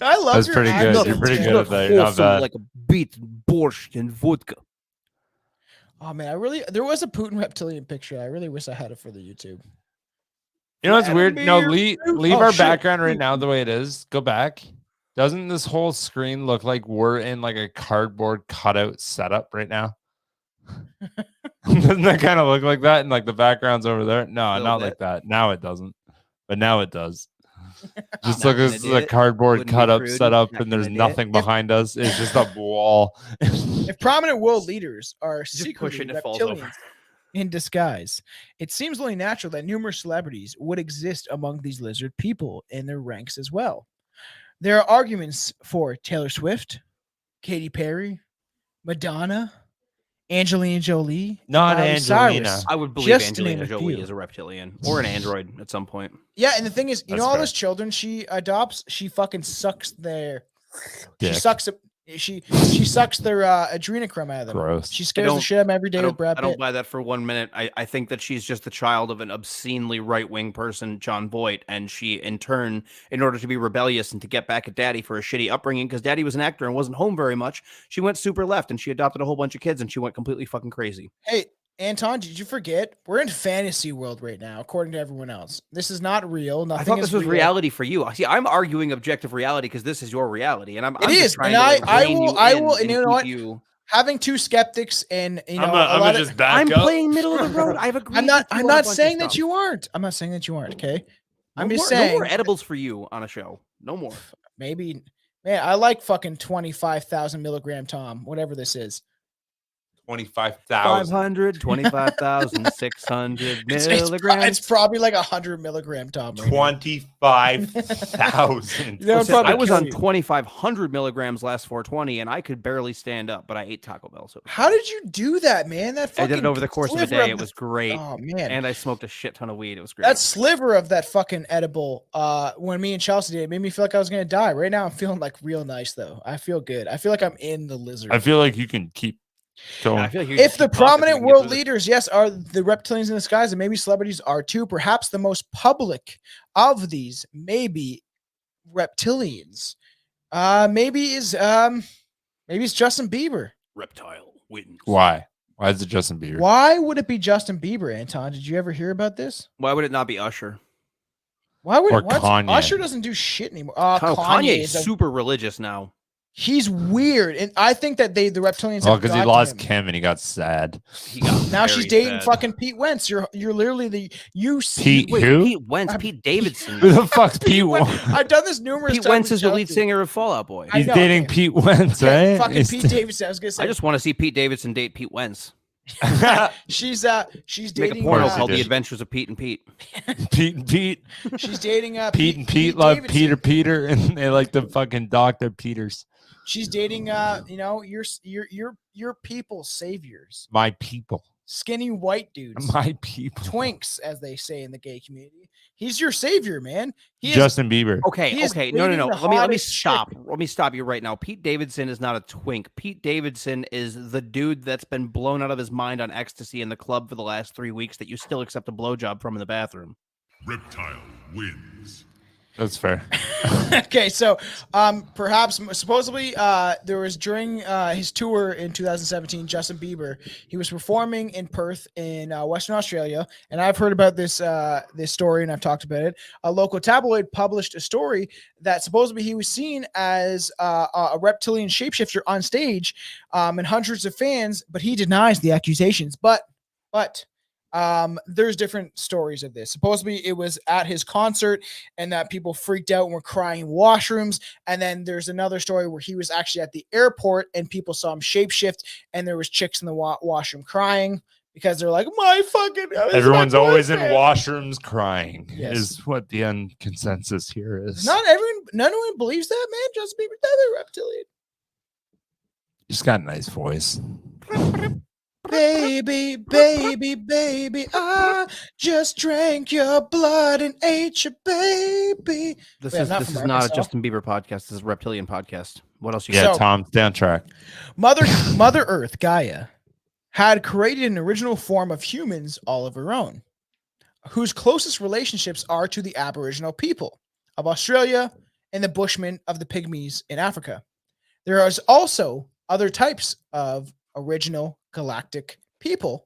Speaker 4: I love
Speaker 1: that's pretty good. You're pretty good at that. You're not bad.
Speaker 5: Like a beet, borscht, and vodka.
Speaker 4: Oh man, there was a Putin reptilian picture. I really wish I had it for the YouTube.
Speaker 1: You know what's weird? No, leave our
Speaker 4: shit.
Speaker 1: background right now the way it is. Go back. Doesn't this whole screen look like we're in like a cardboard cutout setup right now? Doesn't that kind of look like that? And like the background's over there? No, not like that. Now it doesn't. But now it does. Just look at the cardboard cutout set up and there's nothing behind us. It's just a wall.
Speaker 4: If prominent world leaders are secretly reptilians in disguise, it seems only natural that numerous celebrities would exist among these lizard people in their ranks as well. There are arguments for Taylor Swift, Katy Perry, Madonna, Angelina Jolie,
Speaker 1: not
Speaker 4: Miley
Speaker 1: Angelina.
Speaker 4: Cyrus,
Speaker 5: I would believe
Speaker 4: just to
Speaker 5: Angelina
Speaker 4: name a
Speaker 5: Jolie
Speaker 4: few.
Speaker 5: is a reptilian or an android at some point.
Speaker 4: Yeah, and the thing is, you
Speaker 1: That's
Speaker 4: know, all
Speaker 1: fair.
Speaker 4: those children she adopts, she fucking sucks their,
Speaker 1: Dick.
Speaker 4: she sucks their adrenochrome out of them.
Speaker 1: Gross.
Speaker 4: She scares the shit out of them every day with Brad
Speaker 5: I
Speaker 4: Pitt.
Speaker 5: don't buy that for 1 minute. I think that she's just the child of an obscenely right-wing person, John Voight, and she, in turn, in order to be rebellious and to get back at Daddy for a shitty upbringing, because Daddy was an actor and wasn't home very much, she went super left and she adopted a whole bunch of kids and she went completely fucking crazy.
Speaker 4: Hey, Anton, did you forget? We're in fantasy world right now, according to everyone else. This is not real. Nothing
Speaker 5: I thought
Speaker 4: is
Speaker 5: this was
Speaker 4: real.
Speaker 5: reality for you. See, I'm arguing objective reality because this is your reality, and I'm
Speaker 4: It
Speaker 5: just
Speaker 4: is,
Speaker 5: trying
Speaker 4: and
Speaker 5: to,
Speaker 4: I
Speaker 5: rein
Speaker 4: will,
Speaker 5: you
Speaker 4: I
Speaker 5: in
Speaker 4: will, and
Speaker 5: and
Speaker 4: you know
Speaker 5: keep
Speaker 4: what?
Speaker 5: you-
Speaker 4: Having two skeptics and you know,
Speaker 1: I'm gonna just back
Speaker 5: I'm
Speaker 1: up.
Speaker 5: playing middle of the road. I've agreed.
Speaker 4: I'm not
Speaker 5: with you on a bunch of
Speaker 4: saying that
Speaker 5: stuff.
Speaker 4: you aren't. I'm not saying that you aren't. Okay, I'm
Speaker 5: No
Speaker 4: just
Speaker 5: more,
Speaker 4: saying
Speaker 5: no more edibles for you on a show. No more.
Speaker 4: maybe. Man, I like fucking 25,000 milligram Tom, whatever this is.
Speaker 1: 25,000.
Speaker 5: 525,600
Speaker 4: It's
Speaker 5: milligrams.
Speaker 4: probably like 100 milligram Tom. Right now.
Speaker 1: 25,000.
Speaker 4: You know,
Speaker 5: Listen,
Speaker 4: probably
Speaker 5: I was
Speaker 4: kill
Speaker 5: on
Speaker 4: you.
Speaker 5: 2,500 milligrams last 420, and I could barely stand up, but I ate Taco Bell. So
Speaker 4: How did you do that, man? That
Speaker 5: I
Speaker 4: fucking
Speaker 5: did it over the course of a
Speaker 4: sliver
Speaker 5: day. It was great,
Speaker 4: Oh man,
Speaker 5: and I smoked a shit ton of weed. It was great.
Speaker 4: that sliver of that fucking edible. When me and Chelsea did it, made me feel like I was gonna die. Right now, I'm feeling like real nice though. I feel good. I feel like I'm in the lizard.
Speaker 1: I feel like you can keep going.
Speaker 5: I feel like you
Speaker 4: If
Speaker 5: just
Speaker 4: the
Speaker 5: keep talking,
Speaker 4: prominent
Speaker 5: we can get
Speaker 4: world
Speaker 5: through this.
Speaker 4: leaders, yes, are the reptilians in disguise, and maybe celebrities are too. Perhaps the most public of these, maybe reptilians. Maybe it's Justin Bieber.
Speaker 5: Reptile wins.
Speaker 1: Why? Why is it Justin Bieber?
Speaker 4: Why would it be Justin Bieber, Anton? Did you ever hear about this?
Speaker 5: Why would it not be Usher?
Speaker 4: Why would
Speaker 1: Or
Speaker 4: what's-
Speaker 1: Kanye.
Speaker 4: Usher doesn't do shit anymore?
Speaker 5: Kanye
Speaker 4: is
Speaker 5: is super religious now.
Speaker 4: he's weird, and I think that the reptilians.
Speaker 1: Oh,
Speaker 4: have
Speaker 1: because he
Speaker 4: got to
Speaker 1: lost
Speaker 4: him.
Speaker 1: Kim and he got sad.
Speaker 5: He got
Speaker 4: Now she's
Speaker 5: very
Speaker 4: dating
Speaker 5: sad.
Speaker 4: fucking Pete Wentz. You're literally the you see.
Speaker 1: Pete
Speaker 5: Wait,
Speaker 1: who?
Speaker 5: Pete Wentz, Pete Davidson.
Speaker 1: Who the fuck's Pete
Speaker 4: Wentz.
Speaker 1: Wentz?
Speaker 4: I've done this numerous
Speaker 5: Pete
Speaker 4: times.
Speaker 5: Wentz
Speaker 4: with
Speaker 5: is the lead
Speaker 4: Chelsea.
Speaker 5: singer of Fall Out Boy.
Speaker 4: I
Speaker 1: He's
Speaker 4: know,
Speaker 1: dating
Speaker 4: okay.
Speaker 1: Pete Wentz,
Speaker 4: Okay,
Speaker 1: right?
Speaker 4: fucking
Speaker 1: He's-
Speaker 4: Pete Davidson. I was gonna say.
Speaker 5: I just want to see Pete Davidson date Pete Wentz.
Speaker 4: she's
Speaker 5: Make
Speaker 4: dating
Speaker 5: a porno
Speaker 1: course he
Speaker 5: called The
Speaker 1: did.
Speaker 5: Adventures of Pete and Pete.
Speaker 1: Pete and Pete.
Speaker 4: she's dating
Speaker 1: Pete and Pete love
Speaker 4: Davidson.
Speaker 1: Peter, and they like the fucking Dr. Peters.
Speaker 4: She's dating your people saviors,
Speaker 1: My people.
Speaker 4: skinny white dudes,
Speaker 1: My people.
Speaker 4: twinks as they say in the gay community. He's your savior, man. He is
Speaker 1: Justin Bieber.
Speaker 5: Okay,
Speaker 4: He is
Speaker 5: okay, no.
Speaker 4: dating the
Speaker 5: Let me
Speaker 4: hottest
Speaker 5: stop.
Speaker 4: chick.
Speaker 5: Let me stop you right now. Pete Davidson is not a twink. Pete Davidson is the dude that's been blown out of his mind on ecstasy in the club for the last 3 weeks that you still accept a blowjob from in the bathroom.
Speaker 3: Reptile wins.
Speaker 1: That's fair.
Speaker 4: Okay, so perhaps supposedly there was during his tour in 2017, Justin Bieber, he was performing in Perth in Western Australia, and I've heard about this story and I've talked about it. A local tabloid published a story that supposedly he was seen as a reptilian shapeshifter on stage, and hundreds of fans, but he denies the accusations. But there's different stories of this. Supposedly it was at his concert and that people freaked out and were crying in washrooms. And then there's another story where he was actually at the airport and people saw him shapeshift and there was chicks in the washroom crying because they're like, my fucking, this is my
Speaker 1: Everyone's always in
Speaker 4: boyfriend."
Speaker 1: washrooms crying.
Speaker 4: Yes.
Speaker 1: Is what the end consensus here is.
Speaker 4: None of them believes that, man. Justin Bieber, they're reptilian.
Speaker 1: He's got a nice voice.
Speaker 4: Baby, baby, baby, I just drank your blood and ate your baby.
Speaker 5: This
Speaker 4: Wait, I'm
Speaker 5: is
Speaker 4: not
Speaker 5: this
Speaker 4: from
Speaker 5: is not a
Speaker 4: Arkansas.
Speaker 5: Justin Bieber podcast. This is a Reptilian podcast. What else you
Speaker 1: Yeah,
Speaker 5: got?
Speaker 4: So-
Speaker 1: Tom, stay on track.
Speaker 4: Mother Earth, Gaia, had created an original form of humans all of her own, whose closest relationships are to the Aboriginal people of Australia and the Bushmen of the Pygmies in Africa. There is also other types of original galactic people,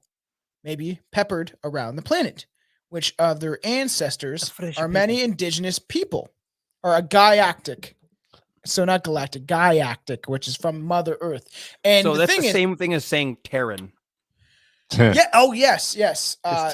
Speaker 4: maybe peppered around the planet, which of their ancestors are many indigenous people, or a Gaiactic. So not galactic, Gaiactic, which is from Mother Earth. And
Speaker 5: so
Speaker 4: the
Speaker 5: that's
Speaker 4: thing
Speaker 5: the
Speaker 4: is,
Speaker 5: same thing as saying Terran.
Speaker 4: yeah. Oh, yes.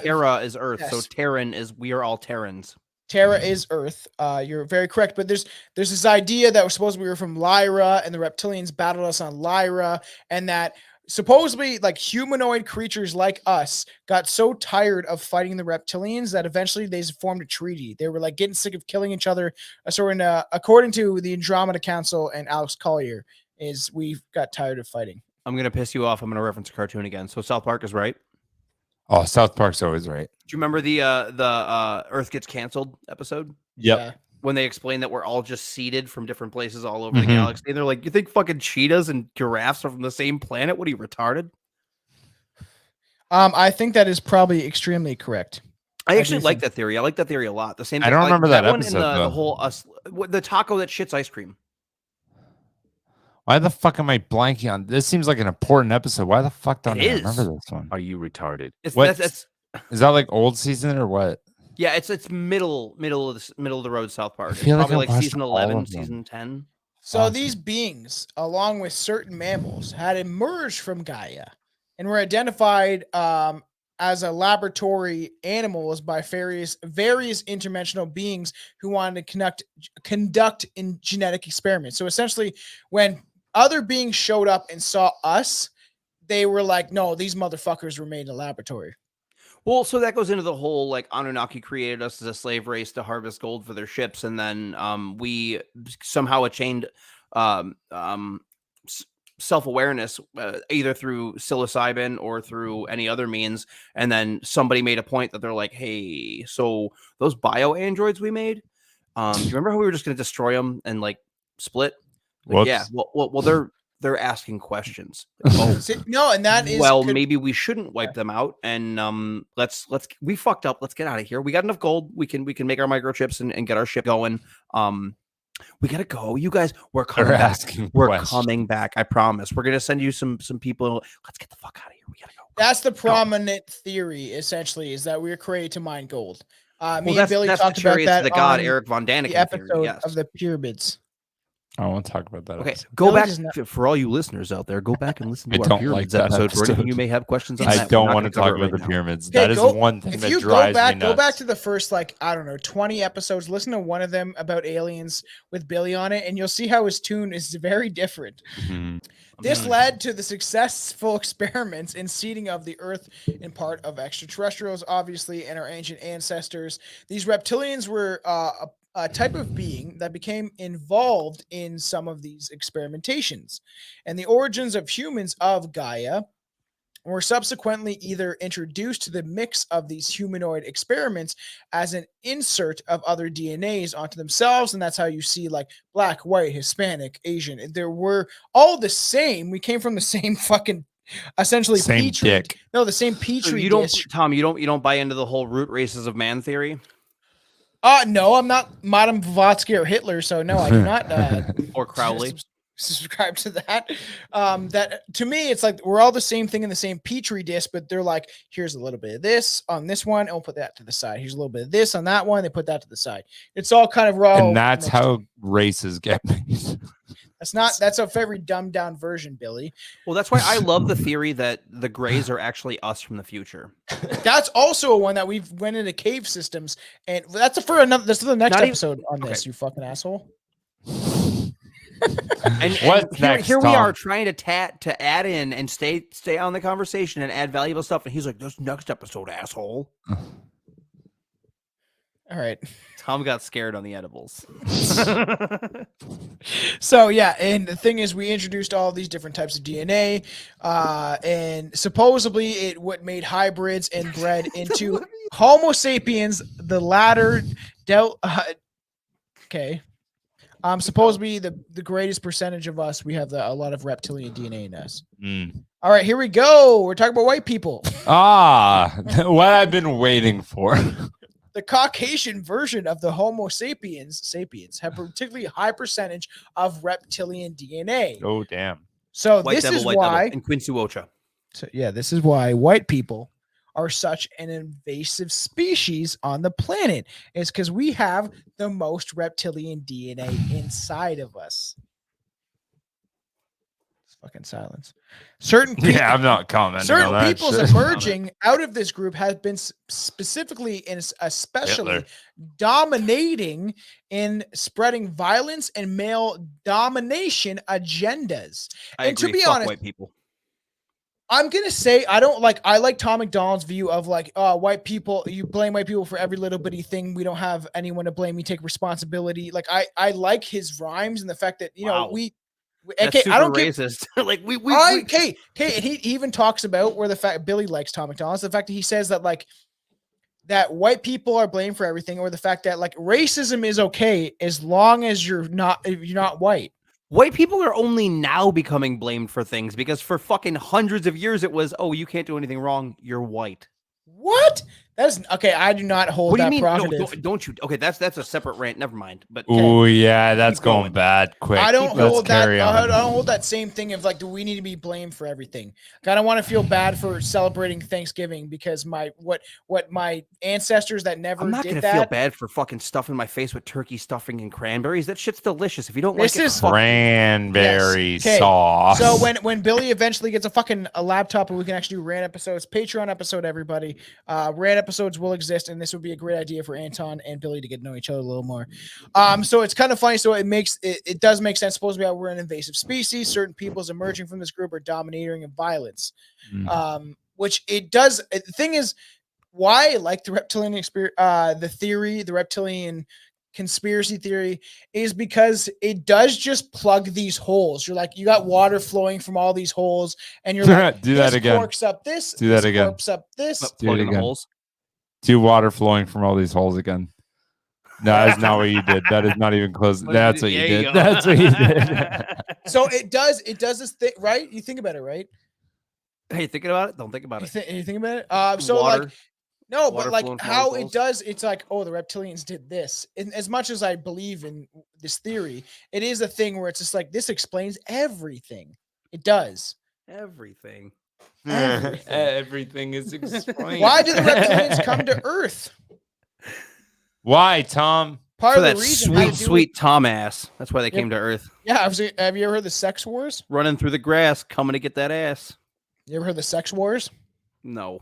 Speaker 5: Terra is Earth,
Speaker 4: yes.
Speaker 5: so Terran is we are all Terrans.
Speaker 4: Terra is Earth. You're very correct. But there's this idea that we're supposed to be from Lyra, and the Reptilians battled us on Lyra, and that supposedly like humanoid creatures like us got so tired of fighting the Reptilians that eventually they formed a treaty. They were like getting sick of killing each other. So according to the Andromeda Council and Alex Collier, is we got tired of fighting.
Speaker 5: I'm gonna piss you off. I'm gonna reference a cartoon again. So South Park is right.
Speaker 1: Oh, South Park's always right.
Speaker 5: Do you remember the Earth Gets Canceled episode?
Speaker 1: Yep.
Speaker 4: Yeah.
Speaker 5: When they explain that we're all just seeded from different places all over the galaxy. And they're like, you think fucking cheetahs and giraffes are from the same planet? What are you, retarded?
Speaker 4: I think that is probably extremely correct.
Speaker 5: I actually like that theory. I like that theory a lot. The same.
Speaker 1: I don't remember that
Speaker 5: one
Speaker 1: episode,
Speaker 5: and the whole the taco that shits ice cream.
Speaker 1: Why the fuck am I blanking on this? Seems like an important episode. Why the fuck don't I remember this one?
Speaker 7: Are you retarded?
Speaker 5: It's
Speaker 1: is that like old season or what?
Speaker 5: Yeah, it's middle of the road South Park. It's
Speaker 1: feel like
Speaker 5: probably
Speaker 1: I
Speaker 5: like season
Speaker 1: watched
Speaker 5: 11,
Speaker 1: all of them.
Speaker 5: season 10.
Speaker 4: So
Speaker 1: Awesome.
Speaker 4: these beings, along with certain mammals, had emerged from Gaia and were identified as a laboratory animals by various interdimensional beings who wanted to conduct in genetic experiments. So essentially, when other beings showed up and saw us, they were like, no, these motherfuckers were made in a laboratory.
Speaker 5: Well, so that goes into the whole like Anunnaki created us as a slave race to harvest gold for their ships, and then we somehow attained self-awareness either through psilocybin or through any other means, and then somebody made a point that they're like, hey, so those bio androids we made, do you remember how we were just going to destroy them and like split? Like, yeah, well they're asking questions. Oh,
Speaker 4: no, and that is
Speaker 5: maybe we shouldn't wipe them out, and let's we fucked up. Let's get out of here. We got enough gold. We can make our microchips and get our ship going. We gotta go. You guys, we're coming back. We're coming back. I promise. We're gonna send you some people. Let's get the fuck out of here. We gotta go.
Speaker 4: That's the prominent theory, essentially, is that we were created to mine gold. Me and Billy talked about that.
Speaker 5: The god Eric Von Daniken
Speaker 4: the episode of the pyramids.
Speaker 1: I won't talk about that.
Speaker 5: Okay,
Speaker 1: episode.
Speaker 5: go back for all you listeners out there. Go back and listen to our pyramids episode. For you may have questions on that.
Speaker 1: I don't want to talk about the pyramids.
Speaker 4: Okay,
Speaker 1: that is one thing that drives me nuts.
Speaker 4: Go back to the first, 20 episodes. Listen to one of them about aliens with Billy on it, and you'll see how his tune is very different. This led to the successful experiments in seeding of the Earth in part of extraterrestrials, obviously, and our ancient ancestors. These reptilians were a type of being that became involved in some of these experimentations. And the origins of humans of Gaia were subsequently either introduced to the mix of these humanoid experiments as an insert of other DNAs onto themselves. And that's how you see like black, white, Hispanic, Asian. They were all the same. We came from the same fucking essentially
Speaker 1: same
Speaker 4: petri.
Speaker 1: Dick.
Speaker 4: No, the same petri.
Speaker 5: You don't,
Speaker 4: dish.
Speaker 5: Tom. You don't buy into the whole root races of man theory.
Speaker 4: No, I'm not Madame Blavatsky or Hitler, so no, I do not.
Speaker 5: Or Crowley.
Speaker 4: Subscribe to that. That to me, it's like we're all the same thing in the same petri dish, but they're like, here's a little bit of this on this one, and we'll put that to the side. Here's a little bit of this on that one. They put that to the side. It's all kind of raw.
Speaker 1: And that's how races get made.
Speaker 4: That's a very dumbed down version, Billy.
Speaker 5: Well, that's why I love the theory that the Greys are actually us from the future.
Speaker 4: That's also one that we've went into cave systems, and that's for another. This is the next episode on this. You fucking asshole.
Speaker 5: and here we are trying to add in and stay on the conversation and add valuable stuff, and he's like, "This next episode, asshole."
Speaker 4: All right.
Speaker 5: Tom got scared on the edibles.
Speaker 4: So yeah, and the thing is, we introduced all these different types of DNA, and supposedly it what made hybrids and bred into Homo sapiens. The latter okay. Supposedly the greatest percentage of us, we have a lot of reptilian DNA in us. All right, here we go. We're talking about white people.
Speaker 1: What I've been waiting for.
Speaker 4: The Caucasian version of the Homo sapiens have a particularly high percentage of reptilian DNA.
Speaker 1: Oh, damn.
Speaker 4: So
Speaker 5: White
Speaker 4: this
Speaker 5: devil,
Speaker 4: is
Speaker 5: white
Speaker 4: why
Speaker 5: devil, and Quincy Wocha.
Speaker 4: So yeah, this is why white people are such an invasive species on the planet? It's because we have the most reptilian DNA inside of us. Fucking silence. Certain people,
Speaker 1: Yeah, I'm not commenting.
Speaker 4: certain
Speaker 1: on that
Speaker 4: people's
Speaker 1: shit.
Speaker 4: emerging out of this group have been specifically and especially
Speaker 1: Hitler.
Speaker 4: dominating in spreading violence and male domination agendas.
Speaker 5: I
Speaker 4: And to
Speaker 5: agree.
Speaker 4: be
Speaker 5: Fuck
Speaker 4: honest,
Speaker 5: white people.
Speaker 4: I'm gonna say I like Tom McDonald's view of like white people, you blame white people for every little bitty thing. We don't have anyone to blame. We take responsibility. Like I like his rhymes and the fact that
Speaker 5: Wow. That's
Speaker 4: okay,
Speaker 5: super
Speaker 4: I don't give
Speaker 5: racist. Like we
Speaker 4: okay, and he even talks about where the fact Billy likes Tom McDonald's, the fact that he says that like that white people are blamed for everything, or the fact that like racism is okay as long as you're not white.
Speaker 5: White people are only now becoming blamed for things because for fucking hundreds of years it was, oh, you can't do anything wrong. You're white.
Speaker 4: What? That's okay. I do not hold
Speaker 5: What do
Speaker 4: that
Speaker 5: you mean? No,
Speaker 4: prerogative.
Speaker 5: don't you? Okay, that's a separate rant. Never mind. But
Speaker 1: Oh yeah, that's
Speaker 5: Keep
Speaker 1: going
Speaker 5: going.
Speaker 1: bad quick.
Speaker 4: I don't
Speaker 1: Let's
Speaker 4: hold that.
Speaker 1: carry
Speaker 4: I
Speaker 1: on.
Speaker 4: don't hold that same thing of like, do we need to be blamed for everything? Kind of want to feel bad for celebrating Thanksgiving because what my ancestors that never
Speaker 5: I'm not
Speaker 4: did
Speaker 5: gonna
Speaker 4: that.
Speaker 5: feel bad for fucking stuffing my face with turkey stuffing and cranberries. That shit's delicious. If you don't
Speaker 4: This
Speaker 5: like it,
Speaker 4: is
Speaker 5: fuck you.
Speaker 1: Cranberry
Speaker 4: Yes. 'Kay.
Speaker 1: sauce.
Speaker 4: So when Billy eventually gets a laptop and we can actually do rant episodes, Patreon episode, everybody, rant episodes will exist, and this would be a great idea for Anton and Billy to get to know each other a little more. So it's kind of funny. So it does make sense. Supposed to be we're an invasive species. Certain peoples emerging from this group are dominating in violence. Which it does. The thing is, why I like the reptilian experience, the reptilian conspiracy theory is because it does just plug these holes. You're like, you got water flowing from all these holes, and you're like,
Speaker 1: Do that
Speaker 4: this
Speaker 1: again.
Speaker 4: corks up this.
Speaker 1: Do that
Speaker 4: this
Speaker 1: again.
Speaker 4: corks up this.
Speaker 5: But
Speaker 1: Do it
Speaker 5: plugging the
Speaker 1: again.
Speaker 5: holes.
Speaker 1: Do water flowing from all these holes again. No, that's not what you did. That is not even close. That's what you
Speaker 5: There you
Speaker 1: did.
Speaker 5: go.
Speaker 1: That's what you did.
Speaker 4: So it does this thing, right? You think about it, right?
Speaker 5: Hey, thinking about it? Don't think about
Speaker 4: You
Speaker 5: it.
Speaker 4: think about it. So
Speaker 5: Water.
Speaker 4: like, no,
Speaker 5: Water
Speaker 4: but like
Speaker 5: flowing from
Speaker 4: how
Speaker 5: those
Speaker 4: it
Speaker 5: holes?
Speaker 4: does, it's like, oh, the reptilians did this. And as much as I believe in this theory, it is a thing where it's just like this explains everything. It does.
Speaker 5: Everything.
Speaker 1: Everything is explained.
Speaker 4: Why do the reptilians come to Earth?
Speaker 1: Why, Tom?
Speaker 4: Part
Speaker 5: For
Speaker 4: of the
Speaker 5: that
Speaker 4: reason had to
Speaker 5: sweet,
Speaker 4: do
Speaker 5: sweet Tom ass. That's why they
Speaker 4: Yep.
Speaker 5: came to Earth.
Speaker 4: Yeah, have you ever heard the sex wars?
Speaker 5: Running through the grass, coming to get that ass.
Speaker 4: You ever heard the sex wars?
Speaker 5: No.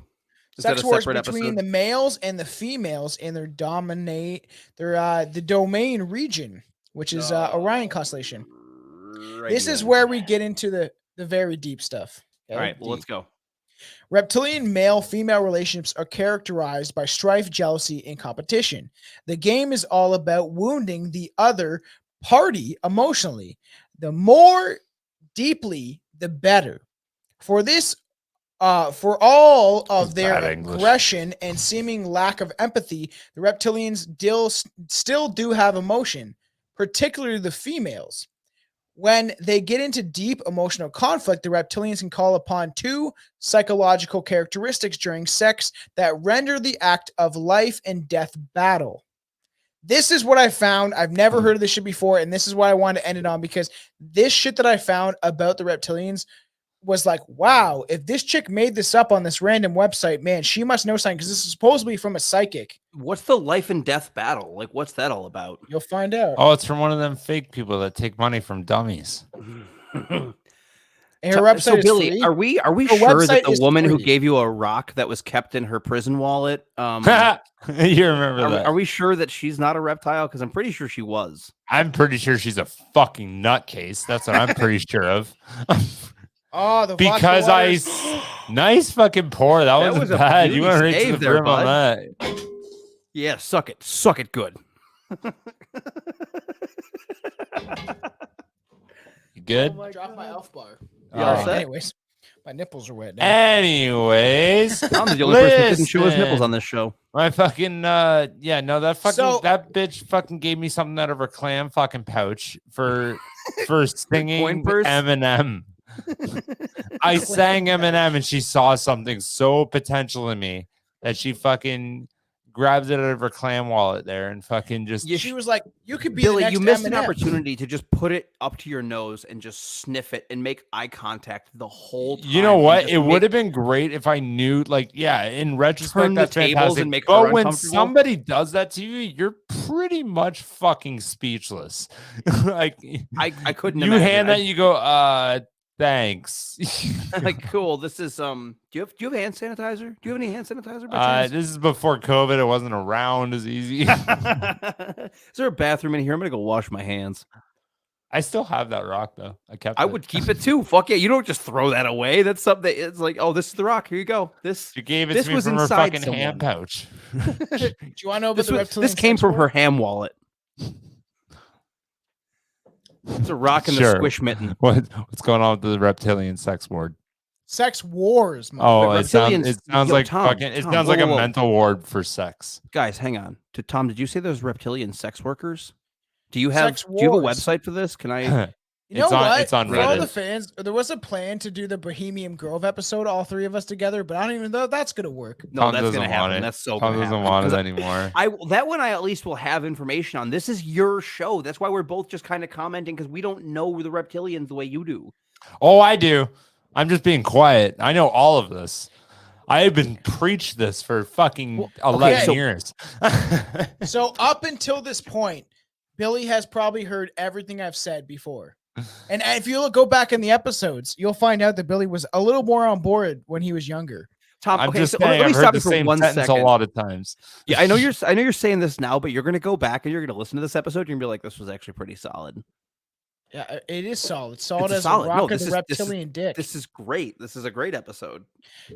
Speaker 5: Is
Speaker 4: Sex
Speaker 5: that a
Speaker 4: wars
Speaker 5: separate
Speaker 4: between
Speaker 5: episode?
Speaker 4: the males and the females in their the domain region, which is Orion constellation. This is where we get into the very deep stuff.
Speaker 5: All right, well, let's go.
Speaker 4: Reptilian male-female relationships are characterized by strife, jealousy, and competition. The game is all about wounding the other party emotionally. The more deeply, the better. For this, for all of their
Speaker 1: bad English.
Speaker 4: aggression and seeming lack of empathy, the reptilians still do have emotion, particularly the females. When they get into deep emotional conflict, the reptilians can call upon two psychological characteristics during sex that render the act of life and death battle. This is what I found. I've never heard of this shit before, and this is why I wanted to end it on, because this shit that I found about the reptilians was like, wow, if this chick made this up on this random website, man, she must know something, because this is supposed to be from a psychic.
Speaker 5: What's the life and death battle? Like, what's that all about?
Speaker 4: You'll find out.
Speaker 1: Oh, it's from one of them fake people that take money from dummies.
Speaker 4: And her website
Speaker 5: So,
Speaker 4: is
Speaker 5: Billy,
Speaker 4: free.
Speaker 5: are we
Speaker 4: Her
Speaker 5: sure that
Speaker 4: website
Speaker 5: the
Speaker 4: is
Speaker 5: woman who
Speaker 4: free.
Speaker 5: gave you a rock that was kept in her prison wallet?
Speaker 1: You remember that?
Speaker 5: Are we sure that she's not a reptile? Because I'm pretty sure she was.
Speaker 1: I'm pretty sure she's a fucking nutcase. That's what I'm pretty sure of.
Speaker 4: Oh, the
Speaker 1: Because
Speaker 4: vodka
Speaker 1: nice fucking pour. That
Speaker 5: That
Speaker 1: wasn't
Speaker 5: was a
Speaker 1: bad. You
Speaker 5: beauty
Speaker 1: went right to
Speaker 5: save
Speaker 1: the
Speaker 5: there,
Speaker 1: brim on
Speaker 5: bud.
Speaker 1: that.
Speaker 5: Yeah, suck it good.
Speaker 1: You good?
Speaker 4: waters. Drop my elf bar.
Speaker 5: You all set?
Speaker 4: Anyways, my nipples are wet now.
Speaker 1: Anyways,
Speaker 5: I'm the only person that didn't show his nipples on this show.
Speaker 1: my fucking that
Speaker 4: So-
Speaker 1: that bitch fucking gave me something out of her clam fucking pouch for singing
Speaker 5: purse?
Speaker 1: Eminem. I sang Eminem and she saw something so potential in me that she fucking grabs it out of her clam wallet there and fucking just.
Speaker 4: She was like, "You could be
Speaker 5: Billy,
Speaker 4: the next
Speaker 5: you missed
Speaker 4: Eminem."
Speaker 5: an opportunity to just put it up to your nose and just sniff it and make eye contact the whole time.
Speaker 1: You know what? It would have been great if I knew, like, yeah, in retrospect,
Speaker 5: turn the
Speaker 1: that's
Speaker 5: tables
Speaker 1: fantastic.
Speaker 5: and make her
Speaker 1: But when
Speaker 5: uncomfortable.
Speaker 1: somebody does that to you, you're pretty much fucking speechless. Like,
Speaker 5: I couldn't.
Speaker 1: you
Speaker 5: imagine.
Speaker 1: hand that, you go, thanks.
Speaker 5: Like, cool. This is Do you have hand sanitizer? Do you have any hand sanitizer? By chance?
Speaker 1: This is before COVID. It wasn't around as easy.
Speaker 5: Is there a bathroom in here? I'm gonna go wash my hands.
Speaker 1: I still have that rock though. I
Speaker 5: would keep it too. Fuck yeah! You don't just throw that away. That's something. It's like, oh, this is the rock. Here you go.
Speaker 1: She gave it
Speaker 5: this
Speaker 1: to me
Speaker 5: was
Speaker 1: from her
Speaker 5: inside
Speaker 1: fucking hand pouch.
Speaker 4: Do you want to know about the Reptilian?
Speaker 5: This came
Speaker 4: sex
Speaker 5: from
Speaker 4: war?
Speaker 5: her ham wallet. It's a rock in the squish mitten.
Speaker 1: What's going on with the reptilian sex ward?
Speaker 4: Sex wars.
Speaker 1: Oh,
Speaker 5: The
Speaker 1: it sounds
Speaker 5: Reptilians-
Speaker 1: like
Speaker 5: Tom,
Speaker 1: fucking. It
Speaker 5: Tom,
Speaker 1: sounds
Speaker 5: whoa,
Speaker 1: like a
Speaker 5: whoa, whoa.
Speaker 1: mental ward for sex.
Speaker 5: Guys, hang on. Tom, did you say there's reptilian sex workers? Do you
Speaker 4: Sex
Speaker 5: have a
Speaker 4: wars.
Speaker 5: website for this? Can I?
Speaker 4: You know
Speaker 1: It's on-
Speaker 4: what?
Speaker 1: it's on
Speaker 4: For all
Speaker 1: Reddit.
Speaker 4: the fans, there was a plan to do the Bohemian Grove episode, all three of us together, but I don't even know if that's gonna work.
Speaker 5: No,
Speaker 1: Tom
Speaker 5: that's
Speaker 1: doesn't
Speaker 5: gonna
Speaker 1: want
Speaker 5: happen.
Speaker 1: it.
Speaker 5: That's so
Speaker 1: Tom
Speaker 5: gonna
Speaker 1: doesn't
Speaker 5: happen.
Speaker 1: want it
Speaker 5: 'Cause
Speaker 1: anymore.
Speaker 5: that one I at least will have information on. This is your show. That's why we're both just kind of commenting because we don't know the reptilians the way you do.
Speaker 1: Oh, I do. I'm just being quiet. I know all of this. I have been preached this for fucking 11
Speaker 4: so-
Speaker 1: years.
Speaker 4: So up until this point, Billy has probably heard everything I've said before. And if you go back in the episodes, you'll find out that Billy was a little more on board when he was younger.
Speaker 5: Tom,
Speaker 1: I'm
Speaker 5: okay,
Speaker 1: just
Speaker 5: so
Speaker 1: saying,
Speaker 5: let me
Speaker 1: I've
Speaker 5: stop
Speaker 1: heard
Speaker 5: you
Speaker 1: the
Speaker 5: for
Speaker 1: same
Speaker 5: 1
Speaker 1: sentence
Speaker 5: second.
Speaker 1: a lot of times.
Speaker 5: Yeah, I know you're saying this now, but you're gonna go back and you're gonna listen to this episode. You're gonna be like, this was actually pretty solid.
Speaker 4: Yeah, it is solid. Solid
Speaker 5: It's
Speaker 4: as
Speaker 5: solid.
Speaker 4: a rock
Speaker 5: No,
Speaker 4: of
Speaker 5: this
Speaker 4: the
Speaker 5: is-
Speaker 4: reptilian dick.
Speaker 5: This is great. This is a great episode.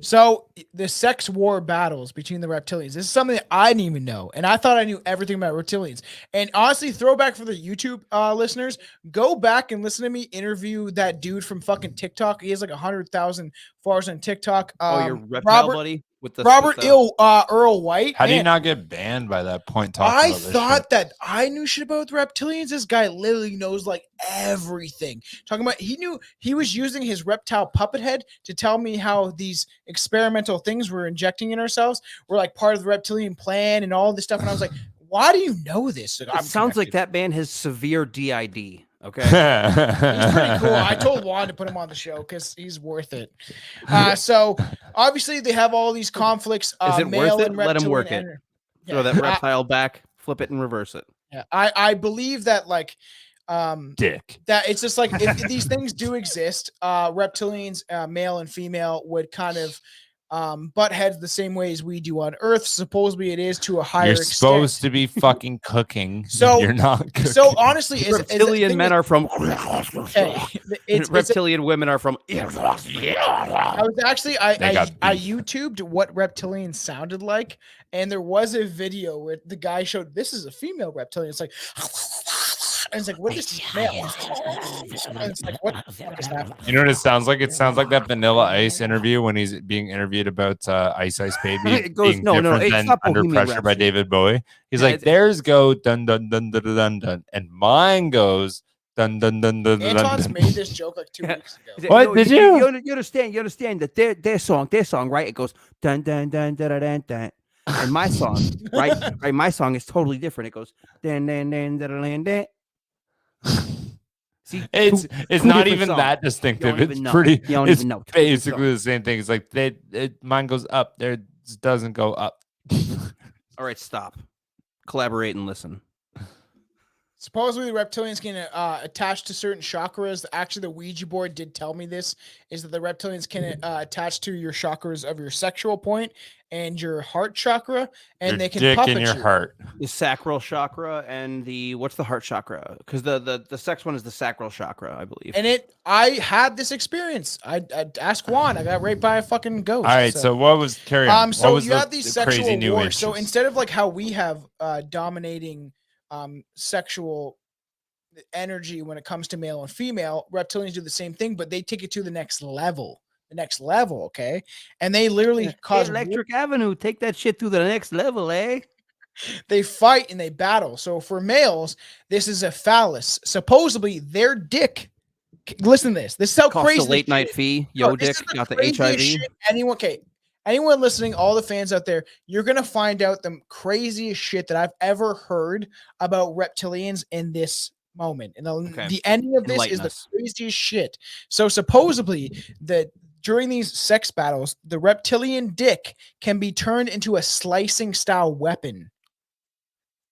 Speaker 4: So the sex war battles between the reptilians. This is something that I didn't even know, and I thought I knew everything about reptilians. And honestly, throwback for the YouTube listeners, go back and listen to me interview that dude from fucking TikTok. He has like 100,000 followers on TikTok.
Speaker 5: Your reptile buddy with the
Speaker 4: Robert
Speaker 5: with the-
Speaker 4: Earl White.
Speaker 1: How do you
Speaker 4: Man,
Speaker 1: not get banned by that point? Talking
Speaker 4: I
Speaker 1: about this
Speaker 4: thought
Speaker 1: shit?
Speaker 4: that I knew shit about the reptilians. This guy literally knows like everything. Talking about he was using his reptile puppet head to tell me how these experimental things we're injecting in ourselves were like part of the reptilian plan and all this stuff. And I was like, why do you know this? Like,
Speaker 5: It
Speaker 4: I'm
Speaker 5: sounds like
Speaker 4: connected.
Speaker 5: that man has severe DID. Okay.
Speaker 4: He's pretty cool. I told Juan to put him on the show because he's worth it. So obviously they have all these conflicts.
Speaker 5: Is it
Speaker 4: male
Speaker 5: worth it?
Speaker 4: and
Speaker 5: Let him work
Speaker 4: reptilian
Speaker 5: it.
Speaker 4: ener-
Speaker 5: Throw that
Speaker 4: I-
Speaker 5: reptile back, flip it, and reverse it.
Speaker 4: Yeah, I believe that like
Speaker 1: Dick.
Speaker 4: that it's just like if these things do exist, reptilians, male and female, would kind of butt heads the same way as we do on Earth. Supposedly it is to a higher
Speaker 1: You're
Speaker 4: extent.
Speaker 1: supposed to be fucking cooking.
Speaker 4: So-
Speaker 1: you're not cooking.
Speaker 4: So honestly,
Speaker 5: Reptilian men are from.
Speaker 4: it's
Speaker 5: Reptilian women are from.
Speaker 4: I was actually
Speaker 1: They got
Speaker 4: I
Speaker 1: beef.
Speaker 4: YouTubed what reptilians sounded like, and there was a video where the guy showed this is a female reptilian. It's like, and it's like, what is this male? And it's like, what the fuck is happening?
Speaker 1: You know what it sounds like? It sounds like that Vanilla Ice interview when he's being interviewed about Ice Ice Baby
Speaker 5: It goes-
Speaker 1: being
Speaker 5: no,
Speaker 1: different
Speaker 5: it's
Speaker 1: than
Speaker 5: not
Speaker 1: Under
Speaker 5: Bohemian
Speaker 1: Pressure by
Speaker 5: Rhapsody.
Speaker 1: David Bowie. He's
Speaker 5: Yeah,
Speaker 1: like,
Speaker 5: it's-
Speaker 1: "Theirs go dun dun dun dun dun dun dun," and mine goes dun dun dun dun dun.
Speaker 4: Anton's
Speaker 1: dun.
Speaker 4: made this joke like 2 weeks ago.
Speaker 1: What? Did you?
Speaker 5: You understand that their song, right? It goes dun dun dun dun dun dun dun. And my song, right? My song is totally different. It goes dun dun dun dun dun dun. See,
Speaker 1: It's
Speaker 5: two
Speaker 1: not
Speaker 5: different
Speaker 1: even
Speaker 5: songs.
Speaker 1: that
Speaker 5: You
Speaker 1: distinctive.
Speaker 5: don't
Speaker 1: It's
Speaker 5: even know.
Speaker 1: pretty.
Speaker 5: You don't
Speaker 1: It's
Speaker 5: even know.
Speaker 1: basically the same thing. It's like mine goes up. Theirs doesn't go up.
Speaker 5: All right, stop. Collaborate and listen.
Speaker 4: Supposedly, the reptilians can attach to certain chakras. Actually, the Ouija board did tell me this, is that the reptilians can attach to your chakras of your sexual point and your heart chakra, and
Speaker 1: Your
Speaker 4: they can
Speaker 1: dick
Speaker 4: puppet
Speaker 1: in your
Speaker 4: you.
Speaker 1: heart.
Speaker 5: The sacral chakra and what's the heart chakra? Because the sex one is the sacral chakra, I believe.
Speaker 4: And I had this experience. I asked Juan. I got raped by a fucking ghost.
Speaker 1: All right. So what was carry on? What
Speaker 4: So
Speaker 1: was
Speaker 4: you have these
Speaker 1: the
Speaker 4: sexual
Speaker 1: crazy new
Speaker 4: wars. So
Speaker 1: issues?
Speaker 4: instead of like how we have dominating sexual energy when it comes to male and female, reptilians do the same thing, but they take it to the next level. Okay, and they literally cause
Speaker 5: Electric Avenue, take that shit to the next level, eh?
Speaker 4: they fight and they battle. So for males, this is a phallus. Supposedly their dick. Listen to this. This is how
Speaker 5: Cost
Speaker 4: crazy
Speaker 5: a late
Speaker 4: this
Speaker 5: night
Speaker 4: shit is.
Speaker 5: fee.
Speaker 4: No,
Speaker 5: Yo,
Speaker 4: this
Speaker 5: dick
Speaker 4: is
Speaker 5: got the
Speaker 4: craziest
Speaker 5: HIV.
Speaker 4: shit anyone. Okay, anyone listening, all the fans out there, you're going to find out the craziest shit that I've ever heard about reptilians in this moment. And the ending of this is the craziest shit. So supposedly during these sex battles, the reptilian dick can be turned into a slicing style weapon.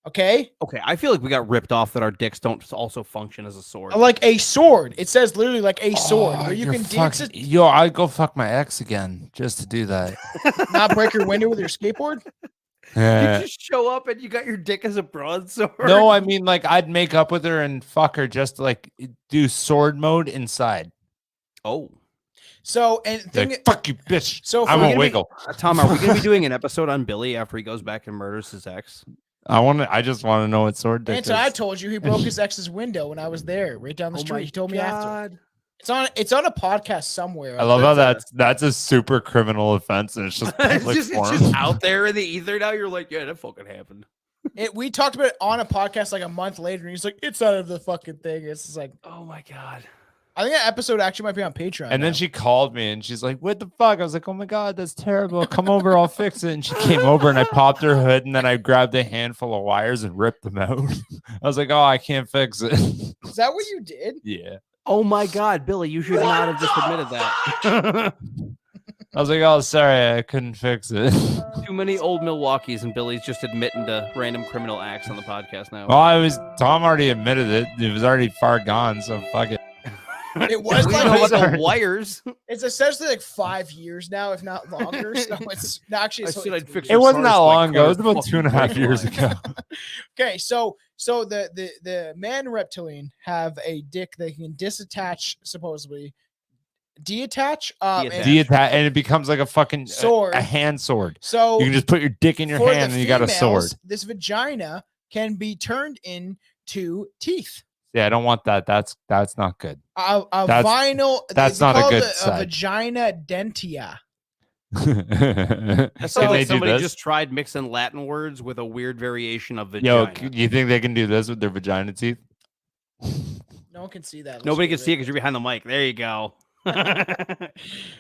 Speaker 4: Okay.
Speaker 5: I feel like we got ripped off that our dicks don't also function as a sword.
Speaker 4: Like a sword. It says literally like a sword where you can dance it.
Speaker 1: Yo, I'd go fuck my ex again just to do that.
Speaker 4: Not break your window with your skateboard.
Speaker 5: You just show up and you got your dick as a broadsword.
Speaker 1: No, I mean like I'd make up with her and fuck her just to like do sword mode inside.
Speaker 5: Oh.
Speaker 4: So and
Speaker 1: like, fuck you, bitch.
Speaker 4: So
Speaker 1: I won't wiggle.
Speaker 5: Tom, are we gonna be doing an episode on Billy after he goes back and murders his ex?
Speaker 1: I just want to know what sword dick
Speaker 4: Anton, I told you he broke his ex's window when I was there, right down the street. He told me after. It's on a podcast somewhere.
Speaker 1: I love how that's a super criminal offense, and it's just
Speaker 5: it's just out there in the ether now. You're like, yeah, that fucking happened.
Speaker 4: We talked about it on a podcast like a month later, and he's like, it's not the fucking thing. It's just like,
Speaker 5: oh my god.
Speaker 4: I think that episode actually might be on Patreon.
Speaker 1: And then she called me and she's like, what the fuck? I was like, oh my God, that's terrible. Come over, I'll fix it. And she came over and I popped her hood and then I grabbed a handful of wires and ripped them out. I was like, oh, I can't fix it.
Speaker 4: Is that what you did?
Speaker 1: Yeah.
Speaker 5: Oh my God, Billy, you should not have just admitted that.
Speaker 1: I was like, oh, sorry, I couldn't fix it.
Speaker 5: Too many old Milwaukees and Billy's just admitting to random criminal acts on the podcast now.
Speaker 1: Well, Tom already admitted it. It was already far gone, so fuck it.
Speaker 4: It was
Speaker 5: like the wires.
Speaker 4: It's essentially like 5 years now, if not longer. So it's actually.
Speaker 1: It wasn't that long ago. It was about 2.5 years ago.
Speaker 4: Okay, so the man reptilian have a dick they can disattach, supposedly, detach, and
Speaker 1: it becomes like a fucking
Speaker 4: sword,
Speaker 1: a hand sword.
Speaker 4: So
Speaker 1: you can just put your dick in your hand and you got a sword.
Speaker 4: This vagina can be turned into teeth.
Speaker 1: Yeah, I don't want that. That's not good.
Speaker 4: Vinyl.
Speaker 1: That's not a good
Speaker 4: a vagina dentia.
Speaker 5: That's like somebody just tried mixing Latin words with a weird variation of vagina.
Speaker 1: Yo, you think they can do this with their vagina teeth?
Speaker 4: No one can see that.
Speaker 5: Nobody can see it because you're behind the mic. There you go.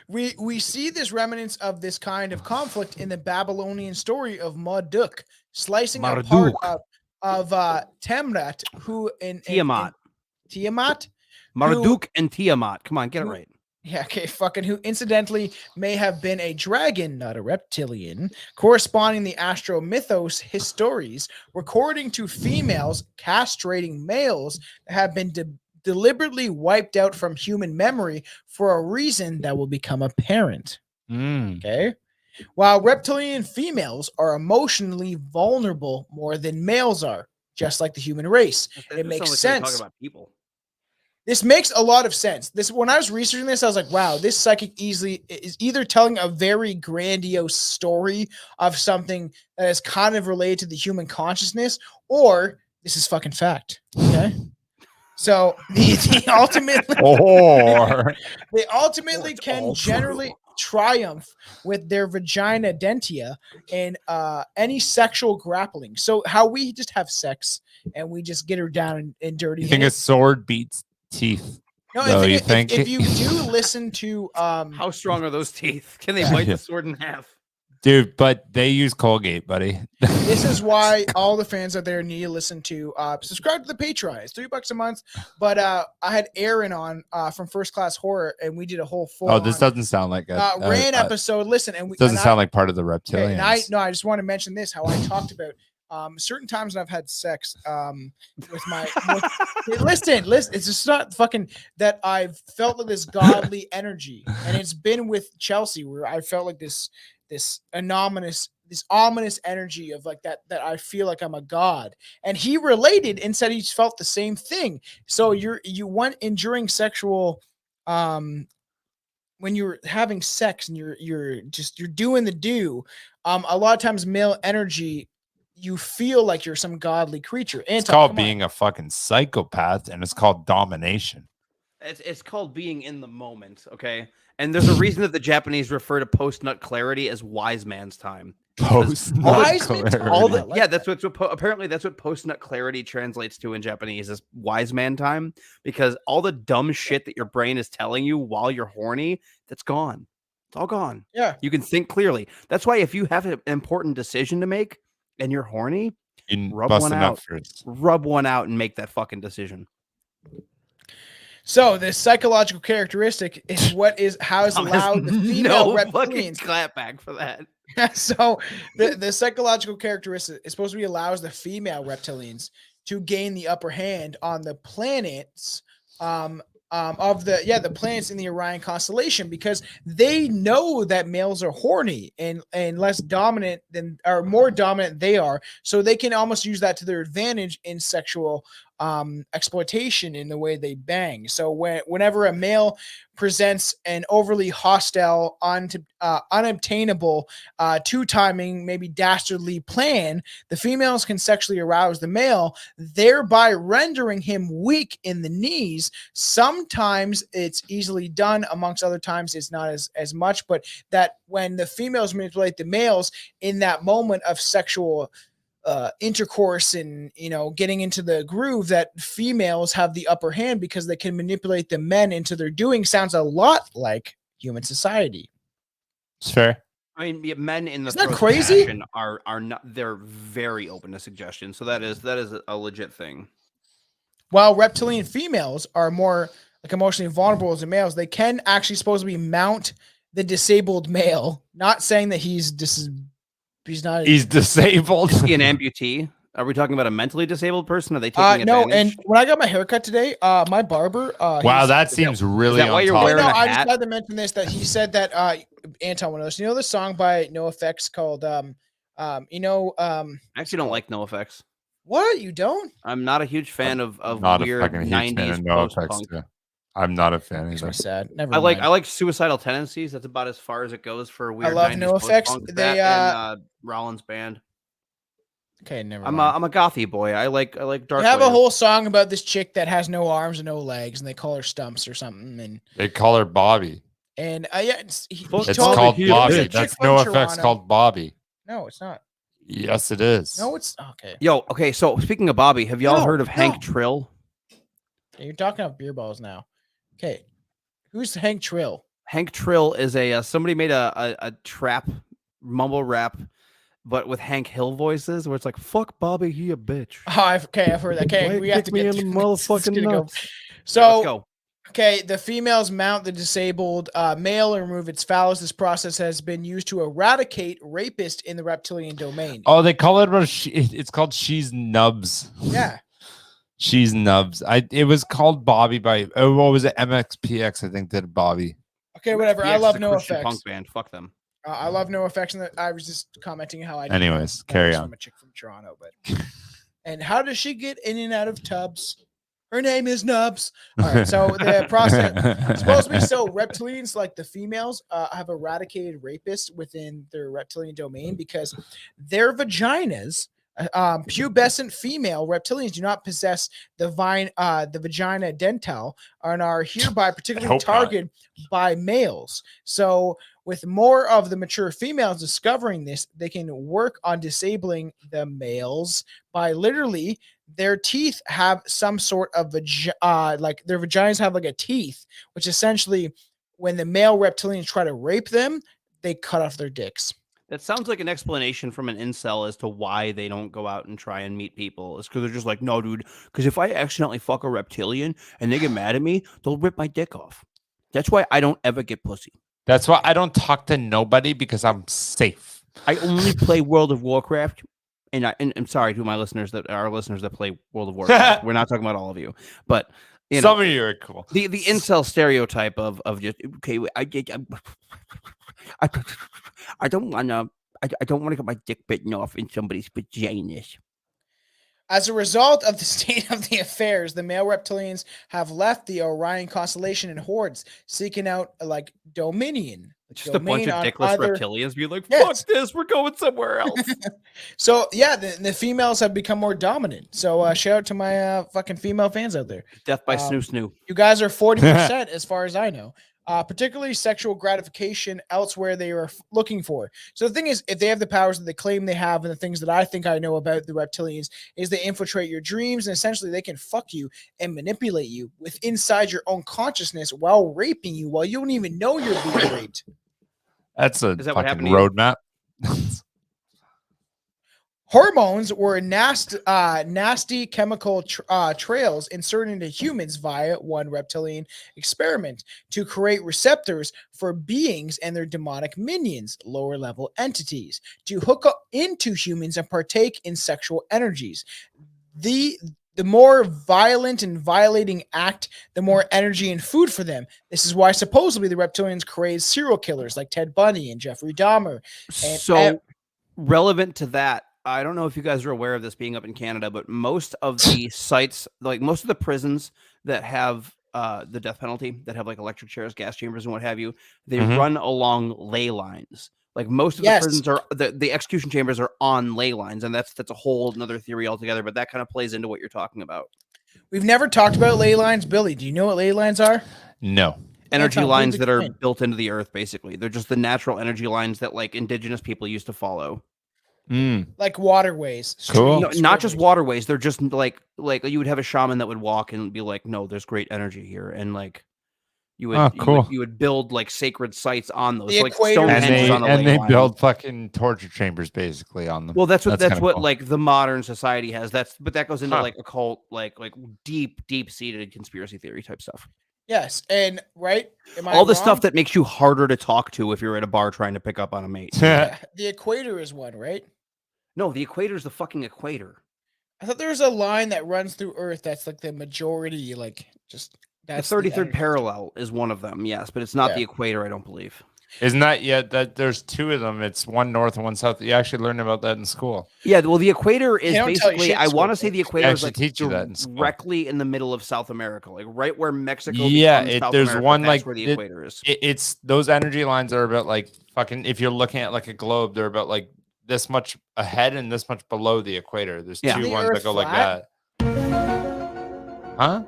Speaker 4: we see this remnants of this kind of conflict in the Babylonian story of Marduk, slicing a part of Temrat, who in Tiamat,
Speaker 5: Marduk and Tiamat. Come on, get it right.
Speaker 4: Yeah, okay, fucking who incidentally may have been a dragon, not a reptilian, corresponding the Astro Mythos histories, recording to females castrating males that have been deliberately wiped out from human memory for a reason that will become apparent. Okay. While reptilian females are emotionally vulnerable more than males are, just like the human race. It makes sense.
Speaker 5: Talking about people.
Speaker 4: This makes a lot of sense. When I was researching this, I was like, wow, this psychic easily is either telling a very grandiose story of something that is kind of related to the human consciousness, or this is fucking fact. Okay. So they ultimately can generally triumph with their vagina dentia in any sexual grappling. So how we just have sex and we just get her down and dirty.
Speaker 1: You think a sword beats teeth?
Speaker 4: No, if you do listen to
Speaker 5: how strong are those teeth? Can they bite the sword in half?
Speaker 1: Dude, but they use Colgate, buddy.
Speaker 4: This is why all the fans out there need to listen to subscribe to the Patreon. It's $3 a month. But I had Aaron on from First Class Horror, and we did a whole full.
Speaker 1: Oh, this doesn't sound like a
Speaker 4: Ran episode. Listen, and
Speaker 1: doesn't sound like part of the Reptilians.
Speaker 4: Okay, I just want to mention this: how I talked about certain times when I've had sex with my. Listen, it's just not fucking that I've felt like this godly energy, and it's been with Chelsea where I felt like this ominous energy of like that I feel like I'm a god. And he related and said he's felt the same thing. So you went enduring sexual when you're having sex and you're doing the do, a lot of times male energy, you feel like you're some godly creature.
Speaker 1: It's called being a fucking psychopath, and it's called domination.
Speaker 5: It's called being in the moment, okay? And there's a reason that the Japanese refer to post-nut clarity as wise man's time.
Speaker 1: Post-nut clarity.
Speaker 5: Apparently that's what post-nut clarity translates to in Japanese is wise man time, because all the dumb shit that your brain is telling you while you're horny, that's gone. It's all gone.
Speaker 4: Yeah.
Speaker 5: You can think clearly. That's why if you have an important decision to make and you're horny, rub one out. Rub one out and make that fucking decision.
Speaker 4: So the psychological characteristic is what is how is allowed the female reptilians
Speaker 5: clap back for that.
Speaker 4: So the psychological characteristic is supposed to be allows the female reptilians to gain the upper hand on the planets of the planets in the Orion constellation, because they know that males are horny and less dominant than, or more dominant they are, so they can almost use that to their advantage in sexual exploitation in the way they bang. So whenever a male presents an overly hostile, unobtainable, two-timing, maybe dastardly plan, the females can sexually arouse the male, thereby rendering him weak in the knees. Sometimes it's easily done, amongst other times it's not as much, but that when the females manipulate the males in that moment of sexual intercourse and getting into the groove, that females have the upper hand because they can manipulate the men into their doing. Sounds a lot like human society.
Speaker 1: It's fair.
Speaker 5: I mean, men in the
Speaker 4: Isn't that crazy?
Speaker 5: are not, they're very open to suggestion, so that is a legit thing.
Speaker 4: While reptilian females are more like emotionally vulnerable as the males, they can actually supposedly mount the disabled male. Not saying that he's not.
Speaker 1: He's disabled.
Speaker 5: Is he an amputee? Are we talking about a mentally disabled person? Are they taking
Speaker 4: no?
Speaker 5: advantage?
Speaker 4: And when I got my haircut today, my barber.
Speaker 1: Wow, that seems really.
Speaker 5: Is that why you're wearing a hat?
Speaker 4: I just had to mention this, that he said that Anton, one of those. The song by NoFX called I
Speaker 5: actually don't like NoFX.
Speaker 4: What, you don't?
Speaker 5: I'm not a huge fan of
Speaker 1: not
Speaker 5: weird
Speaker 1: a fucking
Speaker 5: 90s post-punk.
Speaker 1: I'm not a fan
Speaker 4: Makes
Speaker 1: either.
Speaker 4: me sad. Never
Speaker 5: I
Speaker 4: mind.
Speaker 5: like Suicidal Tendencies. That's about as far as it goes for weird.
Speaker 4: I love
Speaker 5: 90s
Speaker 4: NoFX.
Speaker 5: post-punk.
Speaker 4: They
Speaker 5: That and Rollins Band.
Speaker 4: Okay, never
Speaker 5: I'm
Speaker 4: mind.
Speaker 5: a gothy boy. I like dark.
Speaker 4: They have a
Speaker 5: Wave.
Speaker 4: whole song about this chick that has no arms and no legs, and they call her Stumps or something. And
Speaker 1: They call her Bobby.
Speaker 4: yeah, it's
Speaker 1: It's called Bobby. That's NoFX called Bobby.
Speaker 4: No, it's not.
Speaker 1: Yes, it is.
Speaker 4: No, it's okay.
Speaker 5: Okay. So speaking of Bobby, have y'all heard of Hank Trill?
Speaker 4: You're talking about beer balls now. Okay, who's Hank Trill?
Speaker 5: Hank Trill is somebody made a trap mumble rap, but with Hank Hill voices, where it's like "fuck Bobby, he a bitch."
Speaker 4: Oh, I've heard that. Okay, we have to get
Speaker 5: me in the motherfucking nuts.
Speaker 4: So,
Speaker 5: let's go.
Speaker 4: Okay, the females mount the disabled male and remove its phallus. This process has been used to eradicate rapists in the reptilian domain.
Speaker 1: Oh, they call it it's called She's Nubs.
Speaker 4: Yeah.
Speaker 1: She's Nubs. It was called Bobby by what was it? MXPX, I think, did Bobby.
Speaker 4: Okay, whatever. I love
Speaker 5: NoFX.
Speaker 4: NoFX.
Speaker 5: Punk band. Fuck them.
Speaker 4: I love NoFX, and I was just commenting how I.
Speaker 1: Anyways, carry on.
Speaker 4: I'm a chick from Toronto, but. And how does she get in and out of tubs? Her name is Nubs. All right, so the process supposed to be so reptilians, like the females, have eradicated rapists within their reptilian domain because their vaginas, pubescent female reptilians, do not possess the vagina dentale and are hereby particularly targeted by males. So, with more of the mature females discovering this, they can work on disabling the males by literally. Their teeth have some sort of like their vaginas have like a teeth, which essentially, when the male reptilians try to rape them, they cut off their dicks.
Speaker 5: That sounds like an explanation from an incel as to why they don't go out and try and meet people. It's because they're just like, no, dude, because if I accidentally fuck a reptilian and they get mad at me, they'll rip my dick off. That's why I don't ever get pussy.
Speaker 1: That's why I don't talk to nobody, because I'm safe.
Speaker 5: I only play World of Warcraft. And I'm sorry to my listeners that play World of Warcraft. We're not talking about all of you, but
Speaker 1: some of you are cool.
Speaker 5: The incel stereotype of just okay. I don't want to get my dick bitten off in somebody's vaginas.
Speaker 4: As a result of the state of the affairs, the male reptilians have left the Orion constellation in hordes, seeking out like dominion.
Speaker 5: Just a bunch of dickless reptilians be like, fuck this, we're going somewhere else.
Speaker 4: So, yeah, the females have become more dominant. So, shout out to my fucking female fans out there.
Speaker 5: Death by snoo.
Speaker 4: You guys are 40% as far as I know. Particularly sexual gratification elsewhere they are looking for. So the thing is, if they have the powers that they claim they have, and the things that I think I know about the reptilians is they infiltrate your dreams, and essentially they can fuck you and manipulate you with inside your own consciousness while raping you, while you don't even know you're being raped.
Speaker 1: That's a
Speaker 5: Is that what
Speaker 1: fucking
Speaker 5: happened to you?
Speaker 1: roadmap.
Speaker 4: Hormones were nasty chemical trails inserted into humans via one reptilian experiment to create receptors for beings and their demonic minions, lower level entities, to hook up into humans and partake in sexual energies. The more violent and violating act, the more energy and food for them. This is why supposedly the reptilians created serial killers like Ted Bundy and Jeffrey Dahmer. And
Speaker 5: So relevant to that, I don't know if you guys are aware of this being up in Canada, but most of the sites, like most of the prisons that have the death penalty, that have like electric chairs, gas chambers, and what have you, they run along ley lines. Like most of the prisons are the execution chambers are on ley lines, and that's a whole another theory altogether. But that kind of plays into what you're talking about.
Speaker 4: We've never talked about ley lines, Billy. Do you know what ley lines are?
Speaker 1: No.
Speaker 5: Energy lines that are built into the earth, basically. They're just the natural energy lines that like indigenous people used to follow.
Speaker 4: Like waterways.
Speaker 1: Cool.
Speaker 5: No, not just waterways. They're just like you would have a shaman that would walk and be like, no, there's great energy here. And like you would, you would build like sacred sites on those.
Speaker 4: The
Speaker 5: Like
Speaker 4: equators
Speaker 1: and they build fucking torture chambers basically on them.
Speaker 5: Well, that's what
Speaker 1: cool.
Speaker 5: like the modern society has. But that goes into like occult, like deep seated conspiracy theory type stuff.
Speaker 4: Yes, and right,
Speaker 5: all the stuff that makes you harder to talk to if you're at a bar trying to pick up on a mate.
Speaker 4: The equator is one, right?
Speaker 5: No, the equator is the fucking equator.
Speaker 4: I thought there was a line that runs through Earth that's like the majority, like just that's
Speaker 5: the 33rd parallel is one of them, yes, but it's not the equator, I don't believe.
Speaker 1: Isn't that yet that there's two of them? It's one north and one south. You actually learned about that in school.
Speaker 5: Yeah, well, the equator is basically, I want to say the equator is like
Speaker 1: teach you that in school.
Speaker 5: Directly in the middle of South America, like right where Mexico.
Speaker 1: Yeah, there's
Speaker 5: America,
Speaker 1: one
Speaker 5: that's
Speaker 1: like
Speaker 5: where the equator is.
Speaker 1: It's those energy lines are about like fucking. If you're looking at like a globe, they're about like this much ahead and this much below the equator. There's two ones that go like that. Huh?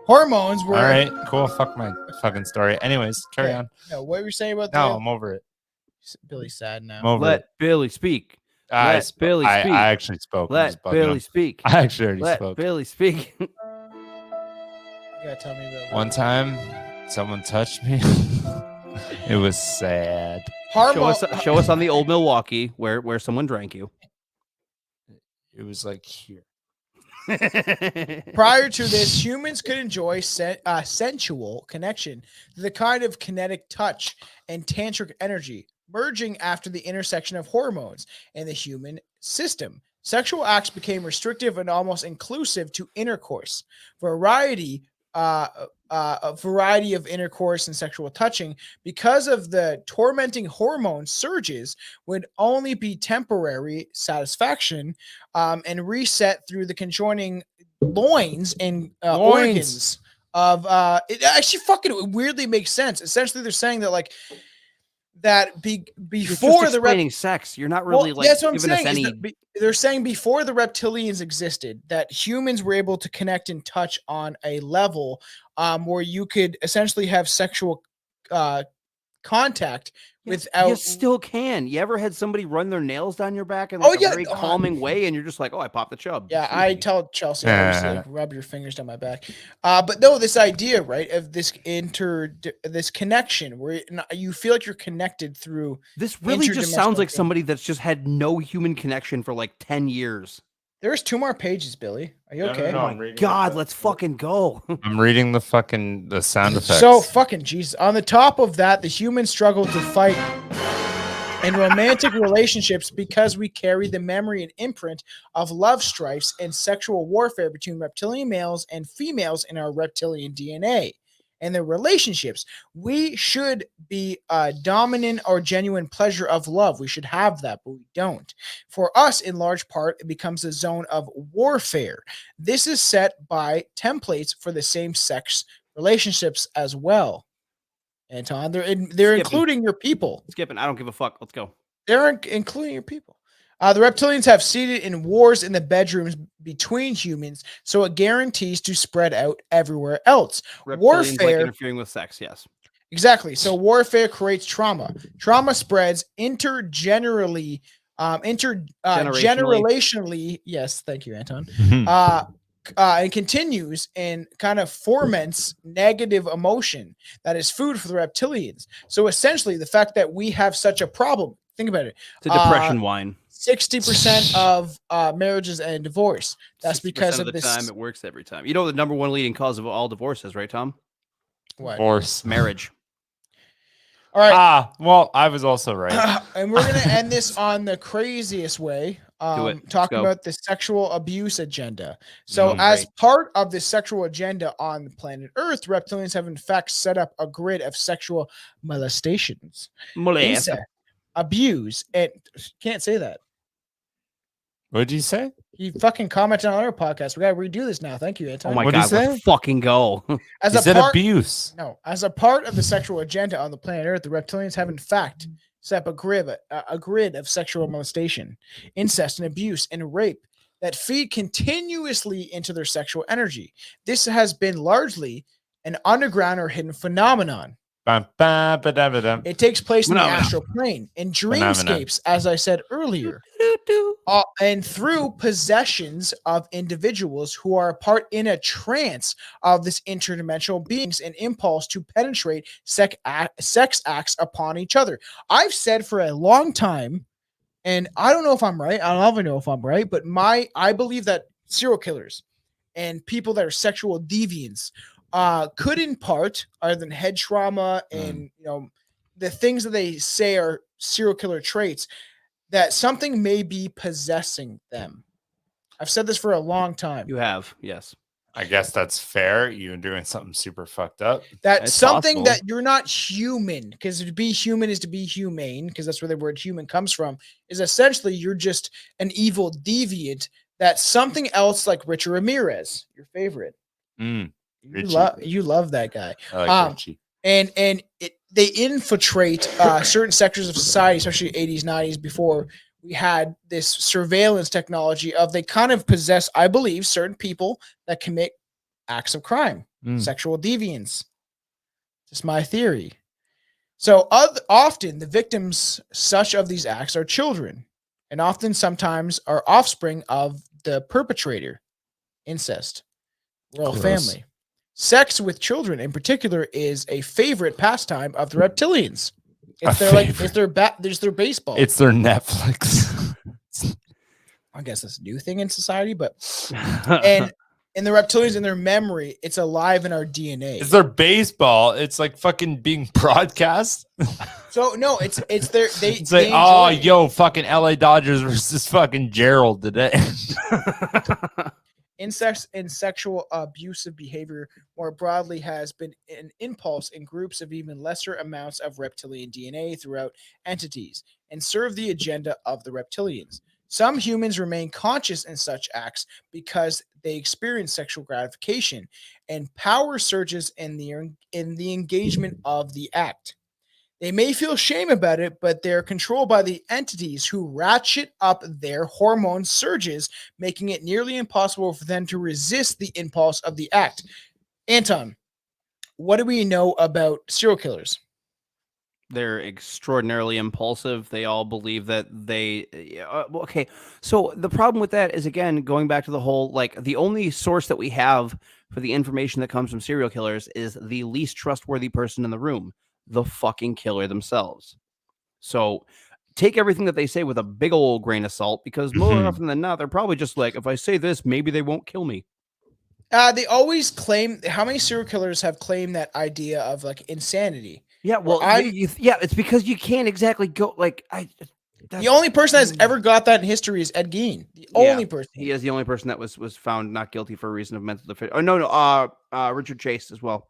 Speaker 4: Hormones were
Speaker 1: all right. Cool. Fuck my fucking story. Anyways, carry on.
Speaker 4: No, what were you saying about?
Speaker 1: No, I'm over it.
Speaker 4: Billy's sad now.
Speaker 5: Let Billy speak. Let Billy speak.
Speaker 1: I actually spoke.
Speaker 5: Let Billy speak.
Speaker 1: I actually already spoke.
Speaker 5: Let Billy speak.
Speaker 4: You gotta tell me about
Speaker 1: one time, someone touched me. It was sad.
Speaker 5: Show us on the old Milwaukee where someone drank you.
Speaker 1: It was like here.
Speaker 4: Prior to this, humans could enjoy sensual connection to the kind of kinetic touch and tantric energy merging after the intersection of hormones and the human system. Sexual acts became restrictive and almost inclusive to intercourse. A variety of intercourse and sexual touching because of the tormenting hormone surges would only be temporary satisfaction and reset through the conjoining loins and organs of it actually fucking weirdly makes sense. Essentially they're saying that like that before the
Speaker 5: sex, you're not really like
Speaker 4: that's what I'm
Speaker 5: giving us
Speaker 4: saying,
Speaker 5: any.
Speaker 4: They're saying before the reptilians existed, that humans were able to connect and touch on a level where you could essentially have sexual contact without.
Speaker 5: You still can. You ever had somebody run their nails down your back in like a very calming way, and you're just like, oh, I popped the chub.
Speaker 4: Yeah, I tell Chelsea, like, rub your fingers down my back. But no, this idea, right, of this this connection where you feel like you're connected through.
Speaker 5: This really just sounds like somebody that's just had no human connection for like 10 years.
Speaker 4: There's 2 more pages, Billy. Are you okay?
Speaker 5: Oh my God, let's fucking go.
Speaker 1: I'm reading the sound effects.
Speaker 4: So fucking Jesus. On the top of that, the humans struggle to fight in romantic relationships because we carry the memory and imprint of love strifes and sexual warfare between reptilian males and females in our reptilian DNA. And their relationships, we should be dominant or genuine pleasure of love. We should have that, but we don't. For us, in large part, it becomes a zone of warfare. This is set by templates for the same sex relationships as well. Anton, they're including your people.
Speaker 5: Skipping, I don't give a fuck. Let's go.
Speaker 4: They're including your people. The reptilians have seeded in wars in the bedrooms between humans, so it guarantees to spread out everywhere else. Warfare,
Speaker 5: like interfering with sex, yes.
Speaker 4: Exactly. So warfare creates trauma. Trauma spreads generationally. Yes, thank you, Anton. and continues and kind of ferments negative emotion that is food for the reptilians. So essentially, the fact that we have such a problem, think about it.
Speaker 5: It's a depression wine.
Speaker 4: 60% of marriages end in divorce. That's because of
Speaker 5: the time it works every time. You know the number one leading cause of all divorces, right, Tom?
Speaker 4: What?
Speaker 1: Divorce.
Speaker 5: Marriage.
Speaker 4: All right.
Speaker 1: Well, I was also right.
Speaker 4: And we're gonna end this on the craziest way. Talking about the sexual abuse agenda. So, as part of the sexual agenda on the planet Earth, reptilians have in fact set up a grid of sexual molestations, incest, abuse, and can't say that.
Speaker 1: What did you say?
Speaker 4: You fucking commented on our podcast. We gotta redo this now. Thank you, Anton.
Speaker 5: Oh my God, let's fucking go.
Speaker 4: As
Speaker 1: you said abuse.
Speaker 4: No, as a part of the sexual agenda on the planet Earth, the reptilians have in fact set up a grid of sexual molestation, incest, and abuse and rape that feed continuously into their sexual energy. This has been largely an underground or hidden phenomenon. It takes place in the astral plane, in dreamscapes, as I said earlier, and through possessions of individuals who are part in a trance of this interdimensional beings and impulse to penetrate sex acts upon each other. I've said for a long time, and I don't know if I'm right. I don't even know if I'm right, but I believe that serial killers and people that are sexual deviants could in part, other than head trauma and the things that they say are serial killer traits, that something may be possessing them. I've said this for a long time.
Speaker 5: You have, yes.
Speaker 1: I guess that's fair. You're doing something super fucked up.
Speaker 4: That's something possible. That you're not human, because to be human is to be humane, because that's where the word human comes from, is essentially you're just an evil deviant. That's something else like Richard Ramirez, your favorite. You love that guy.
Speaker 1: I like Richie.
Speaker 4: And they infiltrate certain sectors of society, especially 80s, 90s, before we had this surveillance technology of they kind of possess, I believe, certain people that commit acts of crime, sexual deviance. Just my theory. So often the victims such of these acts are children, and often sometimes are offspring of the perpetrator. Incest, royal family. Sex with children in particular is a favorite pastime of the reptilians. It's their baseball.
Speaker 1: It's their Netflix.
Speaker 4: I guess that's a new thing in society, but and in the reptilians, in their memory, it's alive in our DNA.
Speaker 1: It's their baseball. It's like fucking being broadcast.
Speaker 4: So no, it's their
Speaker 1: It's like, yo, fucking LA Dodgers versus fucking Gerald today.
Speaker 4: Incest and sexual abusive behavior more broadly has been an impulse in groups of even lesser amounts of reptilian DNA throughout entities and serve the agenda of the reptilians. Some humans remain conscious in such acts because they experience sexual gratification and power surges in the engagement of the act. They may feel shame about it, but they're controlled by the entities who ratchet up their hormone surges, making it nearly impossible for them to resist the impulse of the act. Anton, what do we know about serial killers?
Speaker 5: They're extraordinarily impulsive. They all believe that okay. So the problem with that is, again, going back to the whole, like, the only source that we have for the information that comes from serial killers is the least trustworthy person in the room. The fucking killer themselves. So take everything that they say with a big old grain of salt, because more often than not, they're probably just like, if I say this, maybe they won't kill me.
Speaker 4: They always claim, how many serial killers have claimed that idea of like insanity?
Speaker 5: Yeah, well, it's because you can't exactly go like
Speaker 4: the only person that's ever got that in history is Ed Gein. The only person.
Speaker 5: He is the only person that was found not guilty for a reason of mental deficiency. Oh no, Richard Chase as well.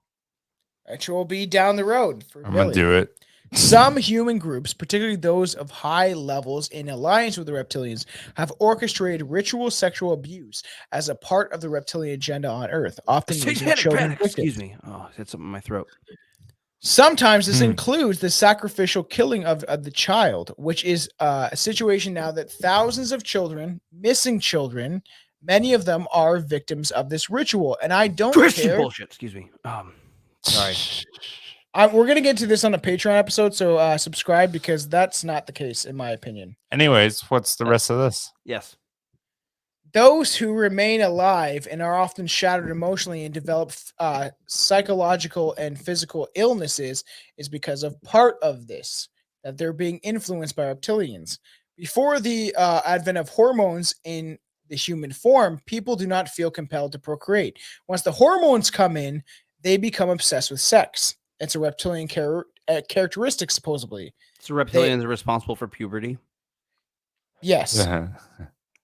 Speaker 4: Which will be down the road for
Speaker 1: I'm gonna do it.
Speaker 4: Some human groups, particularly those of high levels in alliance with the reptilians, have orchestrated ritual sexual abuse as a part of the reptilian agenda on Earth, often using children.
Speaker 5: Excuse me. Oh, I had something in my throat.
Speaker 4: Sometimes this includes the sacrificial killing of the child, which is a situation now that thousands of children, missing children, many of them are victims of this ritual. And I don't care.
Speaker 5: Bullshit. Excuse me. Sorry.
Speaker 4: We're going to get to this on a Patreon episode, so subscribe, because that's not the case, in my opinion.
Speaker 1: Anyways, what's the rest of this?
Speaker 5: Yes.
Speaker 4: Those who remain alive and are often shattered emotionally and develop psychological and physical illnesses is because of part of this, that they're being influenced by reptilians. Before the advent of hormones in the human form, people do not feel compelled to procreate. Once the hormones come in, they become obsessed with sex. It's a reptilian characteristic, supposedly.
Speaker 5: So reptilians are responsible for puberty.
Speaker 4: Yes.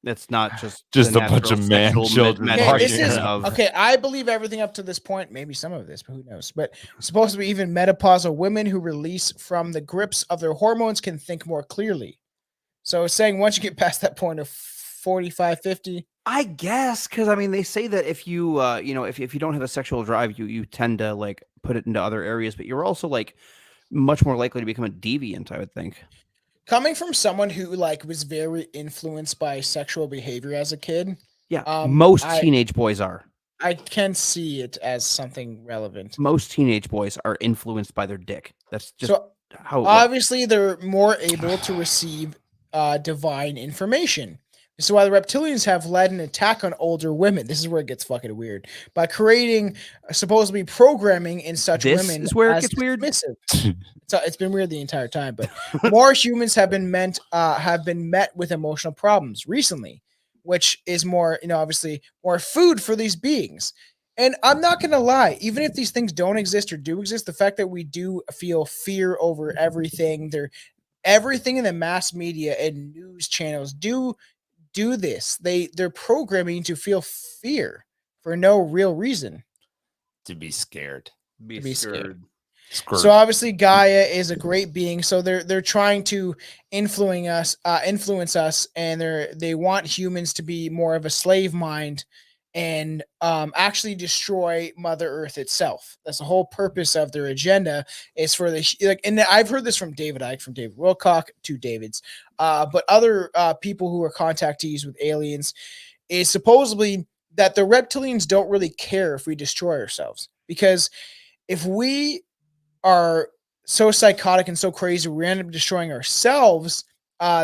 Speaker 5: It's not just
Speaker 1: a bunch of man children.
Speaker 4: Okay, I believe everything up to this point, maybe some of this, but who knows? But supposed to be even menopausal women who release from the grips of their hormones can think more clearly. So it's saying once you get past that point of 45, 50.
Speaker 5: I guess, because I mean, they say that if you, if you don't have a sexual drive, you tend to like put it into other areas, but you're also like much more likely to become a deviant, I would think.
Speaker 4: Coming from someone who like was very influenced by sexual behavior as a kid.
Speaker 5: Yeah, most teenage boys are.
Speaker 4: I can see it as something relevant.
Speaker 5: Most teenage boys are influenced by their dick. That's just how.
Speaker 4: Obviously, they're more able to receive divine information. This is why the reptilians have led an attack on older women. This is where it gets fucking weird. By creating supposedly programming in such women.
Speaker 5: This is where it gets weird.
Speaker 4: It's been weird the entire time, but more humans have been met with emotional problems recently, which is more, obviously more food for these beings. And I'm not going to lie, even if these things don't exist or do exist, the fact that we do feel fear over everything, everything in the mass media and news channels do this. They're programming to feel fear for no real reason.
Speaker 1: To be scared.
Speaker 4: Be scared. So obviously Gaia is a great being. So they're trying to influence us, and they want humans to be more of a slave mind and actually destroy Mother Earth itself. That's the whole purpose of their agenda, is for and I've heard this from David Icke, from David Wilcock to David's, but other people who are contactees with aliens, is supposedly that the reptilians don't really care if we destroy ourselves, because if we are so psychotic and so crazy, we end up destroying ourselves.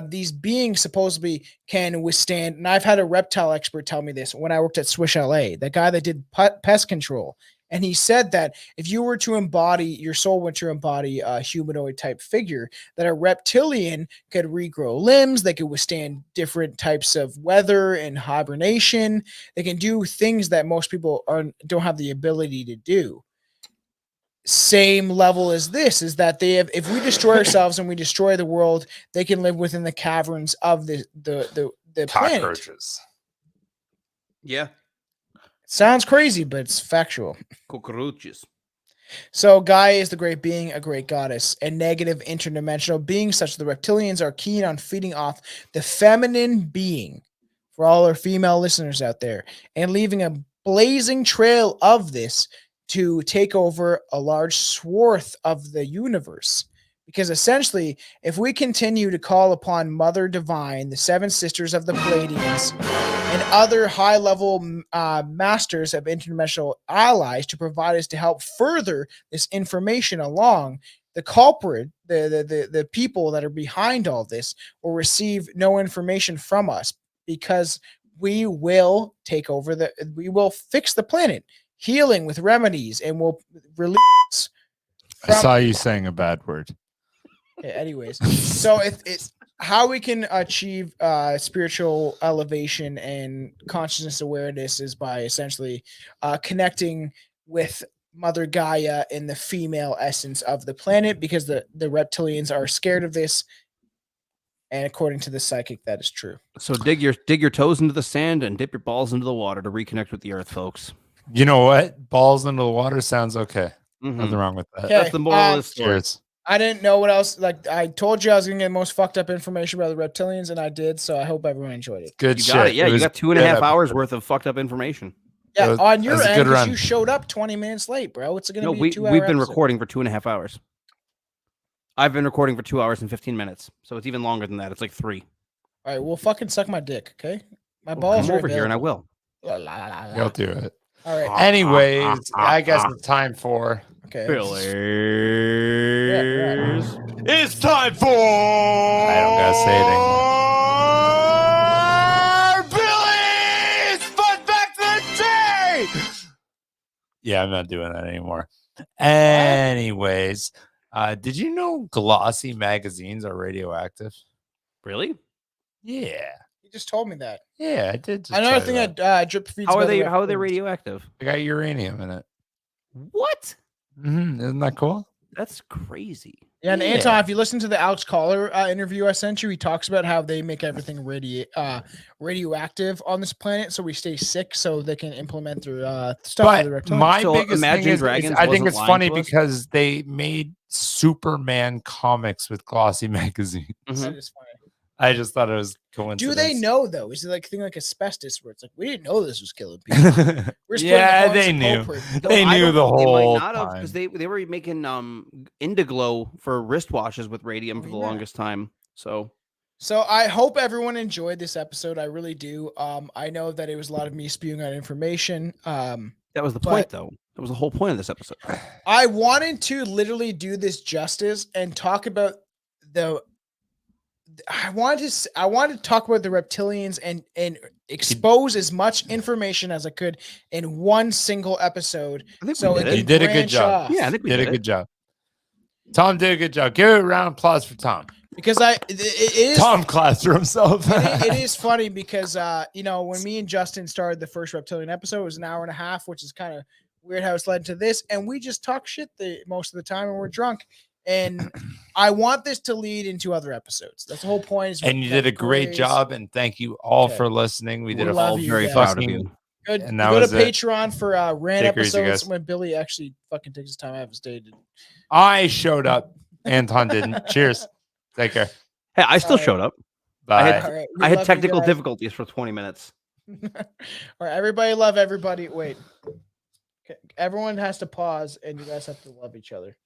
Speaker 4: These beings supposedly can withstand, and I've had a reptile expert tell me this when I worked at Swish LA, the guy that did pest control. And he said that if you were to embody, your soul were to embody a humanoid type figure, that a reptilian could regrow limbs, they could withstand different types of weather and hibernation. They can do things that most people don't have the ability to do. Same level as this is that they have, if we destroy ourselves and we destroy the world, they can live within the caverns of the planet.
Speaker 1: Cockroaches.
Speaker 5: Yeah.
Speaker 4: Sounds crazy, but it's factual.
Speaker 5: Cockroaches.
Speaker 4: So Gaia is the great being, a great goddess, and negative interdimensional beings such as the reptilians are keen on feeding off the feminine being, for all our female listeners out there, and leaving a blazing trail of this to take over a large swath of the universe. Because essentially, if we continue to call upon Mother Divine, the seven sisters of the Palladians, and other high-level masters of interdimensional allies to provide us to help further this information along, the culprit, the people that are behind all this, will receive no information from us, because we will take over we will fix the planet, healing with remedies, and we'll release.
Speaker 1: I saw you saying a bad word.
Speaker 4: Okay, anyways, so it's how we can achieve spiritual elevation and consciousness awareness is by essentially connecting with Mother Gaia in the female essence of the planet, because the reptilians are scared of this. And according to the psychic, that is true.
Speaker 5: So dig your toes into the sand and dip your balls into the water to reconnect with the earth, folks.
Speaker 1: You know what? Balls into the water sounds okay.
Speaker 5: Mm-hmm.
Speaker 1: Nothing wrong with that.
Speaker 4: Okay,
Speaker 5: that's the moral of the story.
Speaker 1: Cheers.
Speaker 4: I didn't know what else. Like, I told you I was going to get the most fucked up information about the reptilians, and I did. So I hope everyone enjoyed it.
Speaker 1: Good
Speaker 5: You
Speaker 1: shit.
Speaker 5: got it. Yeah, you got 2.5 hours
Speaker 1: episode.
Speaker 5: worth of fucked up information.
Speaker 4: Yeah, on your
Speaker 1: That was a
Speaker 4: end,
Speaker 1: good
Speaker 4: because
Speaker 1: run.
Speaker 4: you showed up 20 minutes late, bro. It's going to
Speaker 5: No,
Speaker 4: be a 2 hour
Speaker 5: we've been
Speaker 4: episode.
Speaker 5: recording for 2.5 hours. I've been recording for 2 hours and 15 minutes, so it's even longer than that. It's like 3.
Speaker 4: All right, well, fucking suck my dick, okay? My balls
Speaker 5: Come
Speaker 4: are
Speaker 5: over here and I will.
Speaker 1: You'll do it.
Speaker 4: All right.
Speaker 1: Anyways, I guess it's time for
Speaker 4: Okay.
Speaker 5: Billy's.
Speaker 1: It's time for. I don't gotta say it anymore. Yeah, I'm not doing that anymore. Anyways, did you know glossy magazines are radioactive?
Speaker 5: Really?
Speaker 1: Yeah.
Speaker 4: You just told me that.
Speaker 1: Yeah, I did.
Speaker 4: Another thing that drip feeds.
Speaker 5: How are
Speaker 4: by the
Speaker 5: they
Speaker 4: Reptilians.
Speaker 5: radioactive?
Speaker 1: They got uranium in it.
Speaker 5: What?
Speaker 1: Isn't that cool?
Speaker 5: That's crazy.
Speaker 4: Yeah, and Anton, if you listen to the Alex Collar interview I sent you, he talks about how they make everything radioactive on this planet, so we stay sick, so they can implement their stuff for the
Speaker 1: But
Speaker 4: Reptilians.
Speaker 1: my
Speaker 5: So
Speaker 1: biggest thing
Speaker 5: Imagine
Speaker 1: is
Speaker 5: Dragons
Speaker 1: I think
Speaker 5: wasn't
Speaker 1: it's
Speaker 5: lying
Speaker 1: funny
Speaker 5: to us?
Speaker 1: because they made Superman comics with glossy magazines.
Speaker 4: That is funny.
Speaker 1: I just thought it was
Speaker 4: Do
Speaker 1: coincidence.
Speaker 4: they know though? Is it like a thing like asbestos where it's like we didn't know this was killing people? We're just putting
Speaker 1: Yeah,
Speaker 4: the
Speaker 1: they
Speaker 4: Hans
Speaker 1: knew.
Speaker 4: culprit.
Speaker 1: They
Speaker 5: I
Speaker 1: knew
Speaker 5: don't
Speaker 1: the
Speaker 5: know. They
Speaker 1: whole
Speaker 5: might not have,
Speaker 1: time.
Speaker 5: because they were making Indiglow for wristwatches with radium for the
Speaker 4: Yeah.
Speaker 5: longest time. So
Speaker 4: I hope everyone enjoyed this episode. I really do. I know that it was a lot of me spewing out information.
Speaker 5: that was the
Speaker 4: But-
Speaker 5: point, though. That was the whole point of this episode.
Speaker 4: I wanted to literally do this justice and talk about I wanted to talk about the Reptilians and expose as much information as I could in one single episode.
Speaker 5: I think
Speaker 4: So
Speaker 5: we
Speaker 4: it
Speaker 5: did
Speaker 4: can
Speaker 5: it.
Speaker 1: You did a good
Speaker 4: branch
Speaker 1: job.
Speaker 4: off.
Speaker 5: Yeah, I think we
Speaker 1: did
Speaker 5: did
Speaker 1: a
Speaker 5: it.
Speaker 1: good job. Tom did a good job. Give a round of applause for Tom.
Speaker 4: Because it is
Speaker 1: Tom clapped for himself.
Speaker 4: it is funny because when me and Justin started the first Reptilian episode, it was an hour and a half, which is kind of weird how it's led to this, and we just talk shit most of the time, and we're drunk. And I want this to lead into other episodes. That's the whole point. Is
Speaker 1: And you did a great job, and thank you all for listening. We did
Speaker 4: We
Speaker 1: a
Speaker 4: love
Speaker 1: full,
Speaker 4: you
Speaker 5: Very
Speaker 4: guys.
Speaker 5: proud of you.
Speaker 4: Good.
Speaker 1: And that
Speaker 4: Go to
Speaker 1: was it.
Speaker 4: Patreon for rant
Speaker 1: Take it easy,
Speaker 4: episodes
Speaker 1: guys.
Speaker 4: when Billy actually fucking takes his time out of his day.
Speaker 1: I showed up. Anton didn't. Cheers. Take care.
Speaker 5: Hey, I still
Speaker 4: All right.
Speaker 5: showed up.
Speaker 1: Bye.
Speaker 4: All right, we
Speaker 5: I had
Speaker 4: love you
Speaker 5: technical
Speaker 4: guys.
Speaker 5: difficulties for 20 minutes.
Speaker 4: All right, everybody love everybody. Wait, okay. Everyone has to pause, and you guys have to love each other.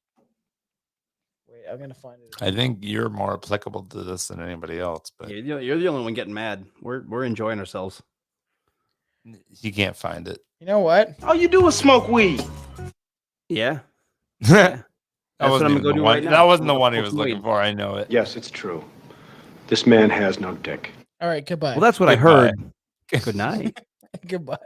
Speaker 4: Wait, I'm gonna find it.
Speaker 1: I think you're more applicable to this than anybody else, but
Speaker 5: You're the only one getting mad. We're enjoying ourselves.
Speaker 1: you can't find it.
Speaker 4: You know what?
Speaker 2: All you do is smoke weed.
Speaker 5: Yeah.
Speaker 1: That
Speaker 5: That's what I'm
Speaker 1: wasn't
Speaker 5: gonna go
Speaker 1: even the
Speaker 5: do
Speaker 1: one.
Speaker 5: right now.
Speaker 1: That wasn't the
Speaker 5: I'm
Speaker 1: one he
Speaker 5: gonna
Speaker 1: was
Speaker 5: smoke
Speaker 1: looking
Speaker 5: weed.
Speaker 1: for. I know it.
Speaker 8: Yes, it's true. This man has no dick.
Speaker 4: All right, goodbye.
Speaker 5: Well, that's what I
Speaker 1: Goodbye.
Speaker 5: heard. Good night.
Speaker 4: Goodbye.